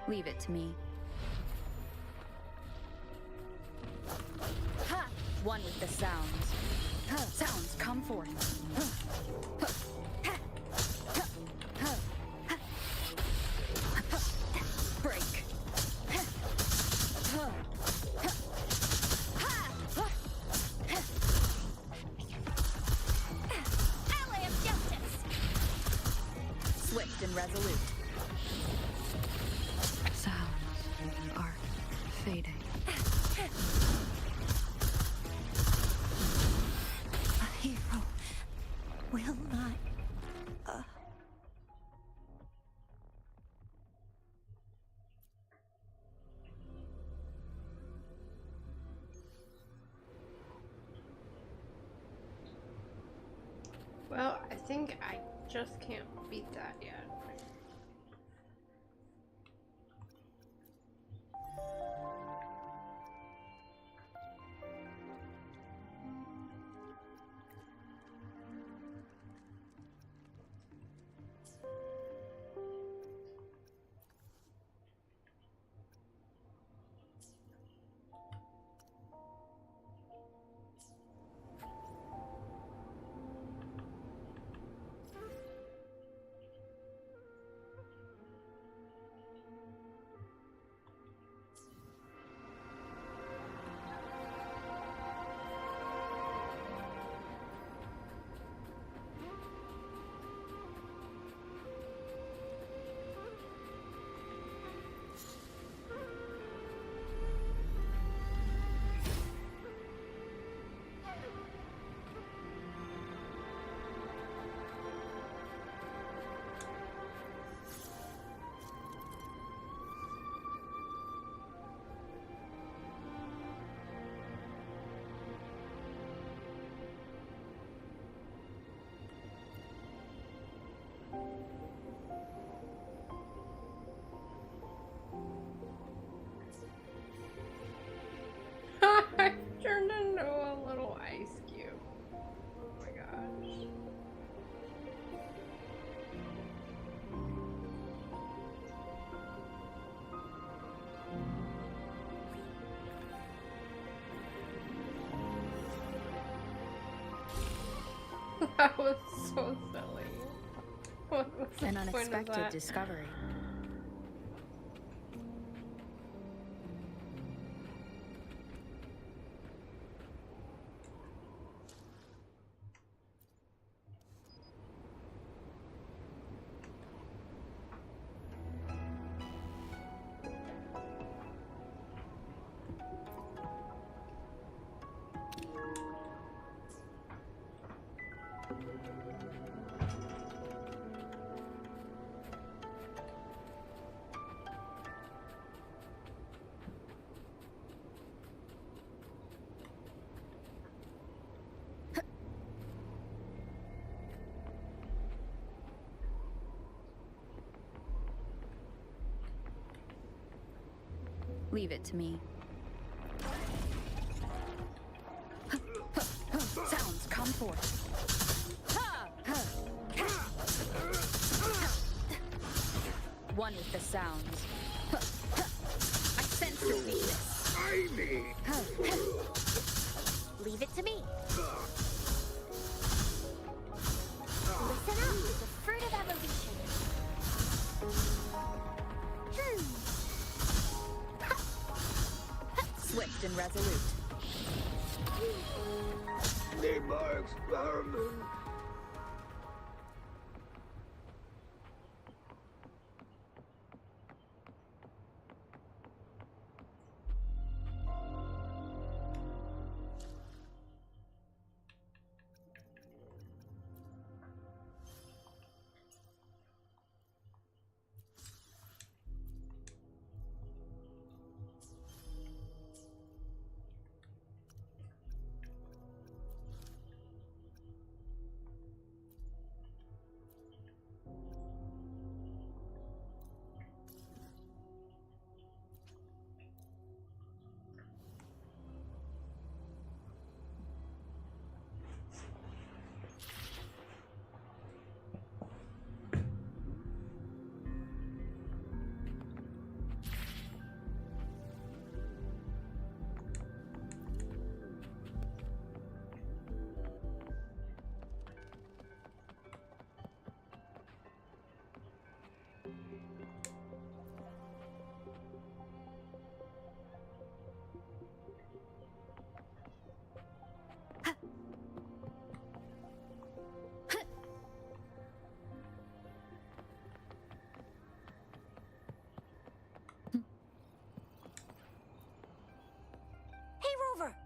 Leave it to me. Ha! One with the sounds. Sounds, come forth. Break. Ally of Justice! Swift and resolute. Sounds are fading. A hero will not. Well, I think I just can't beat that yet. That was so silly. What was the An point of unexpected that? discovery. Leave it to me. Sounds, come forth. One with the sounds. I sense your weakness. Leave it to me. Listen up, the fruit of evolution. Swift and resolute. Need more experiment.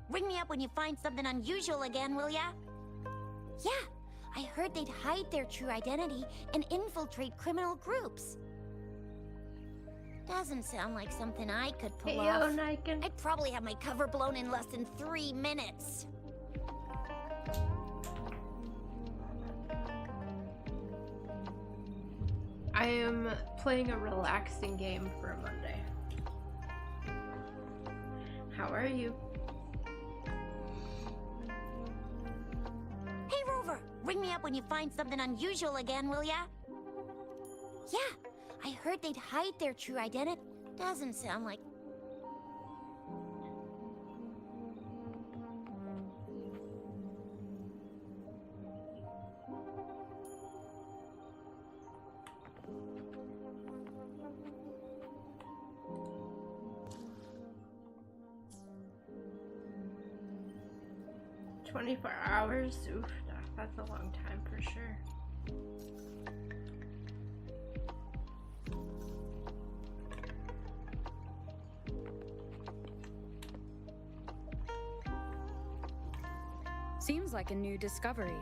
Ring me up when you find something unusual again, will ya? Yeah, I heard they'd hide their true identity and infiltrate criminal groups. Doesn't sound like something I could pull off. I'd probably have my cover blown in less than 3 minutes. I am playing a relaxing game for a Monday. How are you? Hey, Rover! Ring me up when you find something unusual again, will ya? Yeah, I heard they'd hide their true identity. Doesn't sound like... "24 hours? Oof, that's a long time for sure. Seems like a new discovery.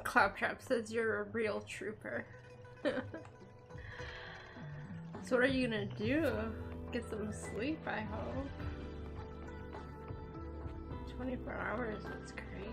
Claptrap says you're a real trooper. So what are you gonna do? Get some sleep, I hope. 24 hours, that's crazy.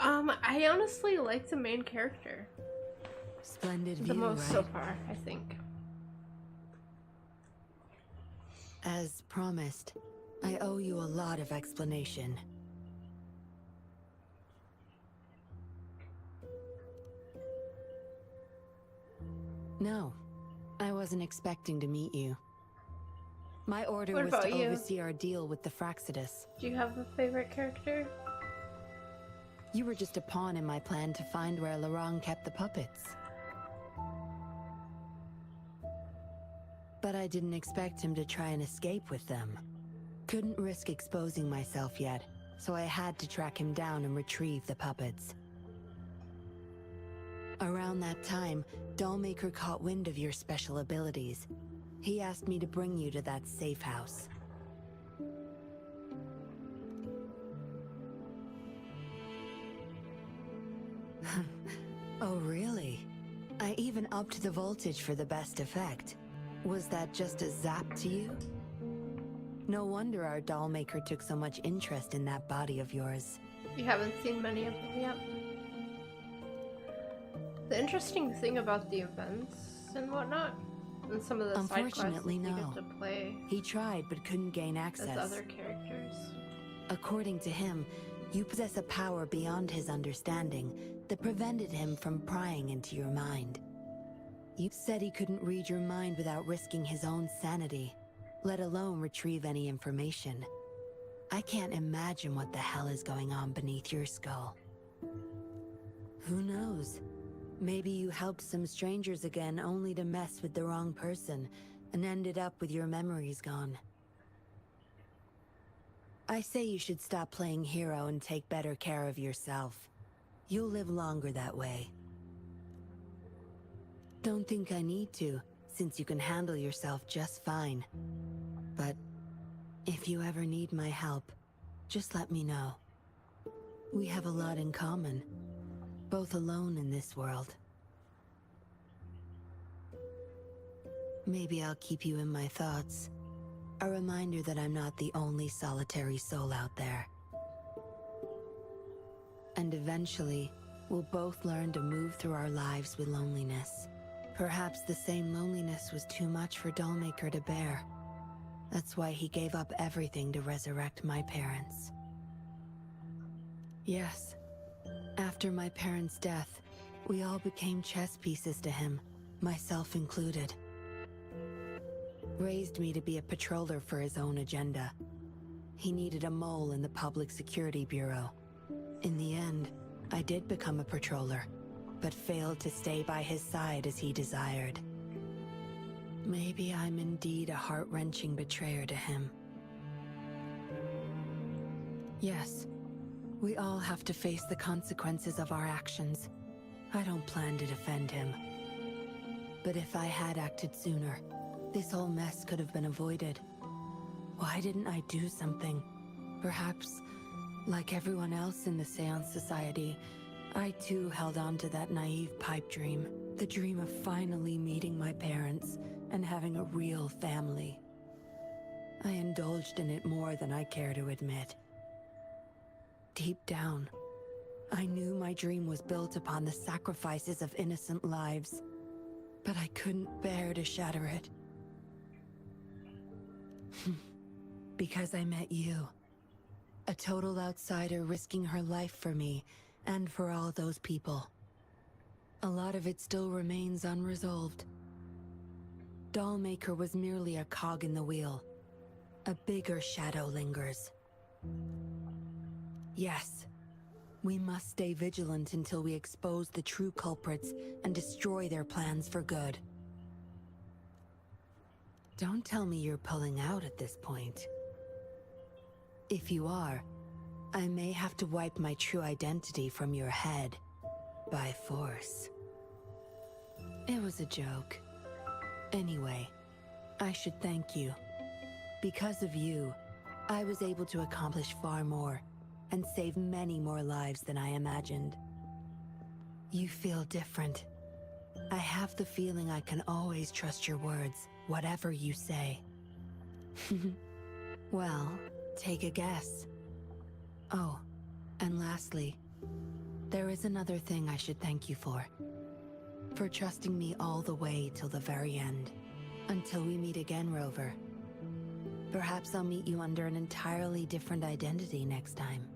I honestly like the main character Splendid the view, most right? so far, I think. As promised, I owe you a lot of explanation. No, I wasn't expecting to meet you. My order What was about to you? oversee our deal with the Fraxidus. Do you have a favorite character? You were just a pawn in my plan to find where Larong kept the puppets. But I didn't expect him to try and escape with them. Couldn't risk exposing myself yet, so I had to track him down and retrieve the puppets. Around that time, Dollmaker caught wind of your special abilities. He asked me to bring you to that safe house. Oh, really? I even upped the voltage for the best effect. Was that just a zap to you? No wonder our Dollmaker took so much interest in that body of yours. You haven't seen many of them yet. The interesting thing about the events and whatnot, and some of the side quests Unfortunately, is you no. get to play He tried but couldn't gain as access. other characters. According to him, you possess a power beyond his understanding that prevented him from prying into your mind. You said he couldn't read your mind without risking his own sanity, let alone retrieve any information. I can't imagine what the hell is going on beneath your skull. Who knows? Maybe you helped some strangers again only to mess with the wrong person and ended up with your memories gone. I say you should stop playing hero and take better care of yourself. You'll live longer that way. Don't think I need to, since you can handle yourself just fine. But if you ever need my help, just let me know. We have a lot in common, both alone in this world. Maybe I'll keep you in my thoughts. A reminder that I'm not the only solitary soul out there. And eventually, we'll both learn to move through our lives with loneliness. Perhaps the same loneliness was too much for Dollmaker to bear. That's why he gave up everything to resurrect my parents. Yes, after my parents' death, we all became chess pieces to him, myself included. Raised me to be a patroller for his own agenda. He needed a mole in the Public Security Bureau. In the end, I did become a patroller, but failed to stay by his side as he desired. Maybe I'm indeed a heart-wrenching betrayer to him. Yes, we all have to face the consequences of our actions. I don't plan to defend him. But if I had acted sooner, this whole mess could have been avoided. Why didn't I do something? Perhaps, like everyone else in the Seance Society, I too held on to that naive pipe dream. The dream of finally meeting my parents and having a real family. I indulged in it more than I care to admit. Deep down, I knew my dream was built upon the sacrifices of innocent lives, but I couldn't bear to shatter it. Because I met you. A total outsider risking her life for me, and for all those people. A lot of it still remains unresolved. Dollmaker was merely a cog in the wheel. A bigger shadow lingers. Yes, we must stay vigilant until we expose the true culprits and destroy their plans for good. Don't tell me you're pulling out at this point. If you are, I may have to wipe my true identity from your head by force. It was a joke. Anyway, I should thank you. Because of you, I was able to accomplish far more and save many more lives than I imagined. You feel different. I have the feeling I can always trust your words, whatever you say. Well, take a guess. Oh, and lastly, There is another thing I should thank you for. For trusting me all the way till the very end. Until we meet again, Rover. Perhaps I'll meet you under an entirely different identity next time.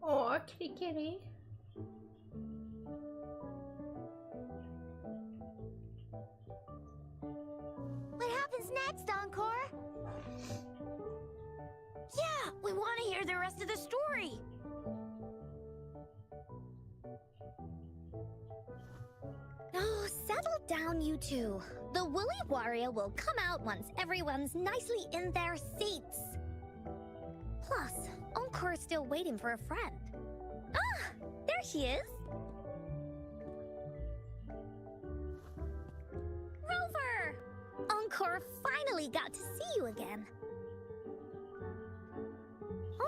Oh, kitty kitty. What happens next, Encore? Yeah, we want to hear the rest of the story. Oh, settle down, you two. The Woolly Warrior will come out once everyone's nicely in their seats. Plus, Encore's still waiting for a friend. Ah, there she is. Rover! Encore finally got to see you again.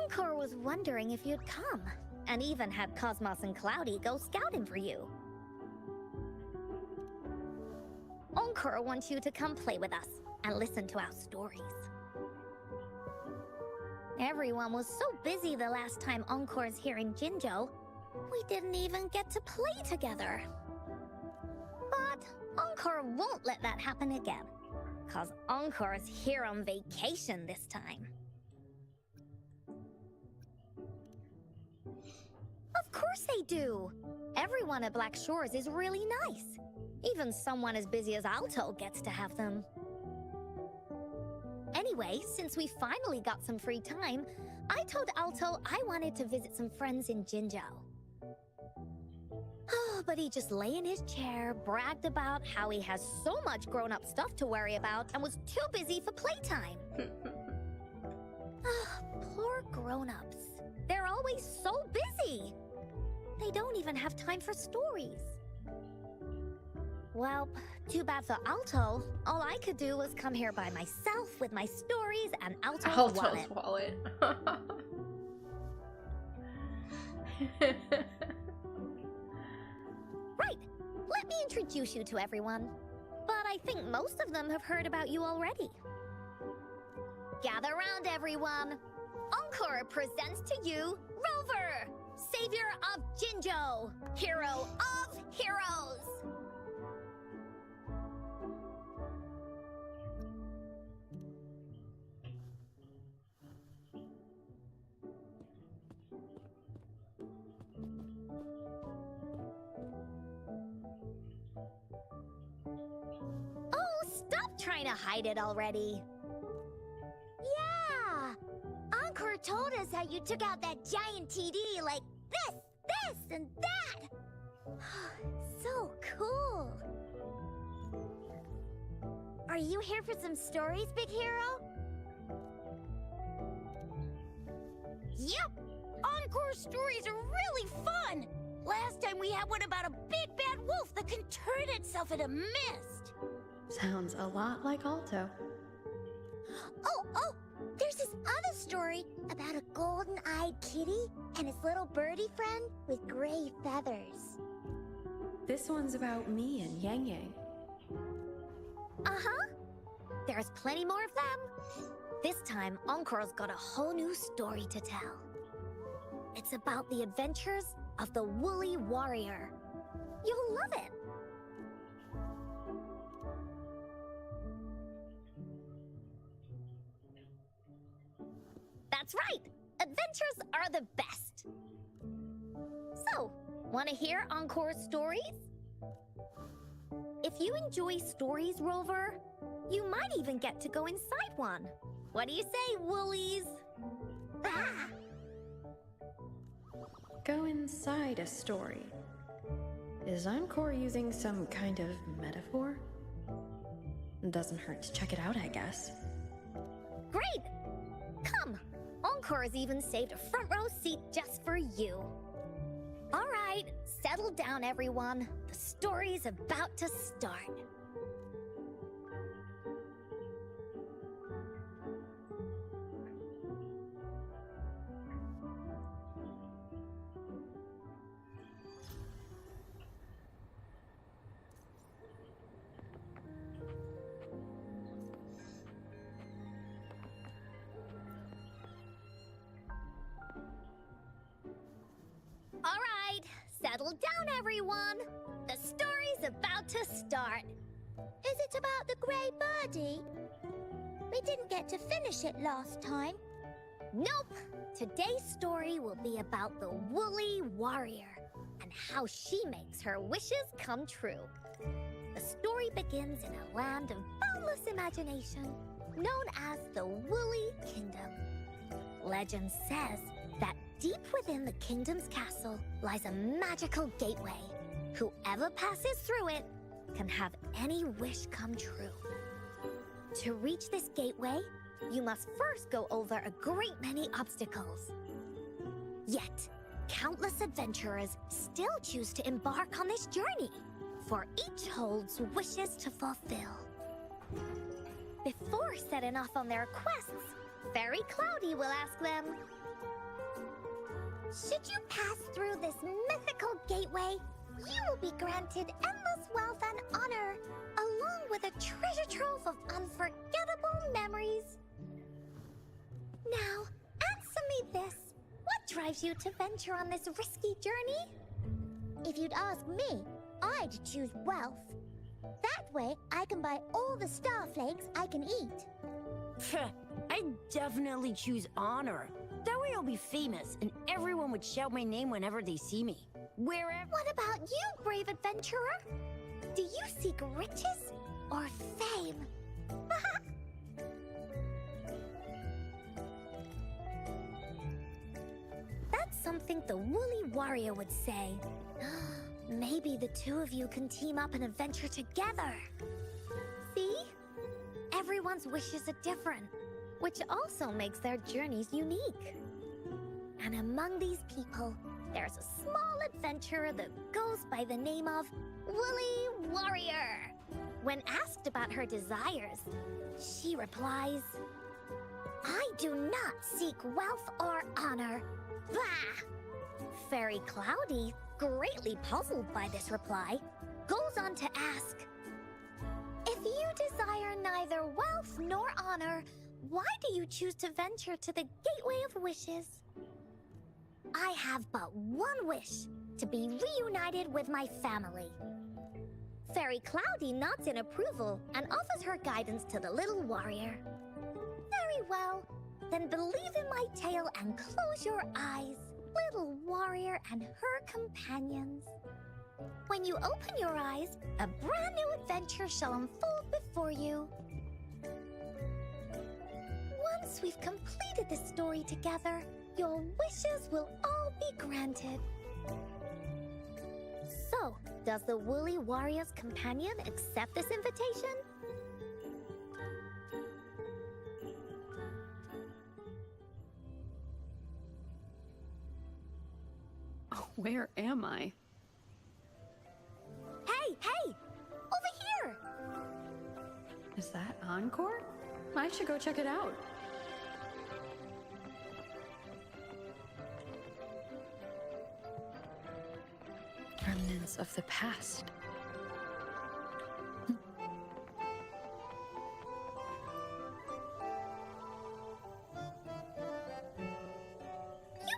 Encore was wondering if you'd come, and even had Cosmos and Cloudy go scouting for you. Encore wants you to come play with us and listen to our stories. Everyone was so busy the last time Encore's hearing Jinjo, we didn't even get to play together. But Encore won't let that happen again, 'cause Encore's here on vacation this time. Of course they do! Everyone at Black Shores is really nice. Even someone as busy as Alto gets to have them. Anyway, since we finally got some free time, I told Alto I wanted to visit some friends in Jinjo. Oh, but he just lay in his chair, bragged about how he has so much grown-up stuff to worry about, and was too busy for playtime. Poor grown-ups. They're always so busy. They don't even have time for stories. Well, too bad for Alto. All I could do was come here by myself with my stories and Alto's wallet. Right. Let me introduce you to everyone. But I think most of them have heard about you already. Gather round, everyone. Encore presents to you Rover, savior of Jinjo, hero of heroes. Oh, stop trying to hide it already. Yeah! Encore told us how you took out that giant TD like this, and that! So cool! Are you here for some stories, Big Hero? Yep! Encore's stories are really fun! Last time we had one about a big bad wolf that can turn itself into mist! Sounds a lot like Alto. Oh! There's this other story about a golden-eyed kitty and his little birdie friend with gray feathers. This one's about me and Yang Yang. Uh-huh. There's plenty more of them. This time, Encore's got a whole new story to tell. It's about the adventures of the Woolly Warrior. You'll love it. That's right! Adventures are the best! So, want to hear Encore's stories? If you enjoy stories, Rover, you might even get to go inside one. What do you say, Woolies? Ah! Go inside a story. Is Encore using some kind of metaphor? Doesn't hurt to check it out, I guess. Great! Come! Encore has even saved a front row seat just for you. All right, settle down, everyone. The story's about to start. Settle down, everyone! The story's about to start. Is it about the Grey Birdie? We didn't get to finish it last time. Nope! Today's story will be about the Woolly Warrior and how she makes her wishes come true. The story begins in a land of boundless imagination, known as the Woolly Kingdom. Legend says that deep within the kingdom's castle lies a magical gateway. Whoever passes through it can have any wish come true. To reach this gateway, you must first go over a great many obstacles. Yet, countless adventurers still choose to embark on this journey, for each holds wishes to fulfill. Before setting off on their quests, Fairy Cloudy will ask them, should you pass through this mythical gateway, you will be granted endless wealth and honor, along with a treasure trove of unforgettable memories. Now, answer me this. What drives you to venture on this risky journey? If you'd ask me, I'd choose wealth. That way, I can buy all the starflakes I can eat. I'd definitely choose honor. That way I'll be famous, and everyone would shout my name whenever they see me. Wherever— What about you, brave adventurer? Do you seek riches or fame? That's something the Woolly Warrior would say. Maybe the two of you can team up and adventure together. See? Everyone's wishes are different, which also makes their journeys unique. And among these people, there's a small adventurer that goes by the name of Woolly Warrior. When asked about her desires, she replies, I do not seek wealth or honor. Bah! Fairy Cloudy, greatly puzzled by this reply, goes on to ask, if you desire neither wealth nor honor, why do you choose to venture to the Gateway of Wishes? I have but one wish, to be reunited with my family. Fairy Cloudy nods in approval and offers her guidance to the little warrior. Very well, then believe in my tale and close your eyes, little warrior and her companions. When you open your eyes, a brand new adventure shall unfold before you. Once we've completed this story together, your wishes will all be granted. So, does the Woolly Warrior's companion accept this invitation? Oh, where am I? Hey! Over here! Is that Encore? I should go check it out. Remnants of the past. You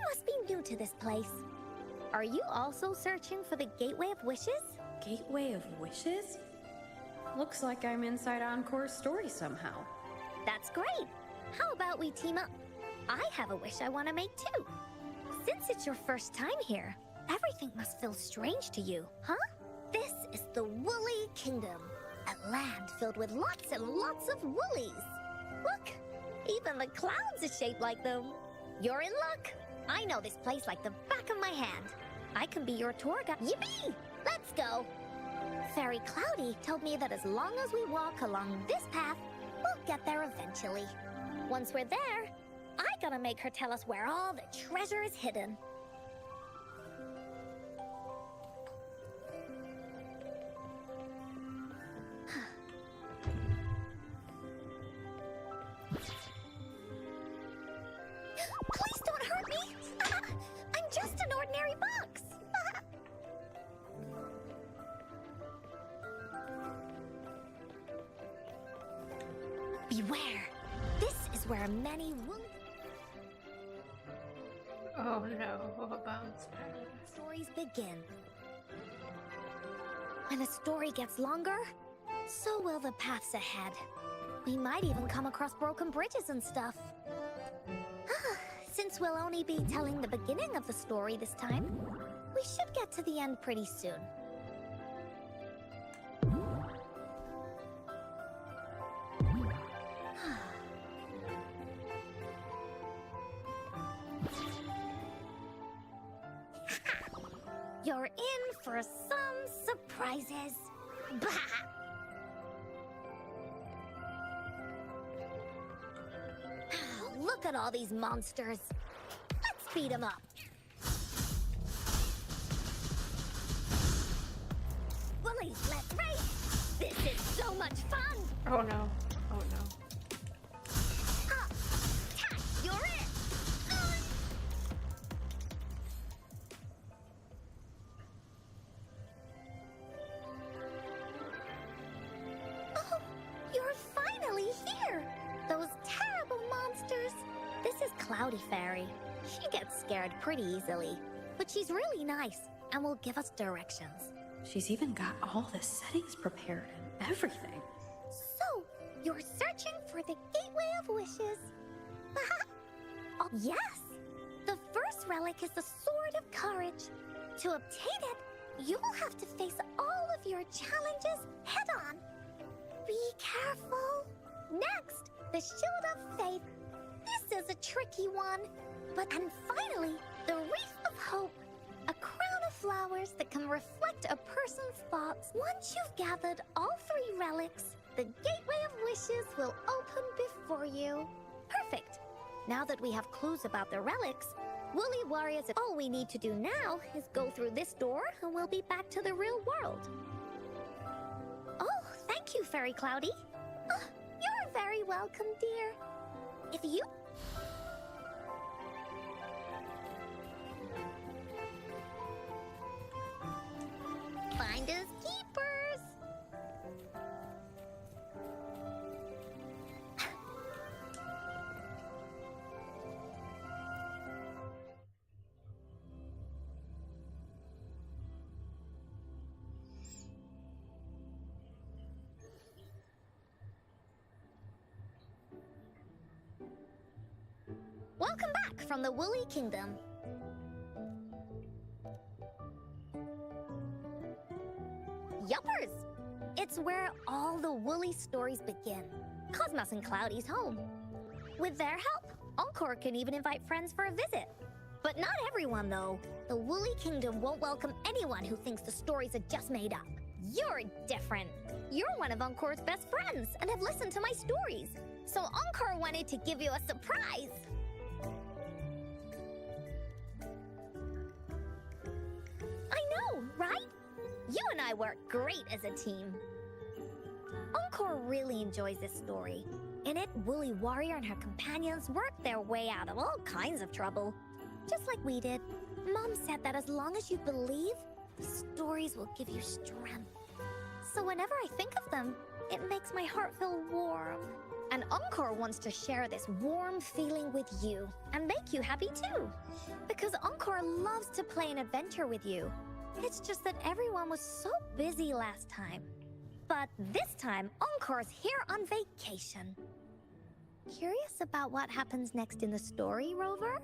must be new to this place. Are you also searching for the Gateway of Wishes? Gateway of Wishes? Looks like I'm inside Encore's story somehow. That's great! How about we team up? I have a wish I want to make too. Since it's your first time here, everything must feel strange to you, huh? This is the Woolly Kingdom, a land filled with lots and lots of woolies. Look, even the clouds are shaped like them. You're in luck. I know this place like the back of my hand. I can be your tour guide. Yippee! Let's go! Fairy Cloudy told me that as long as we walk along this path, we'll get there eventually. Once we're there, I gotta make her tell us where all the treasure is hidden. Please don't hurt me! I'm just an ordinary box! Beware! This is where many woolly... Oh no, bounce back. Story stories begin. When a story gets longer, so will the paths ahead. We might even come across broken bridges and stuff. Since we'll only be telling the beginning of the story this time, we should get to the end pretty soon. You're in for some surprises. Bah! Look at all these monsters. Let's beat them up. Bullies, let's race! This is so much fun! Oh no. Oh no. Up! Tack, you're it! Oh, you're finally here! Those terrible monsters! This is Cloudy Fairy. She gets scared pretty easily, but she's really nice and will give us directions. She's even got all the settings prepared and everything. So, you're searching for the Gateway of Wishes. Oh, yes! The first relic is the Sword of Courage. To obtain it, you will have to face all of your challenges head-on. Be careful. Next, the Shield of Faith. This is a tricky one. And finally, the Wreath of Hope. A crown of flowers that can reflect a person's thoughts. Once you've gathered all 3 relics, the Gateway of Wishes will open before you. Perfect. Now that we have clues about the relics, Woolly Warriors, all we need to do now is go through this door and we'll be back to the real world. Oh, thank you, Fairy Cloudy. You're very welcome, dear. If you... Finders keepers. Welcome back from the Woolly Kingdom. Yuppers! It's where all the Woolly stories begin. Cosmos and Cloudy's home. With their help, Encore can even invite friends for a visit. But not everyone, though. The Woolly Kingdom won't welcome anyone who thinks the stories are just made up. You're different. You're one of Encore's best friends and have listened to my stories. So Encore wanted to give you a surprise. I know, right? You and I work great as a team. Encore really enjoys this story. In it, Woolly Warrior and her companions work their way out of all kinds of trouble. Just like we did. Mom said that as long as you believe, the stories will give you strength. So whenever I think of them, it makes my heart feel warm. And Encore wants to share this warm feeling with you and make you happy too. Because Encore loves to play an adventure with you. It's just that everyone was so busy last time. But this time, Encore's here on vacation. Curious about what happens next in the story, Rover?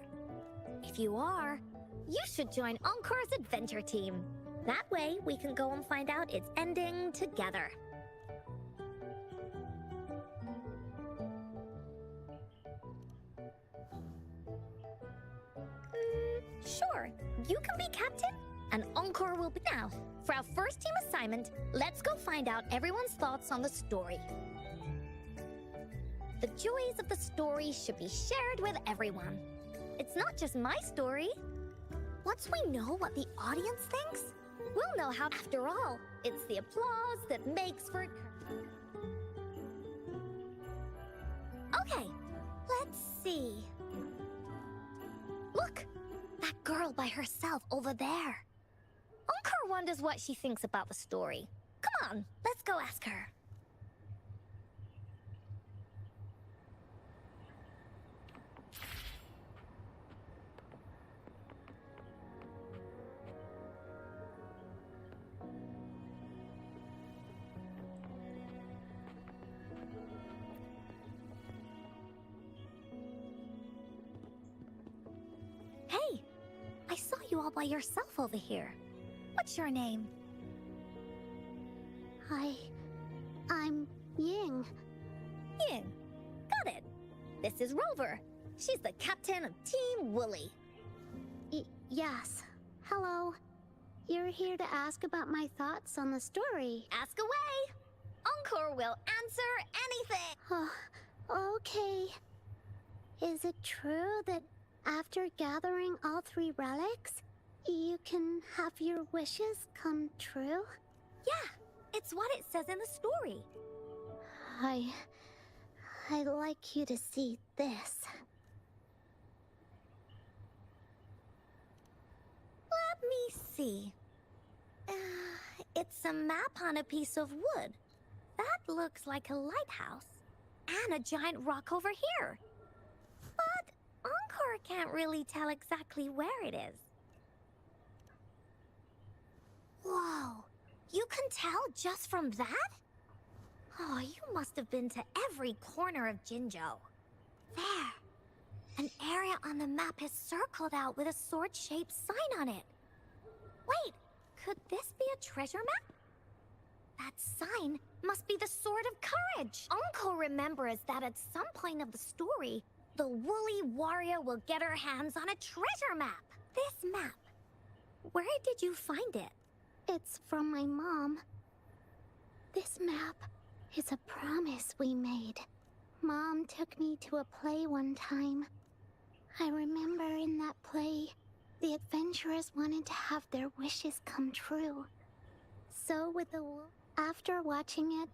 If you are, you should join Encore's adventure team. That way, we can go and find out its ending together. Sure, you can be captain, and Encore will be now. For our first team assignment, let's go find out everyone's thoughts on the story. The joys of the story should be shared with everyone. It's not just my story. Once we know what the audience thinks, we'll know how, after all, it's the applause that makes for... Okay, let's see. Look, that girl by herself over there. Encore wonders what she thinks about the story. Come on, let's go ask her. by yourself over here. What's your name? I'm Ying. Ying. Got it. This is Rover. She's the captain of Team Woolly. Yes. Hello. You're here to ask about my thoughts on the story. Ask away. Encore will answer anything. Okay. Is it true that after gathering all 3 relics, you can have your wishes come true? Yeah, it's what it says in the story. I'd like you to see this. Let me see. It's a map on a piece of wood. That looks like a lighthouse. And a giant rock over here. But Encore can't really tell exactly where it is. Whoa, you can tell just from that? Oh, you must have been to every corner of Jinzhou. There. An area on the map is circled out with a sword-shaped sign on it. Wait, could this be a treasure map? That sign must be the Sword of Courage. Uncle remembers that at some point of the story, the woolly warrior will get her hands on a treasure map. This map. Where did you find it? It's from my mom. This map is a promise we made. Mom took me to a play one time. I remember in that play, the adventurers wanted to have their wishes come true. So with the after watching it,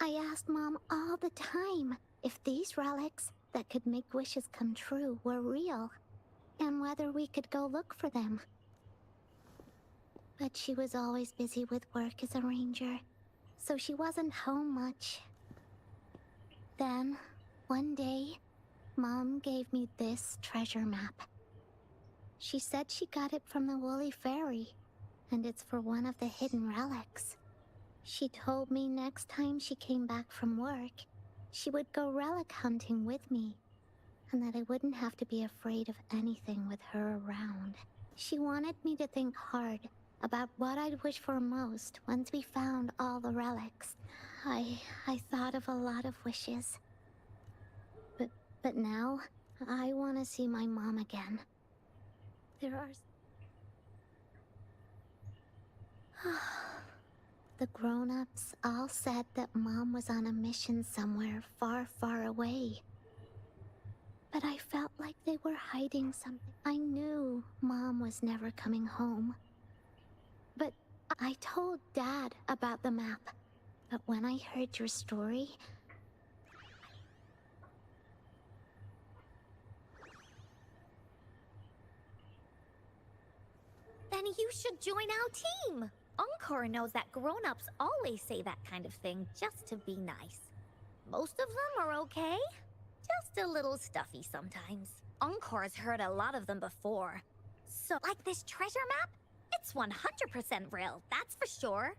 I asked Mom all the time if these relics that could make wishes come true were real, and whether we could go look for them. But she was always busy with work as a ranger, so she wasn't home much. Then, one day, Mom gave me this treasure map. She said she got it from the Woolly Fairy, and it's for one of the hidden relics. She told me next time she came back from work, she would go relic hunting with me, and that I wouldn't have to be afraid of anything with her around. She wanted me to think hard about what I'd wish for most once we found all the relics. I thought of a lot of wishes. But now, I want to see my mom again. There are... The grown-ups all said that Mom was on a mission somewhere far, far away. But I felt like they were hiding something. I knew Mom was never coming home. But I told Dad about the map. But when I heard your story... Then you should join our team! Encore knows that grown-ups always say that kind of thing just to be nice. Most of them are okay. Just a little stuffy sometimes. Encore's heard a lot of them before. So, like this treasure map? It's 100% real, that's for sure.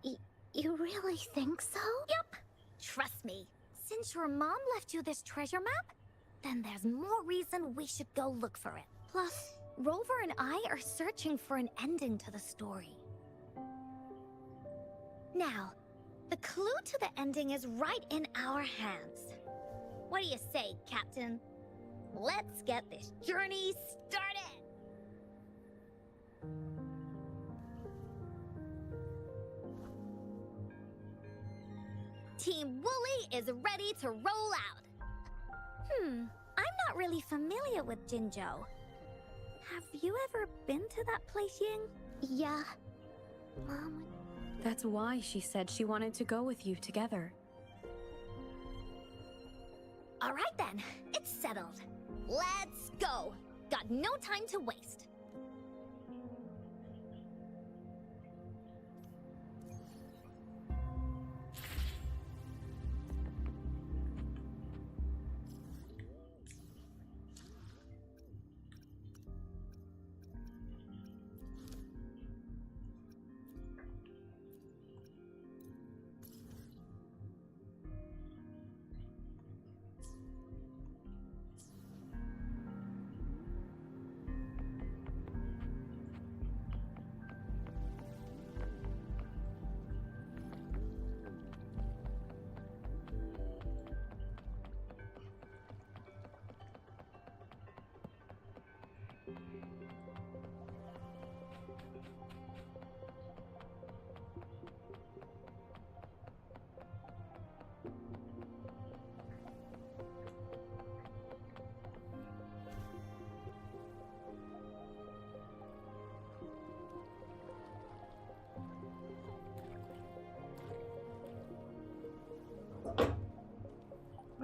You really think so? Yup. Trust me. Since your mom left you this treasure map, then there's more reason we should go look for it. Plus, Rover and I are searching for an ending to the story. Now, the clue to the ending is right in our hands. What do you say, Captain? Let's get this journey started! Team Woolly is ready to roll out. I'm not really familiar with Jinzhou. Have you ever been to that place, Ying? Yeah. Mom... That's why she said she wanted to go with you together. All right then, it's settled. Let's go. Got no time to waste.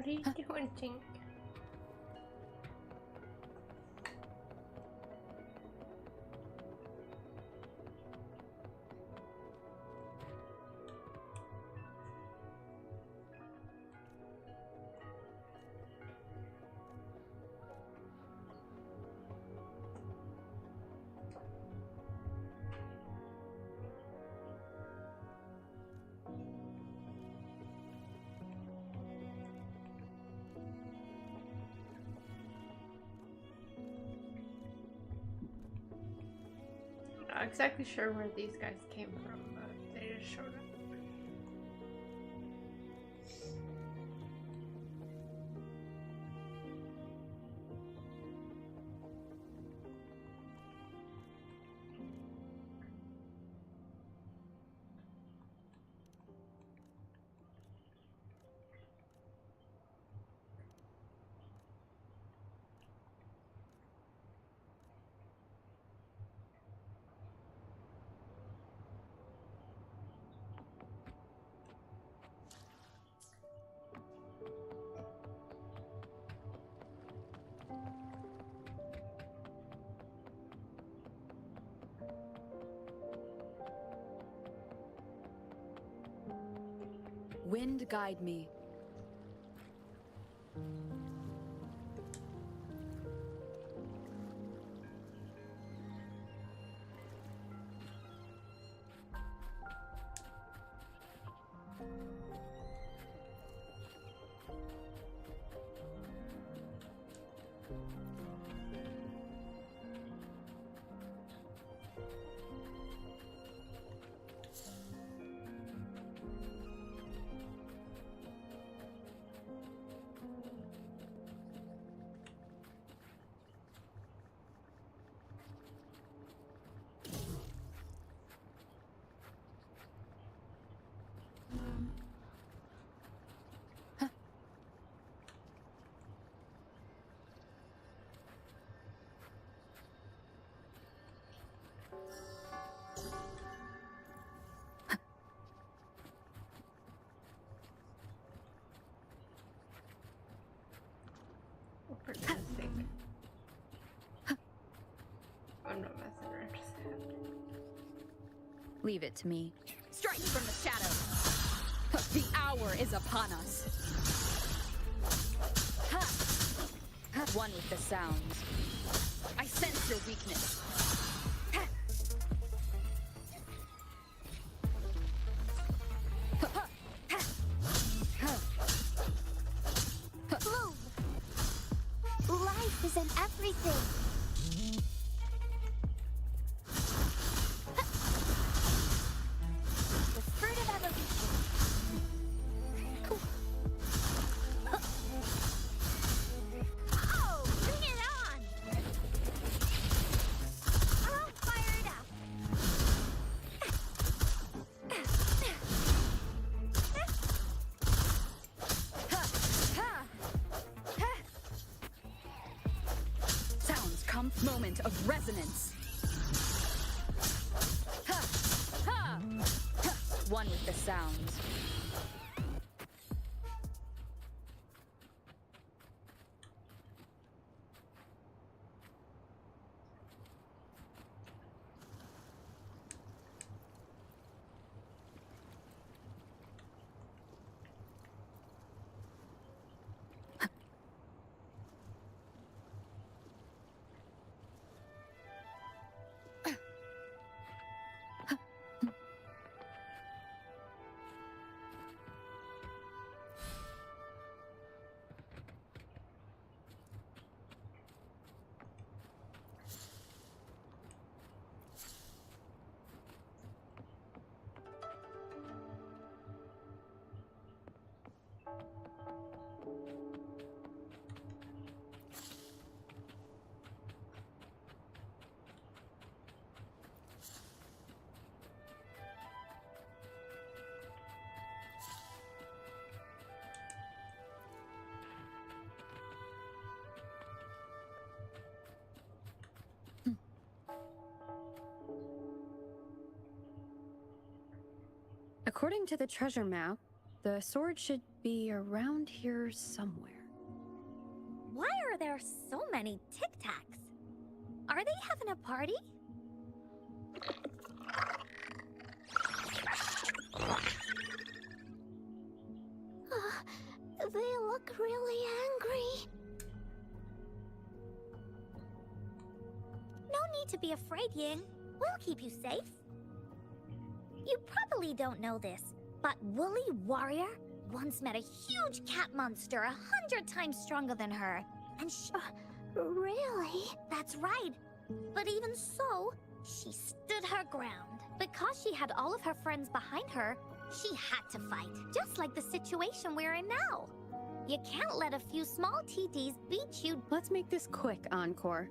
What are you doing, Tink? Not exactly sure where these guys came from, but they just showed up. Wind guide me. For goodness sake. I'm not messing around, just have to. Leave it to me. Strike from the shadows! The hour is upon us! Ha! One with the sounds. I sense your weakness. Bloom! Life is in everything! The fruit of evolution. Oh, bring it on! I'll fire it up. Sounds come moment of resonance. Ha! Ha! Ha! One with the sounds. According to the treasure map, The sword should be around here somewhere. Why are there so many Tic Tacs? Are they having a party? They look really angry. No need to be afraid, Ying. We'll keep you safe. You probably don't know this, but Woolly Warrior once met a huge cat monster 100 times stronger than her. And really? That's right. But even so, she stood her ground. Because she had all of her friends behind her, she had to fight. Just like the situation we're in now. You can't let a few small TDs beat you. Let's make this quick, Encore.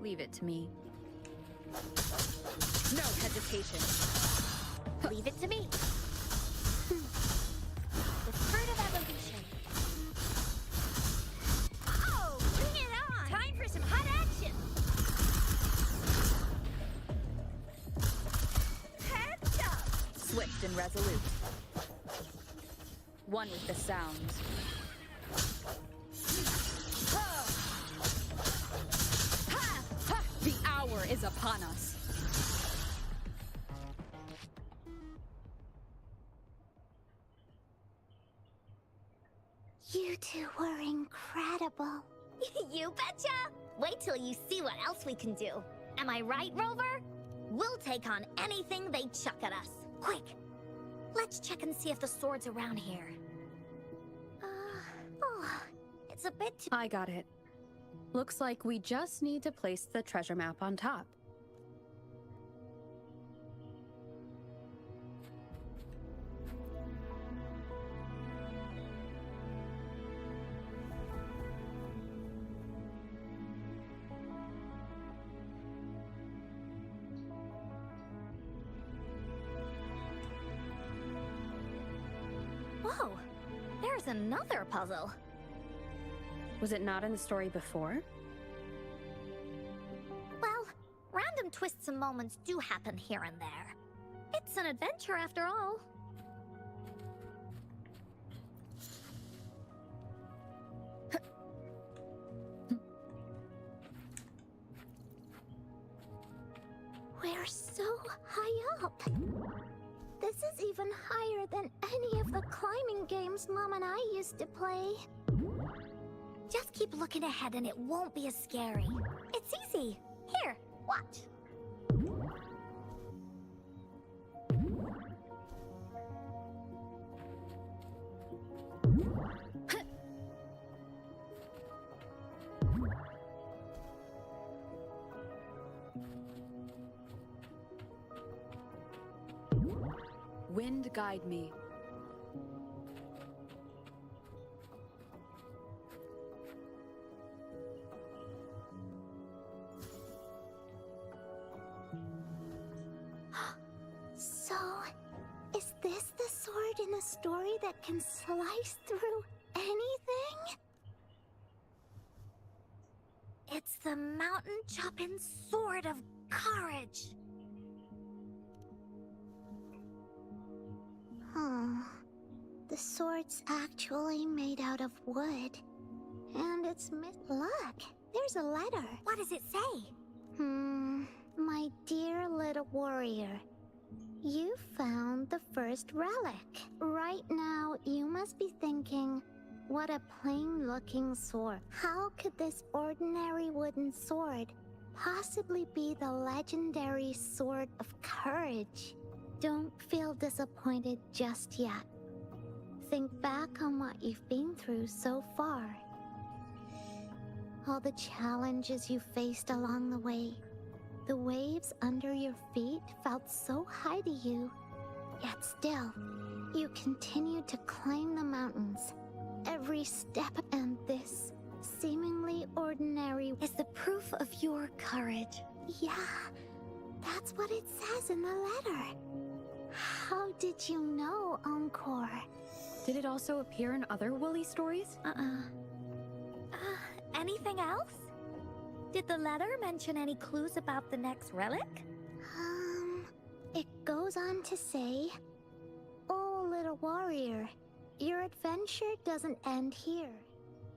Leave it to me. No hesitation. Leave it to me. The spirit of evolution. Oh, bring it on! Time for some hot action! Heads up! Swift and resolute. One with the sounds. The hour is upon us. You two were incredible. You betcha! Wait till you see what else we can do. Am I right, Rover? We'll take on anything they chuck at us. Quick! Let's check and see if the sword's around here. It's a bit too— I got it. Looks like we just need to place the treasure map on top. Whoa! There's another puzzle. Was it not in the story before? Well, random twists and moments do happen here and there. It's an adventure after all. We're so high up. This is even higher than any of the climbing games Mom and I used to play. Just keep looking ahead and it won't be as scary. It's easy. Here, watch. Wind guide me. So, is this the sword in a story that can slice through anything? It's the mountain-chopping sword of courage. The sword's actually made out of wood. And it's Look, there's a letter. What does it say? My dear little warrior, you found the first relic. Right now, you must be thinking, what a plain-looking sword. How could this ordinary wooden sword possibly be the legendary sword of courage? Don't feel disappointed just yet. Think back on what you've been through so far. All the challenges you faced along the way. The waves under your feet felt so high to you. Yet still, you continued to climb the mountains. Every step, and this seemingly ordinary is the proof of your courage. Yeah, that's what it says in the letter. How did you know, Encore? Did it also appear in other Woolly stories? Anything else? Did the letter mention any clues about the next relic? It goes on to say, "Oh, little warrior, your adventure doesn't end here.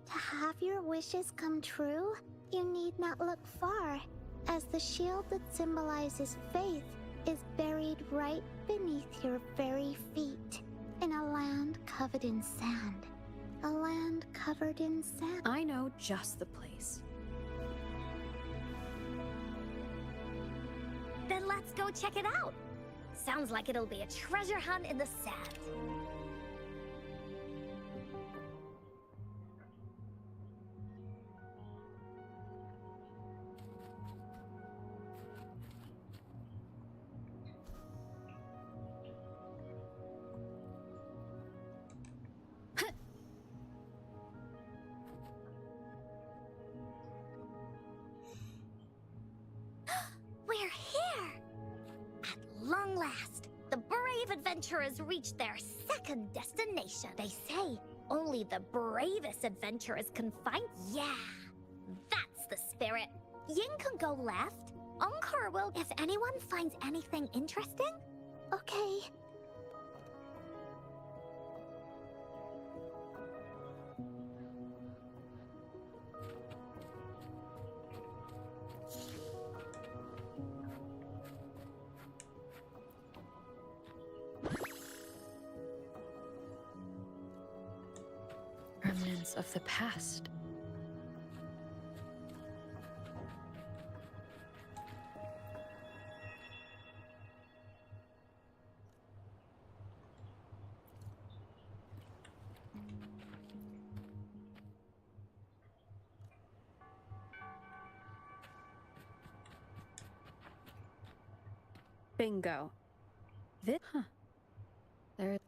To have your wishes come true, you need not look far, as the shield that symbolizes faith is buried right beneath your very feet, in a land covered in sand. A land covered in sand." I know just the place. Then let's go check it out. Sounds like it'll be a treasure hunt in the sand. We're here! At long last, the brave adventurers reached their second destination. They say only the bravest adventurers can find. Yeah, that's the spirit. Yin can go left. Encore will if anyone finds anything interesting. Okay. Remnants of the past. Bingo. This, huh. There.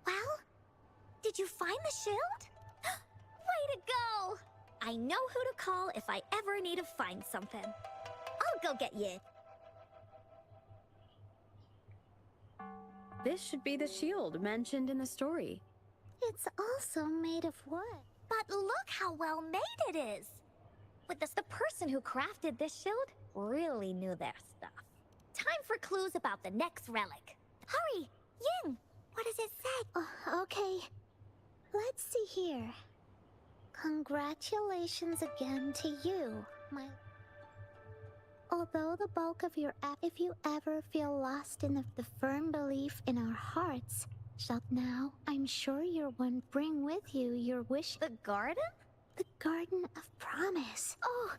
Well, did you find the shield? Way to go! I know who to call if I ever need to find something. I'll go get you. This should be the shield mentioned in the story. It's also made of wood. But look how well made it is! With this, the person who crafted this shield really knew their stuff. Time for clues about the next relic. Hurry! Ying! What does it say? Okay. Let's see here. Congratulations again to you, my... Although the bulk of your if you ever feel lost in the firm belief in our hearts, shalt now, I'm sure your one bring with you your wish. The garden? The Garden of Promise. Oh,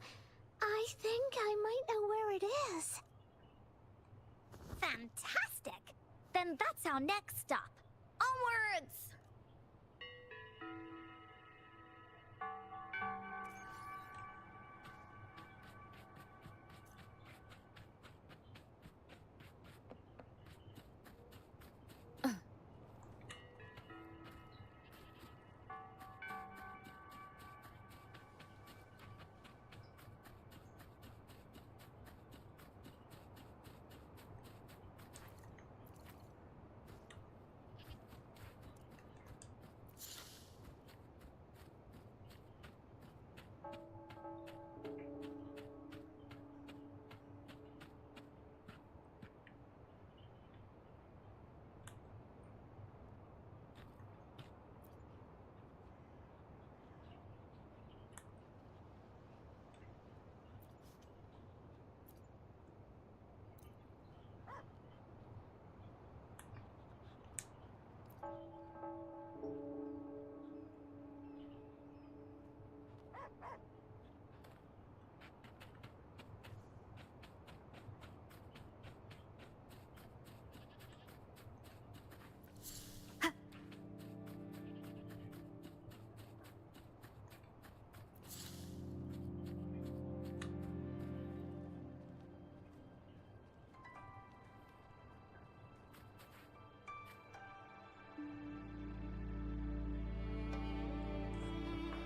I think I might know where it is. Fantastic! Then that's our next stop. Onwards!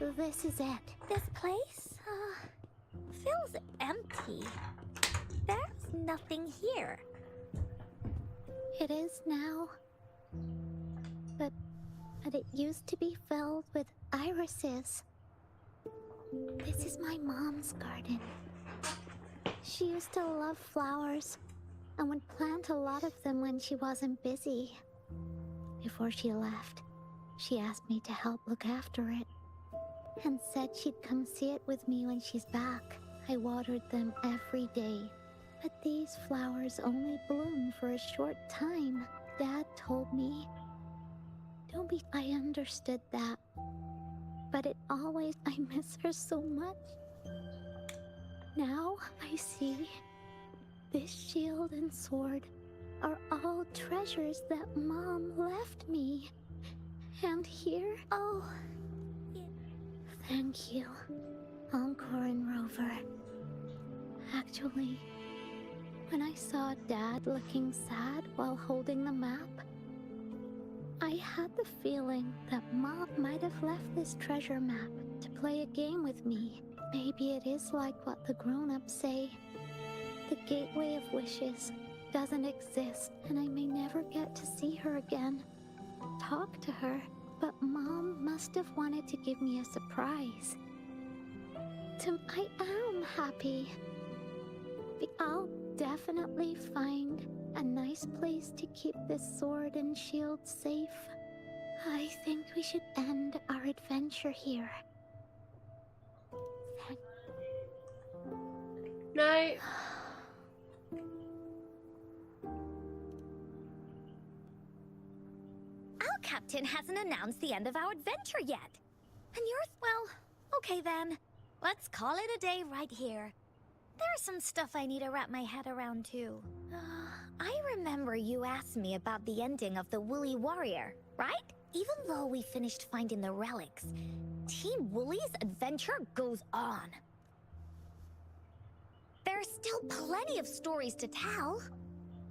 This is it. This place, feels empty. There's nothing here. It is now. But it used to be filled with irises. This is my mom's garden. She used to love flowers and would plant a lot of them when she wasn't busy. Before she left, she asked me to help look after it and said she'd come see it with me when she's back. I watered them every day, but these flowers only bloom for a short time. Dad told me. I understood that, but I miss her so much. Now I see this shield and sword are all treasures that Mom left me. And here, thank you, Encore and Rover. Actually, when I saw Dad looking sad while holding the map, I had the feeling that Mom might have left this treasure map to play a game with me. Maybe it is like what the grown-ups say. The Gateway of Wishes doesn't exist, and I may never get to see her again. Talk to her, but Mom must have wanted to give me a surprise. I am happy. I'll definitely find a nice place to keep this sword and shield safe. I think we should end our adventure here. Night. Our captain hasn't announced the end of our adventure yet. And well, okay then. Let's call it a day right here. There's some stuff I need to wrap my head around too. I remember you asked me about the ending of the Woolly Warrior, right? Even though we finished finding the relics, Team Woolly's adventure goes on. There's still plenty of stories to tell.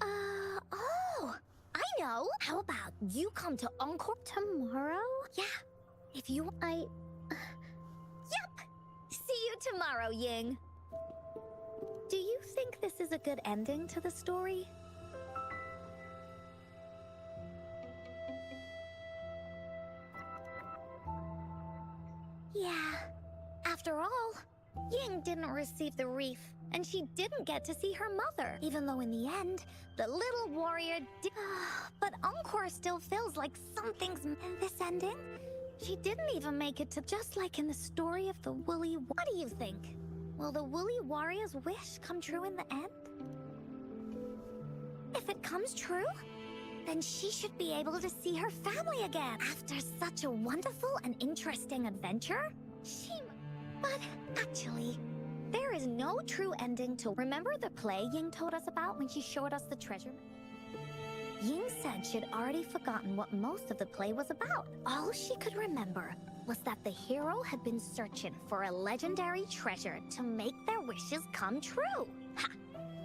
Oh, I know. How about you come to Encore tomorrow? Yeah, if you... Yep! See you tomorrow, Ying. Do you think this is a good ending to the story? Yeah. After all, Ying didn't receive the wreath, and she didn't get to see her mother, even though in the end, the little warrior did. But Encore still feels like something's in this ending. She didn't even make it to, just like in the story of the Woolly... What do you think? Will the Woolly Warrior's wish come true in the end? If it comes true, then she should be able to see her family again. After such a wonderful and interesting adventure, But actually, there is no true ending to... Remember the play Ying told us about when she showed us the treasure? Ying said she'd already forgotten what most of the play was about. All she could remember was that the hero had been searching for a legendary treasure to make their wishes come true. Ha!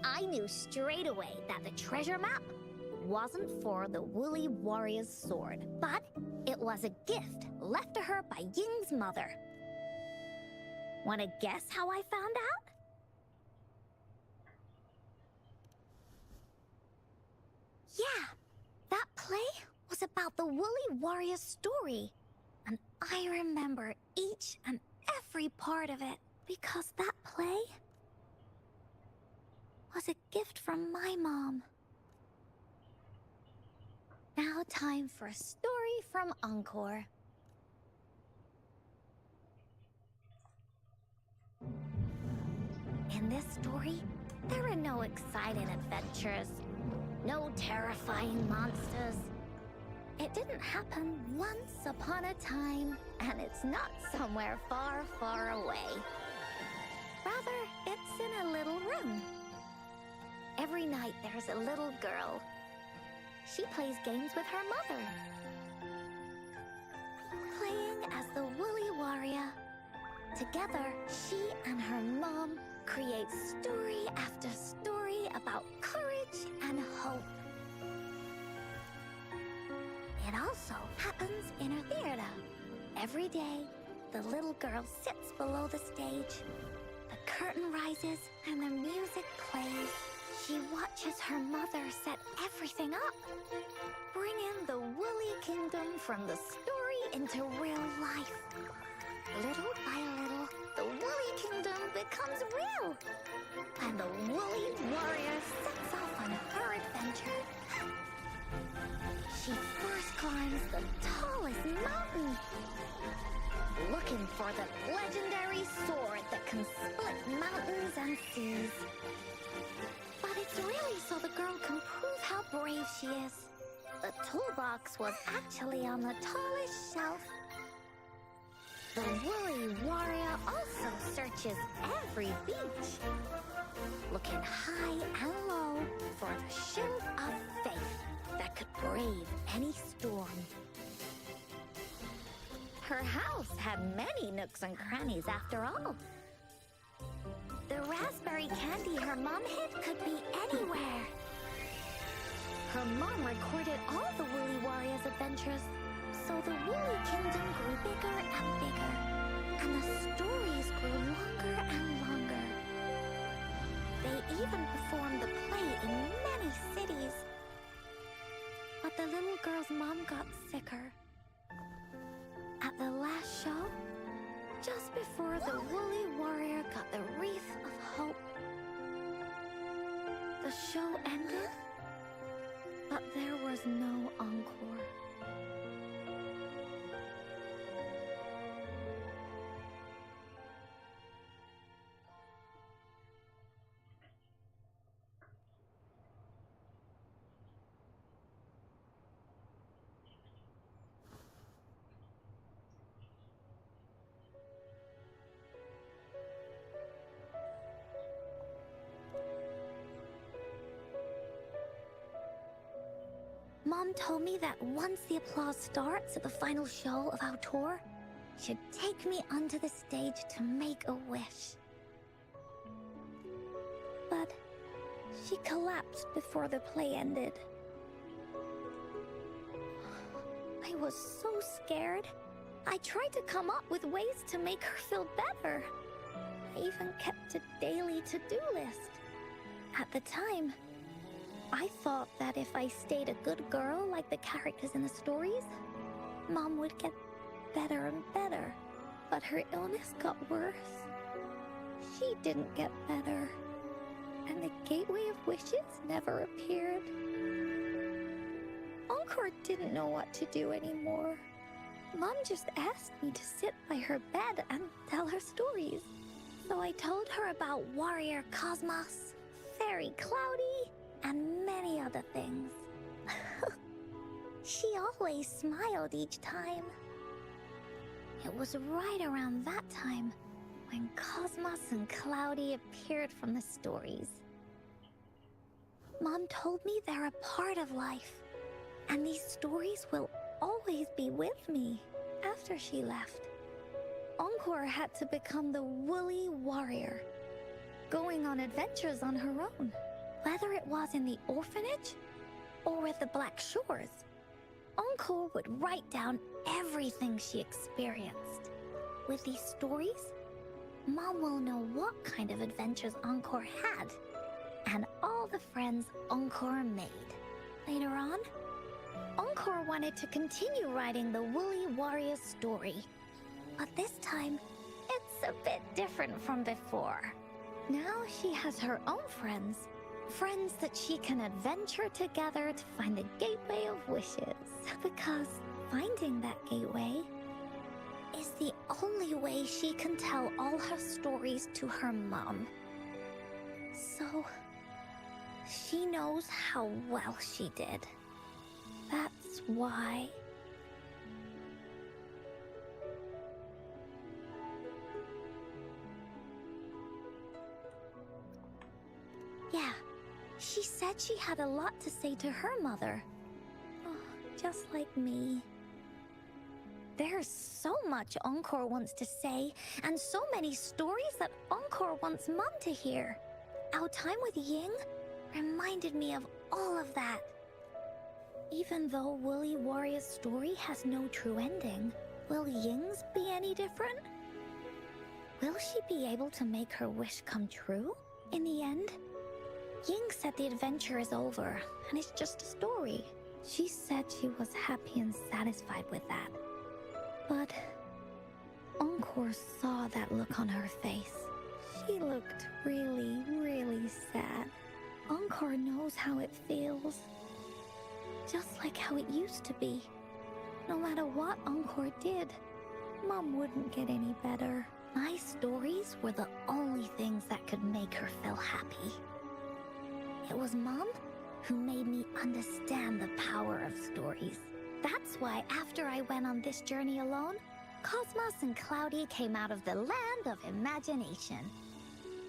I knew straight away that the treasure map wasn't for the Woolly Warrior's sword, but it was a gift left to her by Ying's mother. Wanna guess how I found out? Yeah, that play was about the Woolly Warrior's story. And I remember each and every part of it because that play was a gift from my mom. Now time for a story from Encore. In this story, there are no exciting adventures, no terrifying monsters. It didn't happen once upon a time, and it's not somewhere far, far away. Rather, it's in a little room. Every night there's a little girl. She plays games with her mother. Playing as the Woolly Warrior. Together, she and her mom create story after story about courage and hope. It also happens in her theater. Every day, The little girl sits below the stage. The curtain rises and the music plays. She watches her mother set everything up. Bring in the Woolly Kingdom from the story into real life. Little by little, the Woolly Kingdom becomes real. And the Woolly Warrior sets off on her adventure. She first climbs the tallest mountain, looking for the legendary sword that can split mountains and seas. But it's really so the girl can prove how brave she is. The toolbox was actually on the tallest shelf. The Woolly Warrior also searches every beach, looking high and low for the shield of faith that could brave any storm. Her house had many nooks and crannies after all. The raspberry candy her mom hid could be anywhere. Her mom recorded all the Woolly Warrior's adventures, so the Woolly Kingdom grew bigger and bigger, and the stories grew longer and longer. They even performed the play in many cities. But the little girl's mom got sicker. At the last show, just before the Woolly Warrior got the wreath of hope, the show ended, but there was no encore. Mom told me that once the applause starts at the final show of our tour, she'd take me onto the stage to make a wish. But she collapsed before the play ended. I was so scared. I tried to come up with ways to make her feel better. I even kept a daily to-do list. At the time, I thought that if I stayed a good girl like the characters in the stories, Mom would get better and better. But her illness got worse. She didn't get better. And the Gateway of Wishes never appeared. Encore didn't know what to do anymore. Mom just asked me to sit by her bed and tell her stories. So I told her about Warrior Cosmos, Fairy Cloudy, and many other things. She always smiled each time. It was right around that time when Cosmos and Cloudy appeared from the stories. Mom told me they're a part of life, and these stories will always be with me after she left. Encore had to become the Woolly Warrior, going on adventures on her own. Whether it was in the orphanage or with the Black Shores, Encore would write down everything she experienced. With these stories, Mom will know what kind of adventures Encore had and all the friends Encore made. Later on, Encore wanted to continue writing the Woolly Warrior story, but this time, it's a bit different from before. Now she has her own friends that she can adventure together to find the Gateway of Wishes. Because finding that gateway is the only way she can tell all her stories to her mom. So, she knows how well she did. That's why. Yeah, she said she had a lot to say to her mother. Oh, just like me. There's so much Encore wants to say, and so many stories that Encore wants Mom to hear. Our time with Ying reminded me of all of that. Even though Woolly Warrior's story has no true ending, Will Ying's be any different? Will she be able to make her wish come true in the end? Ying said the adventure is over, and it's just a story. She said she was happy and satisfied with that. But Encore saw that look on her face. She looked really, really sad. Encore knows how it feels. Just like how it used to be. No matter what Encore did, Mom wouldn't get any better. My stories were the only things that could make her feel happy. It was Mom who made me understand the power of stories. That's why after I went on this journey alone, Cosmos and Cloudy came out of the land of imagination.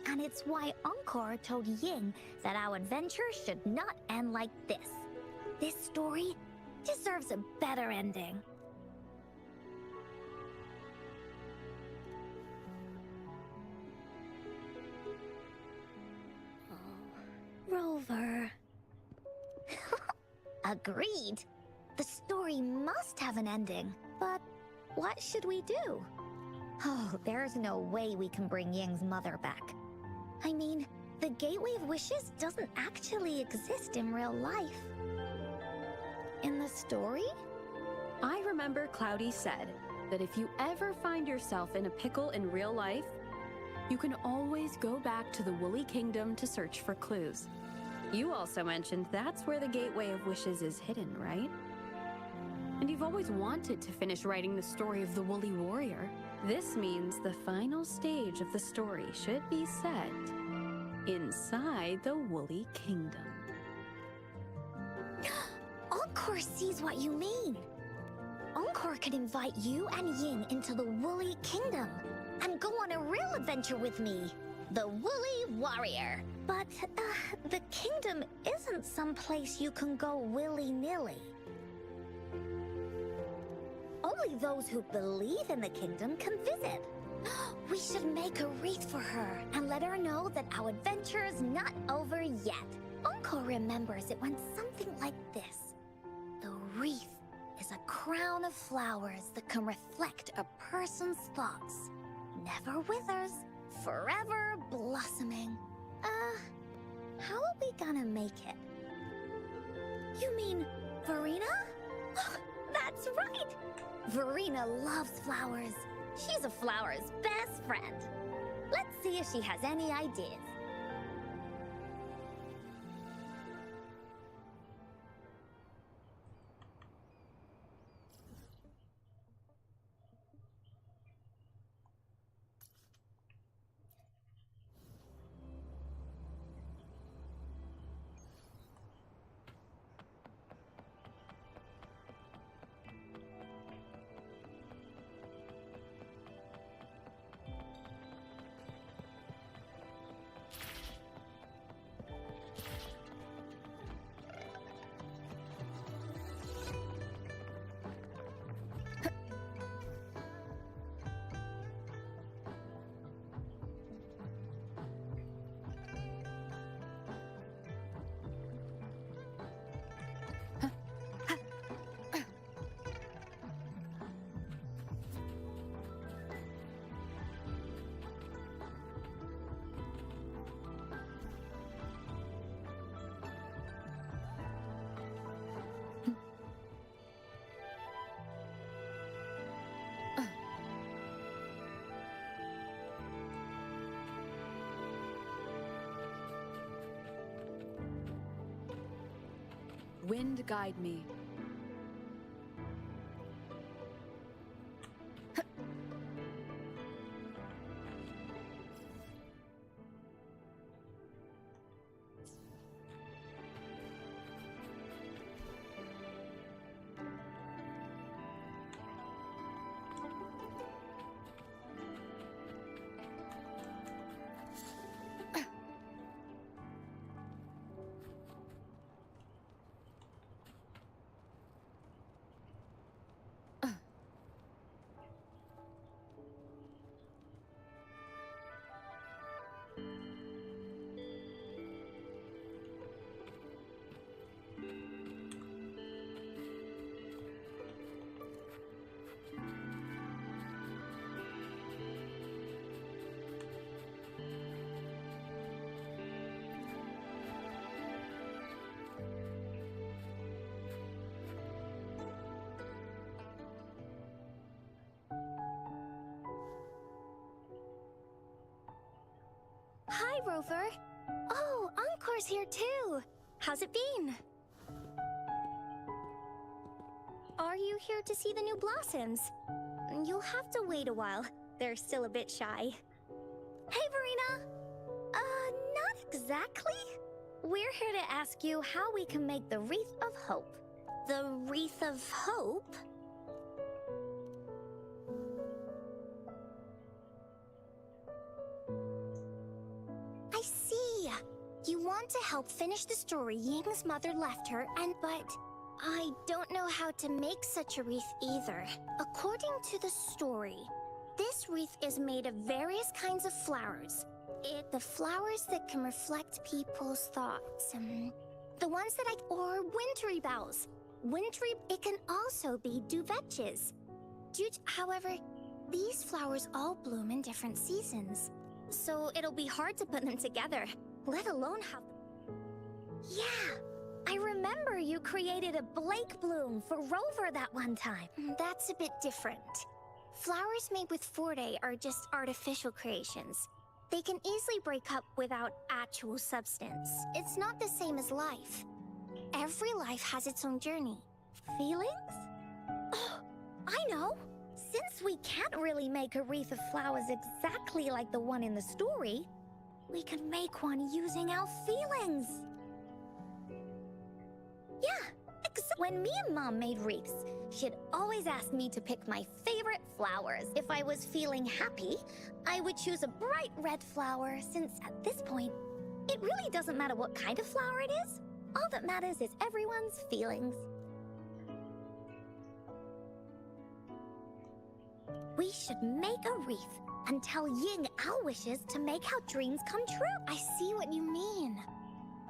And it's why Encore told Ying that our adventure should not end like this. This story deserves a better ending. Rover. Agreed. The story must have an ending. But what should we do? Oh, there's no way we can bring Ying's mother back. I mean, the Gateway of Wishes doesn't actually exist in real life. In the story? I remember Cloudy said that if you ever find yourself in a pickle in real life, you can always go back to the Woolly Kingdom to search for clues. You also mentioned that's where the Gateway of Wishes is hidden, right? And you've always wanted to finish writing the story of the Woolly Warrior. This means the final stage of the story should be set inside the Woolly Kingdom. Encore sees what you mean. Encore could invite you and Ying into the Woolly Kingdom and go on a real adventure with me, the Woolly Warrior. But the kingdom isn't some place you can go willy-nilly. Only those who believe in the kingdom can visit. We should make a wreath for her and let her know that our adventure is not over yet. Encore remembers it went something like this. The wreath is a crown of flowers that can reflect a person's thoughts. Never withers, forever blossoming. How are we gonna make it? You mean Verena? That's right! Verena loves flowers. She's a flower's best friend. Let's see if she has any ideas. Wind guide me. Hi, Rover. Oh, Encore's here too. How's it been? Are you here to see the new blossoms? You'll have to wait a while. They're still a bit shy. Hey, Verena! Not exactly. We're here to ask you how we can make the Wreath of Hope. The Wreath of Hope? I see. You want to help finish the story Ying's mother left her, but I don't know how to make such a wreath either. According to the story, this wreath is made of various kinds of flowers. The flowers that can reflect people's thoughts. The ones that or wintry boughs. It can also be duvetches. However, these flowers all bloom in different seasons. So it'll be hard to put them together, let alone have... Yeah, I remember you created a Blake bloom for Rover that one time. That's a bit different. Flowers made with Forte are just artificial creations. They can easily break up without actual substance. It's not the same as life. Every life has its own journey. Feelings? Oh, I know! Since we can't really make a wreath of flowers exactly like the one in the story, we can make one using our feelings. Yeah, when me and Mom made wreaths, she'd always ask me to pick my favorite flowers. If I was feeling happy, I would choose a bright red flower, since at this point, it really doesn't matter what kind of flower it is. All that matters is everyone's feelings. We should make a wreath and tell Ying our wishes to make our dreams come true. I see what you mean.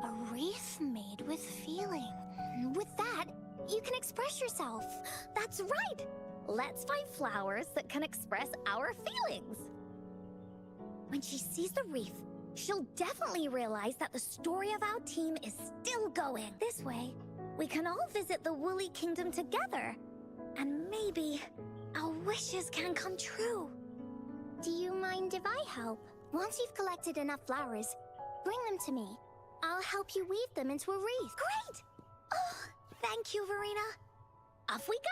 A wreath made with feeling. With that, you can express yourself. That's right! Let's find flowers that can express our feelings. When she sees the wreath, she'll definitely realize that the story of our team is still going. This way, we can all visit the Woolly Kingdom together. And maybe our wishes can come true. Do you mind if I help? Once you've collected enough flowers, bring them to me. I'll help you weave them into a wreath. Great! Oh, thank you, Verena. Off we go!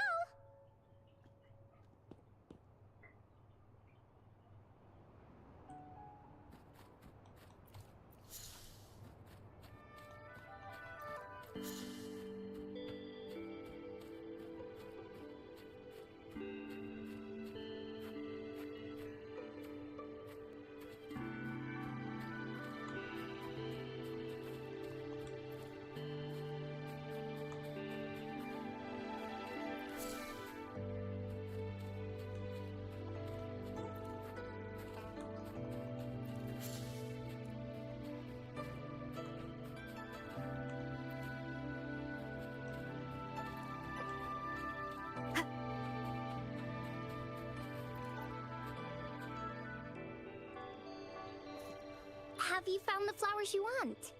Have you found the flowers you want?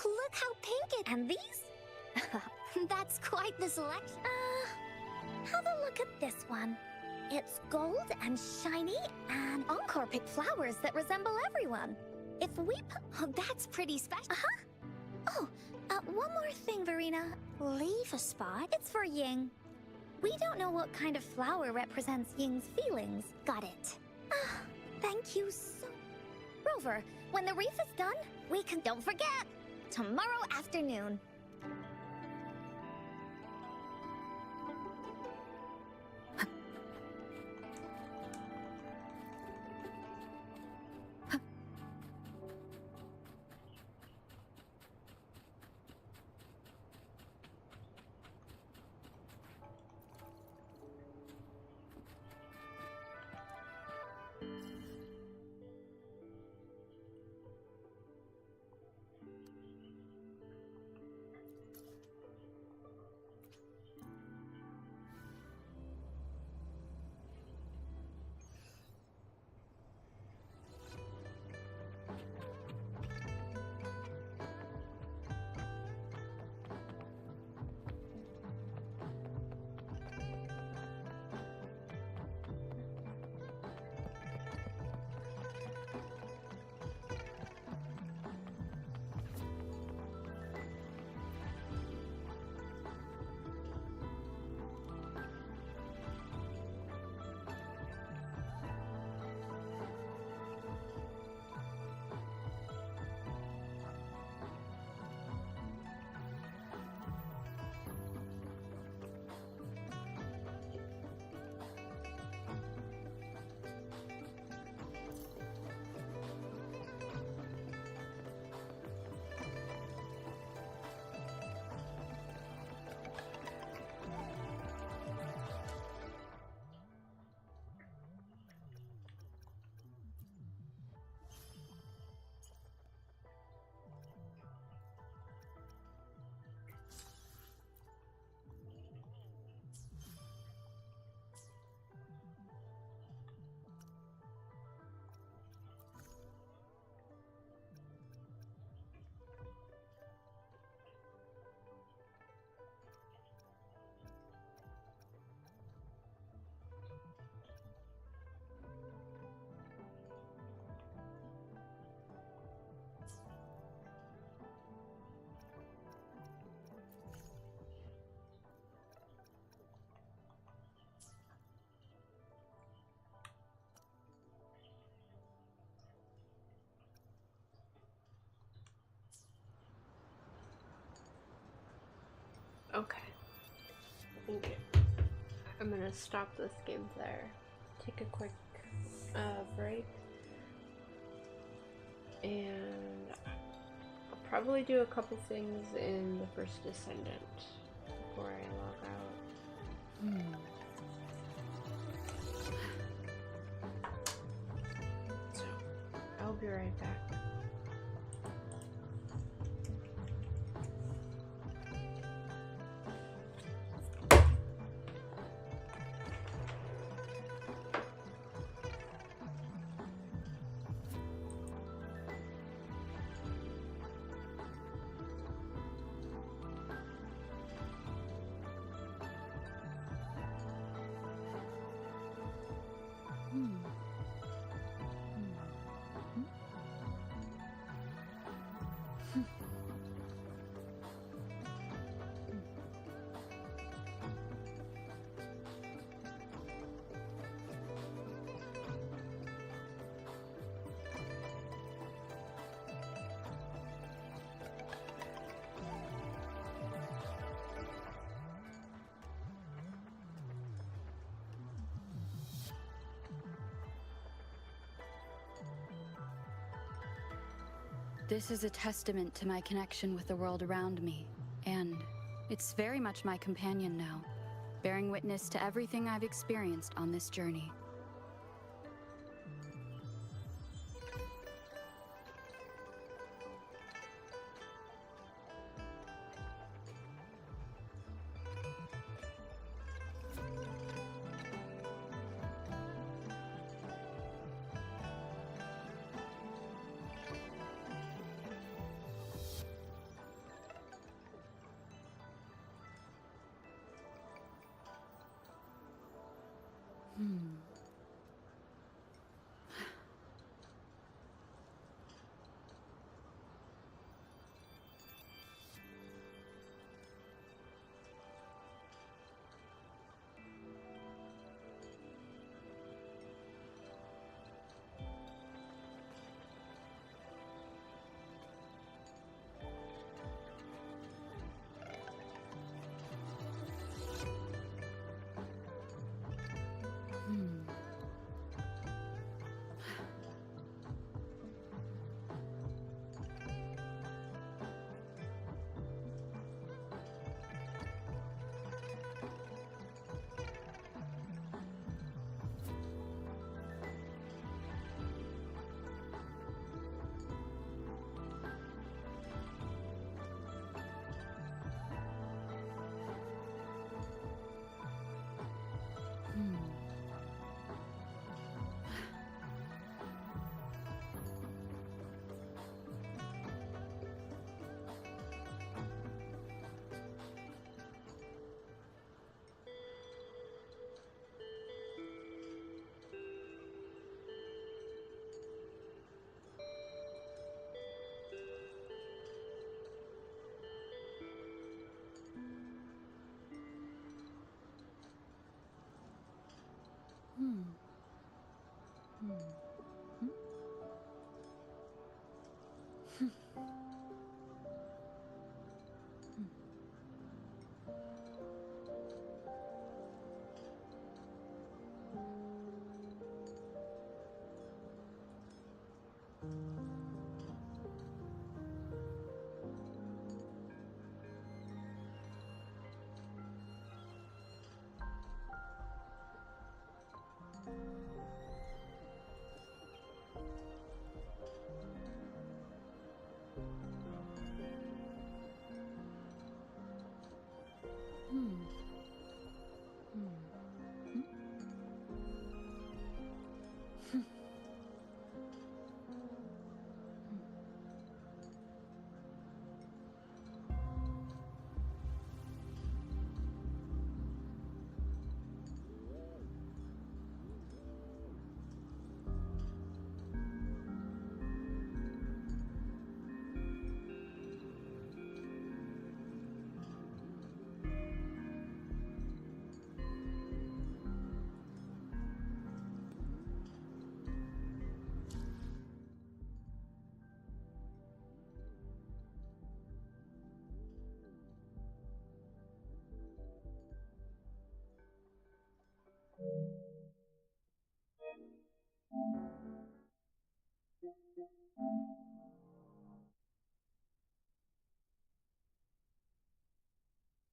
Look how pink it... And these? That's quite the selection. Have a look at this one. It's gold and shiny, and Encore picked flowers that resemble everyone. If we put... Oh, that's pretty special. Oh, one more thing, Verena. Leave a spot. It's for Ying. We don't know what kind of flower represents Ying's feelings. Got it. Thank you so... Rover, when the wreath is done, we can... Don't forget! Tomorrow afternoon. Okay. Thank you. I'm gonna stop this game there. Take a quick break. And I'll probably do a couple things in the First Descendant before I log out. So, I'll be right back. This is a testament to my connection with the world around me, and it's very much my companion now, bearing witness to everything I've experienced on this journey.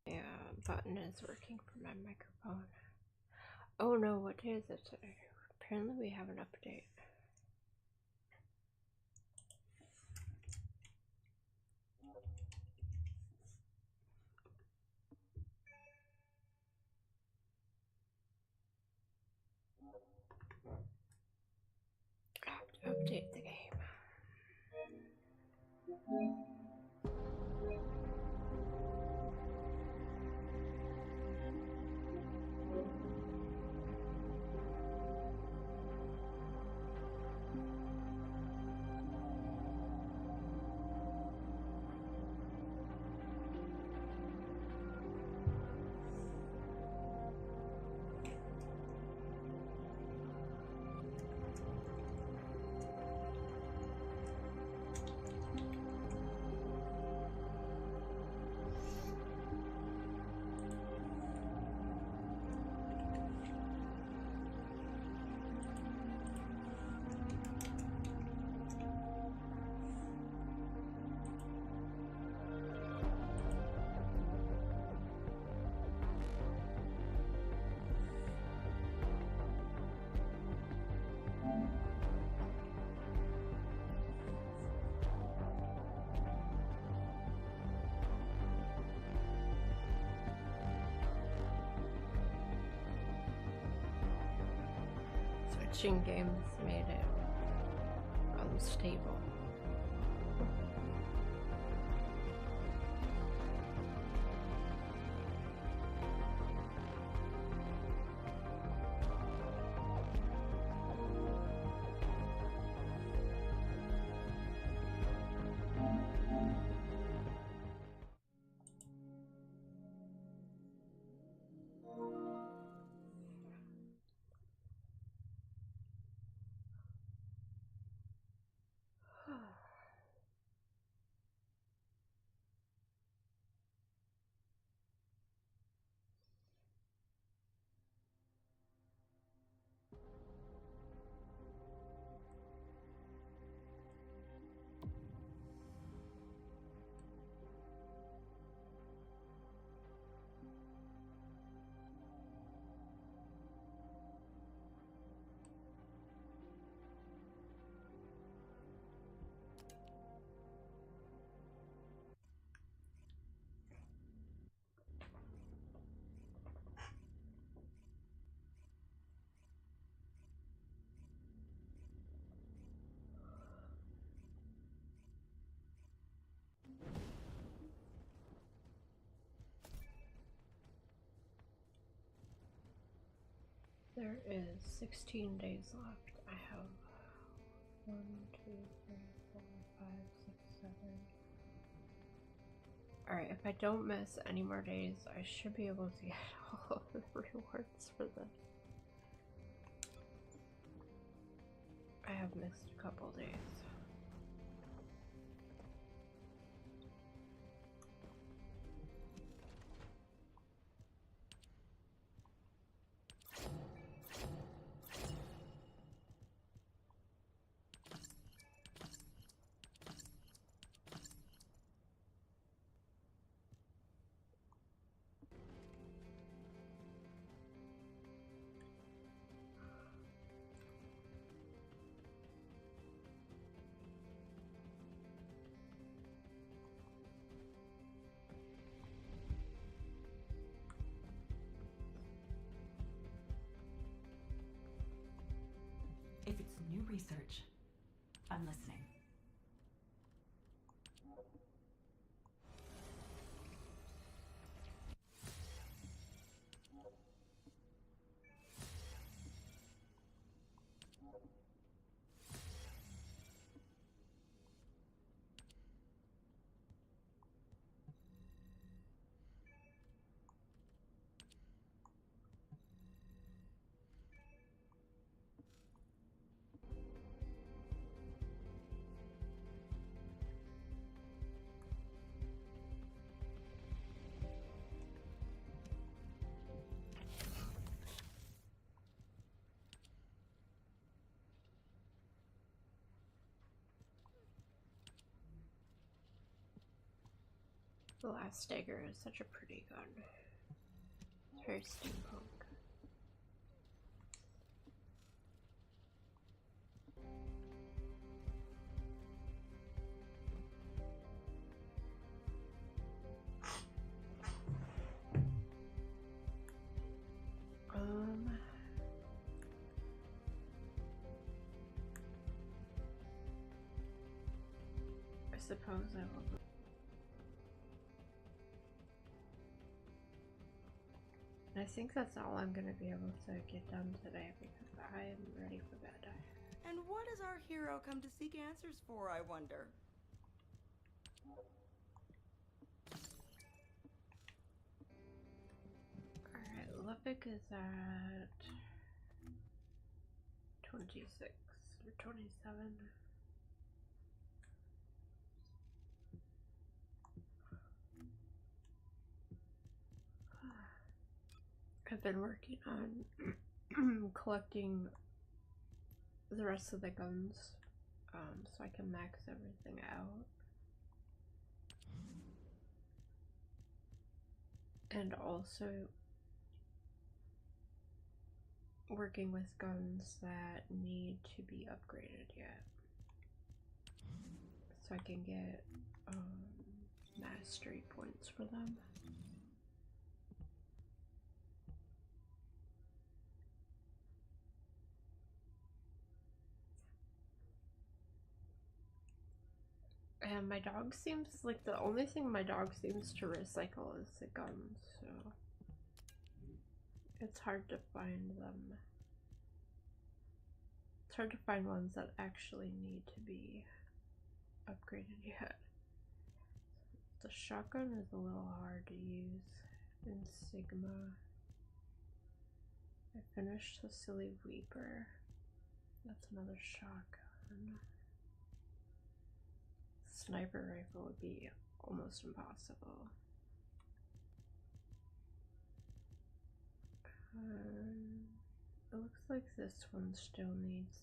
Yeah, button is working for my microphone. Oh no, what day is it today? Apparently we have an update. I have to update the game. Switching games made it unstable. There is 16 days left. I have 1, 2, 3, 4, 5, 6, 7. Alright, if I don't miss any more days, I should be able to get all of the rewards for this. I have missed a couple days. If it's new research, I'm listening. The last dagger is such a pretty gun. It's very steampunk. I suppose I will. I think that's all I'm gonna be able to get done today because I am ready for bed. And what does our hero come to seek answers for, I wonder? Alright, Lubbock is at 26 or 27. I've been working on collecting the rest of the guns so I can max everything out. And also working with guns that need to be upgraded yet. So I can get mastery points for them. And my dog seems like the only thing my dog seems to recycle is the guns, so it's hard to find them. It's hard to find ones that actually need to be upgraded yet. The shotgun is a little hard to use in Sigma. I finished the Silly Reaper. That's another shotgun. Sniper rifle would be almost impossible. It looks like this one still needs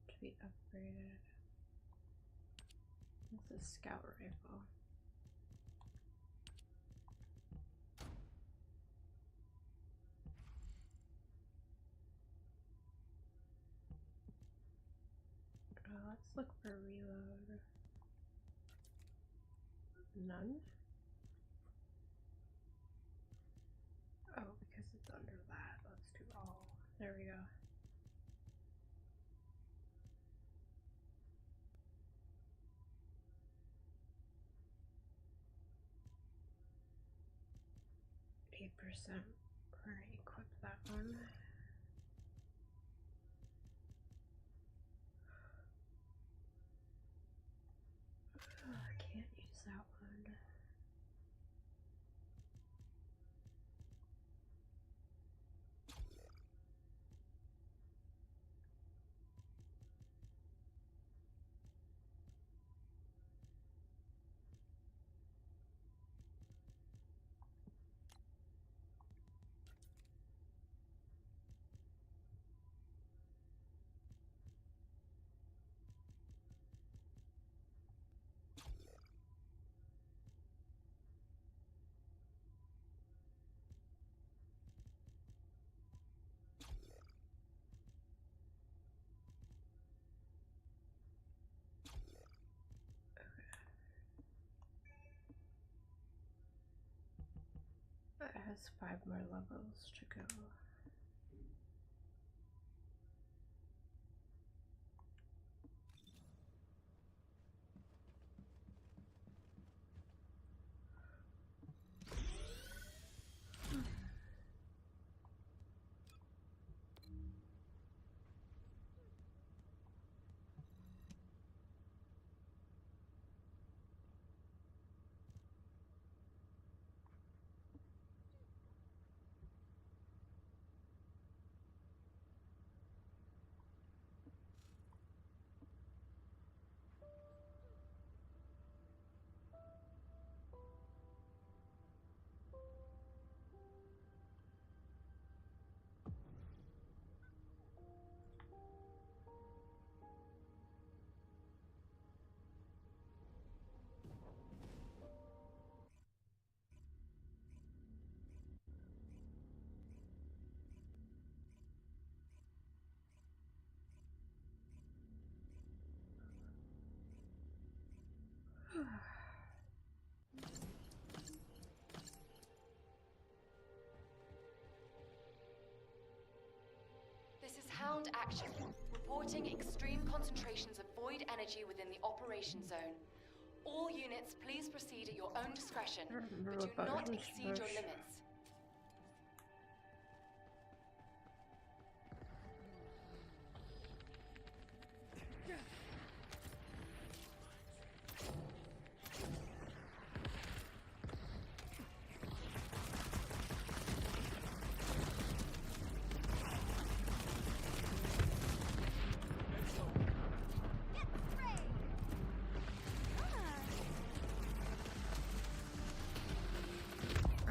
to be upgraded. It's a scout rifle. Let's look for reload. None? Oh, because it's under that. Let's do all. There we go. %. We're gonna equip that one. I can't use that one. It has 5 more levels to go. Hound action. Reporting extreme concentrations of void energy within the operation zone. All units, please proceed at your own discretion, but do not exceed your limits.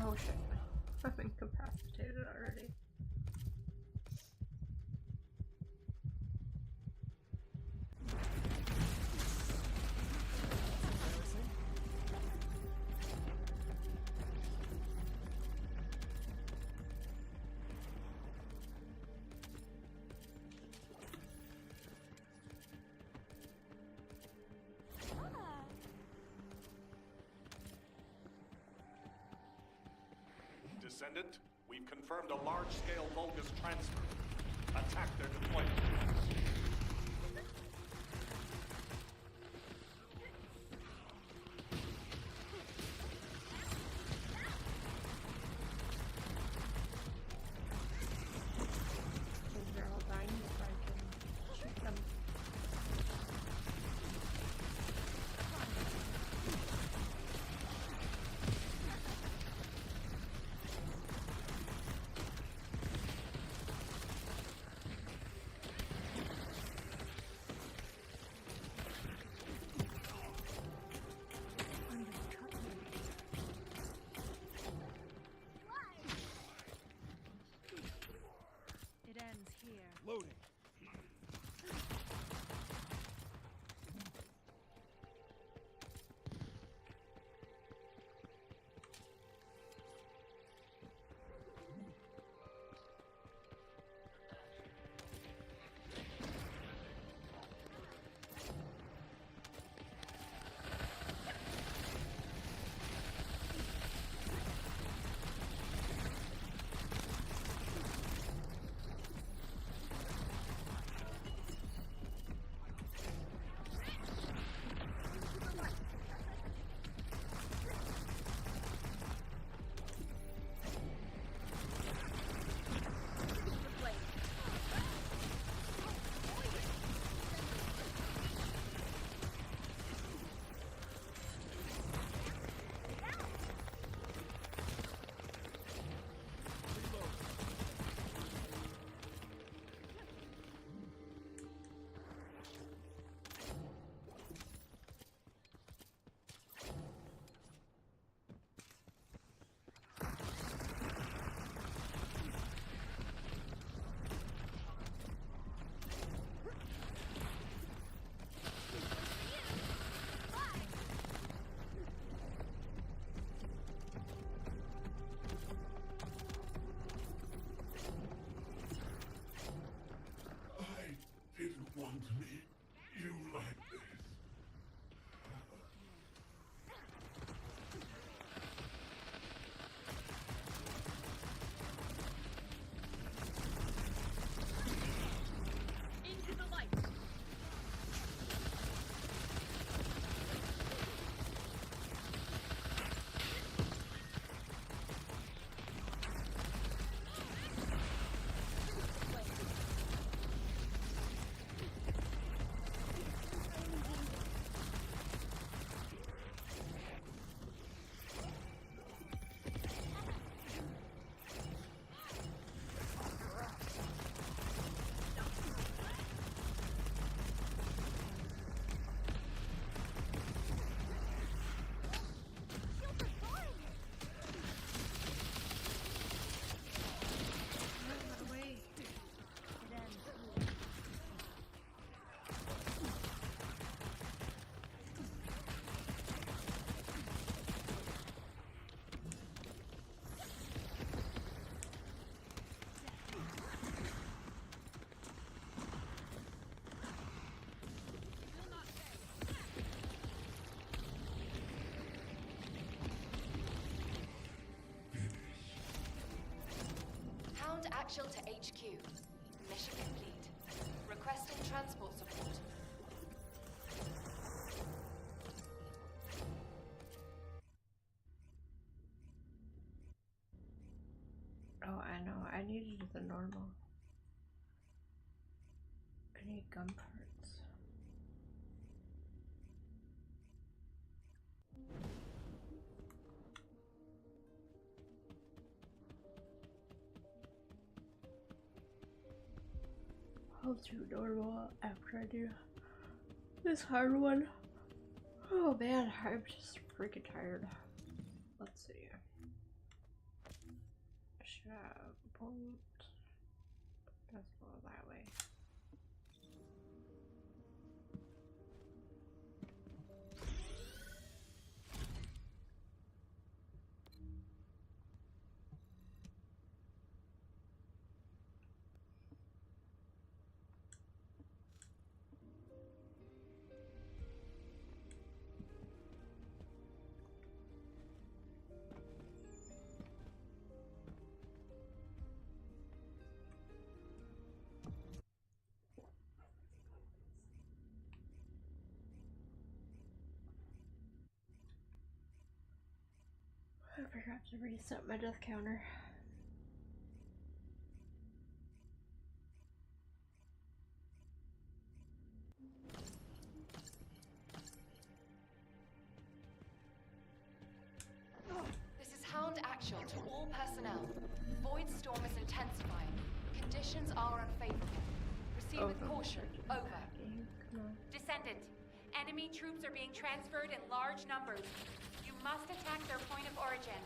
Oh shit. I've been incapacitated already. Descendant, we've confirmed a large-scale Vulgus transfer. Attack their deployment. They're all dying if I can shoot them. It ends here. Loading. Want to meet you like this. Into the light. Hound actual to HQ. Mission complete. Requesting transport support. Oh, I know. I need to do the normal. I need gun parts. I'll do normal after I do this hard one. Oh man, I'm just freaking tired. Let's see. Should I bolt? Let's go that way. I forgot to reset my death counter. This is Hound Actual to all personnel. Void storm is intensifying. Conditions are unfavorable. Proceed with caution. Over. Descendant, enemy troops are being transferred in large numbers. You must attack their point of origin.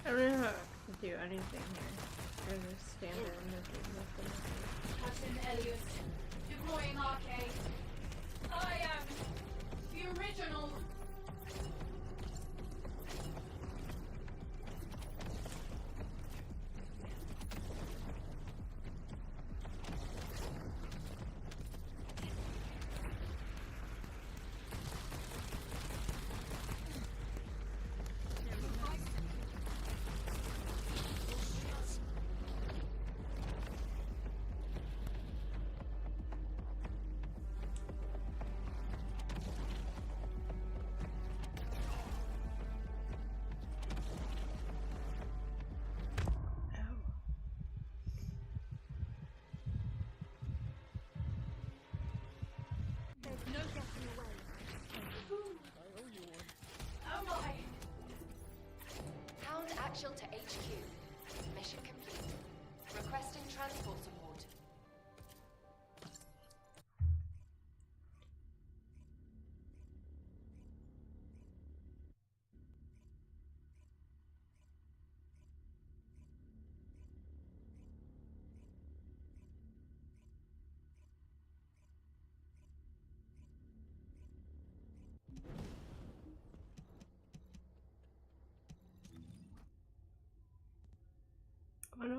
I don't know how to do anything here. I just stand there and do nothing. Captain Elliot, deploying arcade. I am the original. Hound Actual to HQ. Mission complete. Requesting transport support.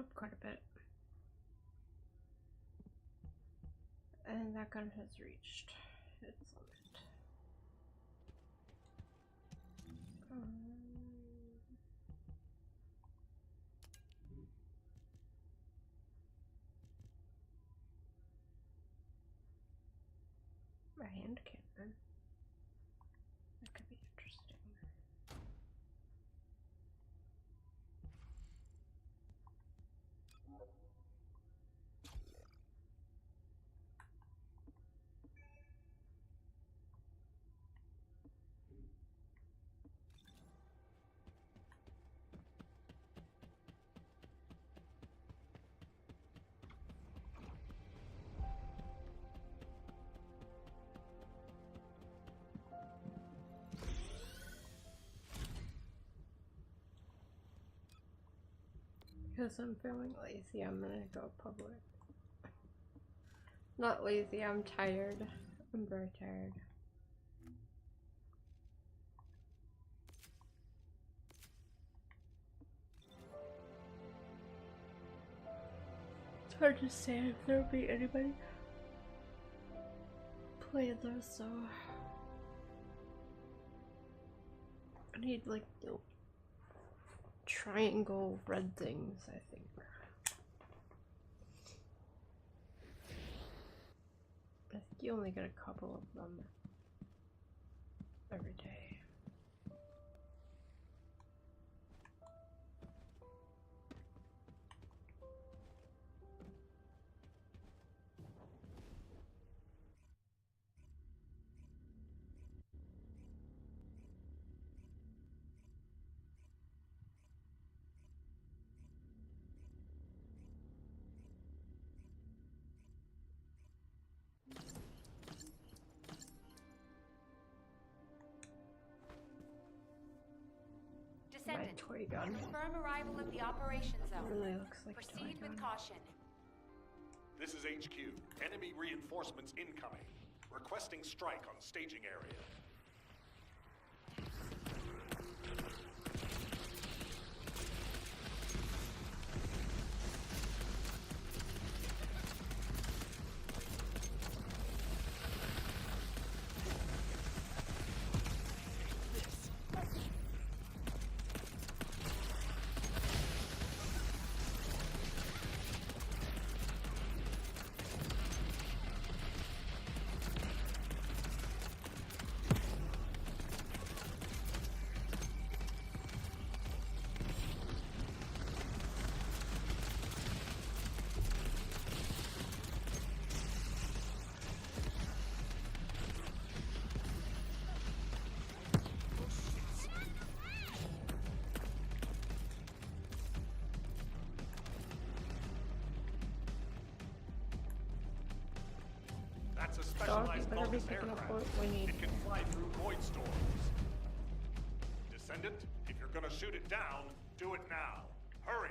up quite a bit. And that gun has reached its limit. My hand cannon. That could be interesting. Because I'm feeling lazy, I'm gonna go public. Not lazy, I'm tired. I'm very tired. It's hard to say if there'll be anybody playing those, so I need like the triangle red things, I think. I think you only get a couple of them every day. Descendant, toy gun. confirm arrival of the operation zone. Really looks like Proceed a toy with gun. caution. This is HQ. Enemy reinforcements incoming. Requesting strike on staging area. That's a specialized bonus aircraft. It can fly through void storms. Descendant, if you're gonna shoot it down, do it now. Hurry!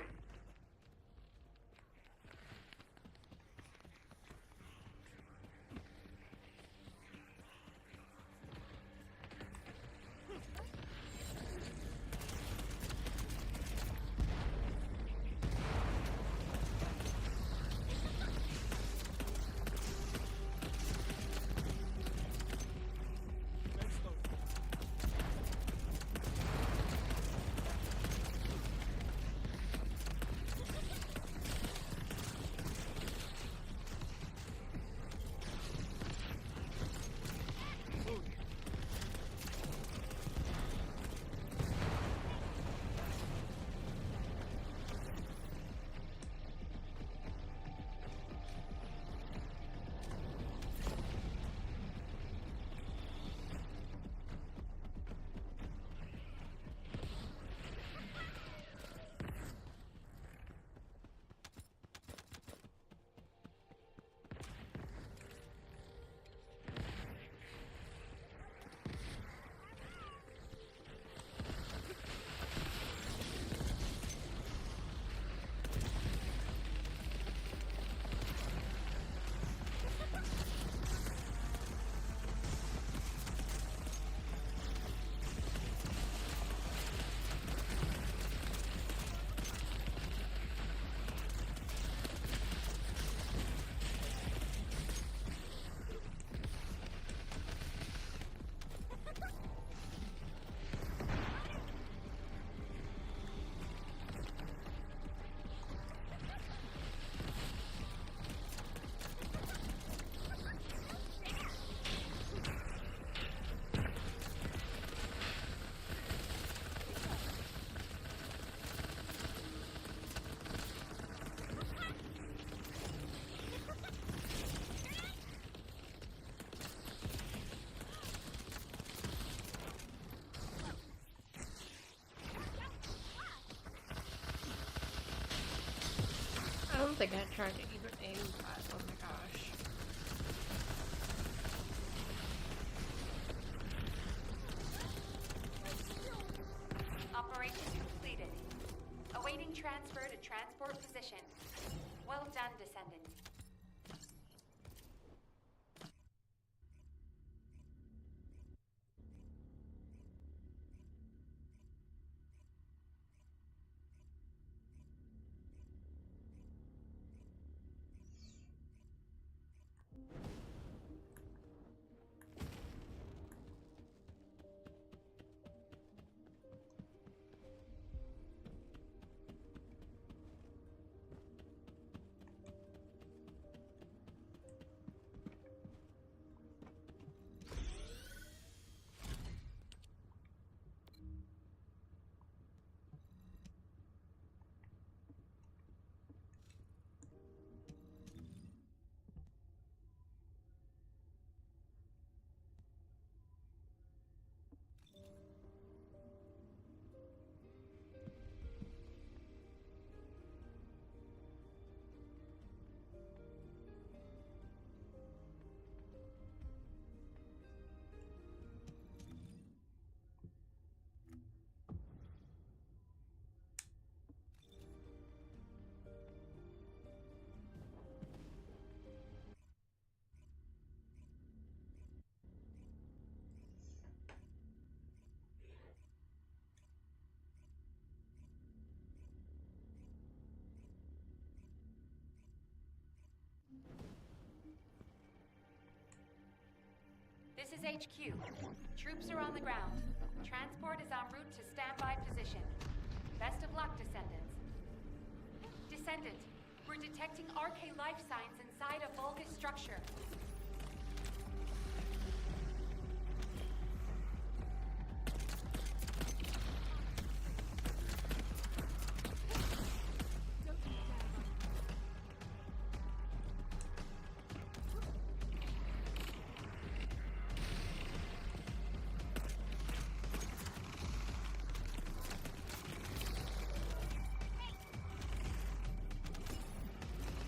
don't think I tried to even aim that. Oh my gosh. Operation completed. Awaiting transfer to transport position. Well done, Descendant. This is HQ. Troops are on the ground. Transport is en route to standby position. Best of luck, Descendants. Descendant, we're detecting RK life signs inside a Vulgus structure.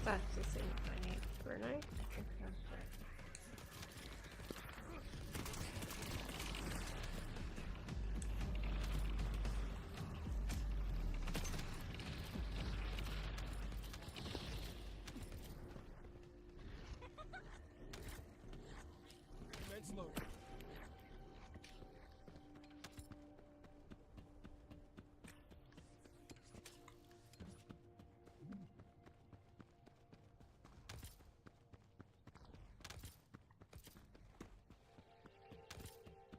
That's the same I need for a night. Commence loading.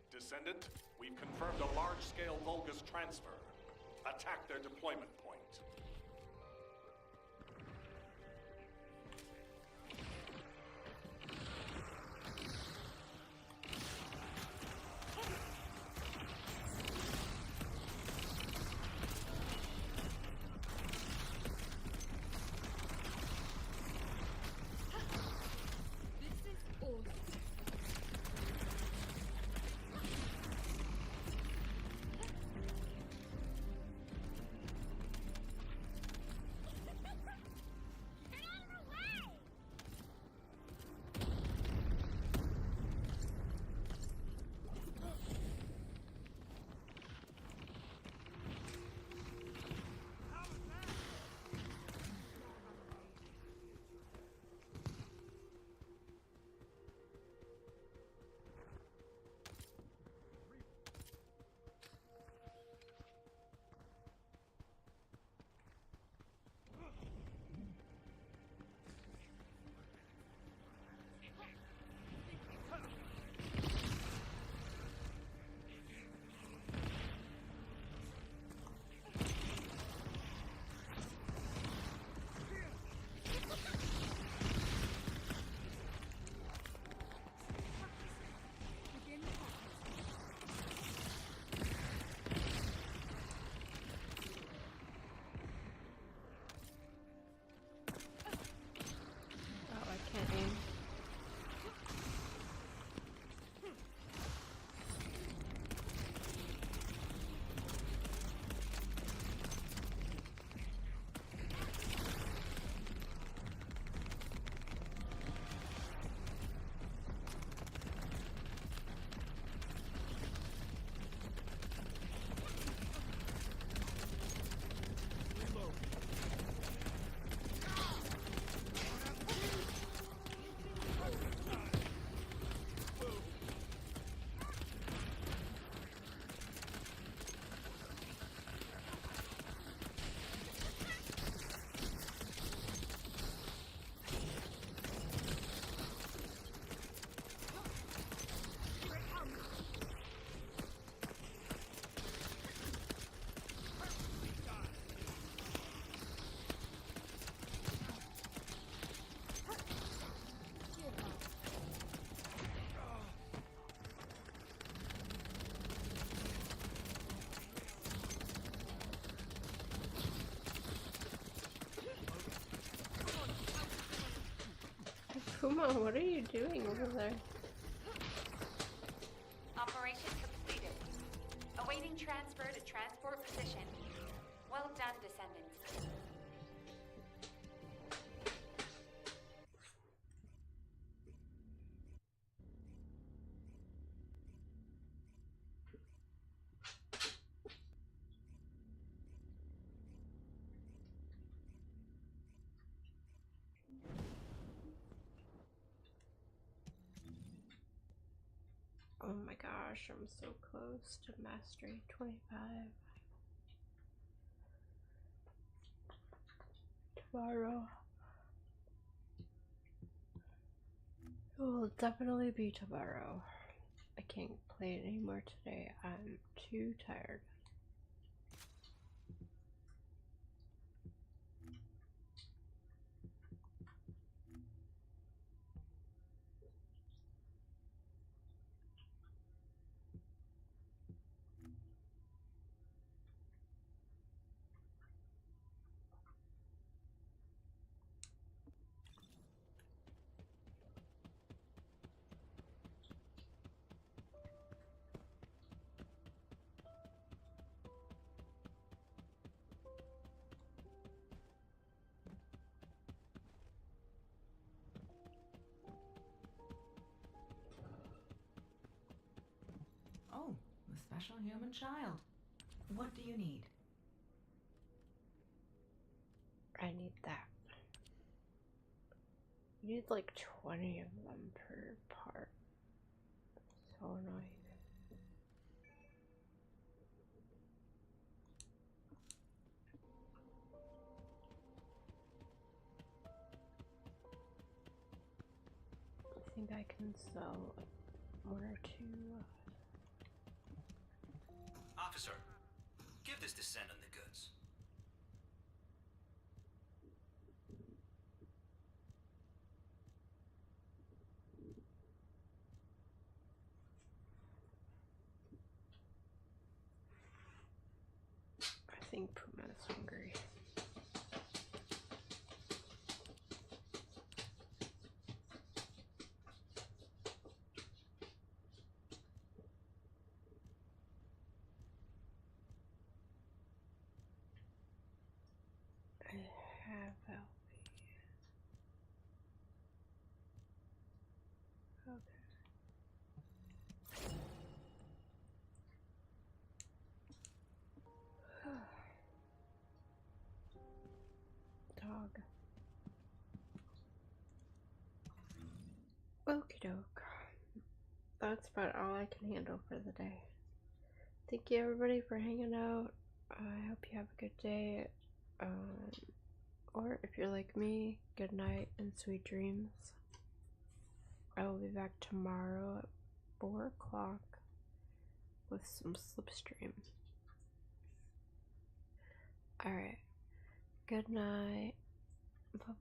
Descendant, we've confirmed a large-scale Vulgus transfer. Attack their deployment point. This is awesome. Kuma, what are you doing over there? Operation completed. Awaiting transfer to transport position. Well done, Descendants. Oh my gosh, I'm so close to mastery 25. Tomorrow. It will definitely be tomorrow. I can't play it anymore today. I'm too tired. Oh, the special human child. What do you need? I need that. You need like 20 of them per part. So annoying. I think I can sell one or two. Officer, give this descendant the goods. I think Puma's hungry. I have LP. Okay. Dog. Okie doke. That's about all I can handle for the day. Thank you everybody for hanging out. I hope you have a good day. Or if you're like me, good night and sweet dreams. I will be back tomorrow at 4 o'clock with some slipstream. Alright. Good night. Bye.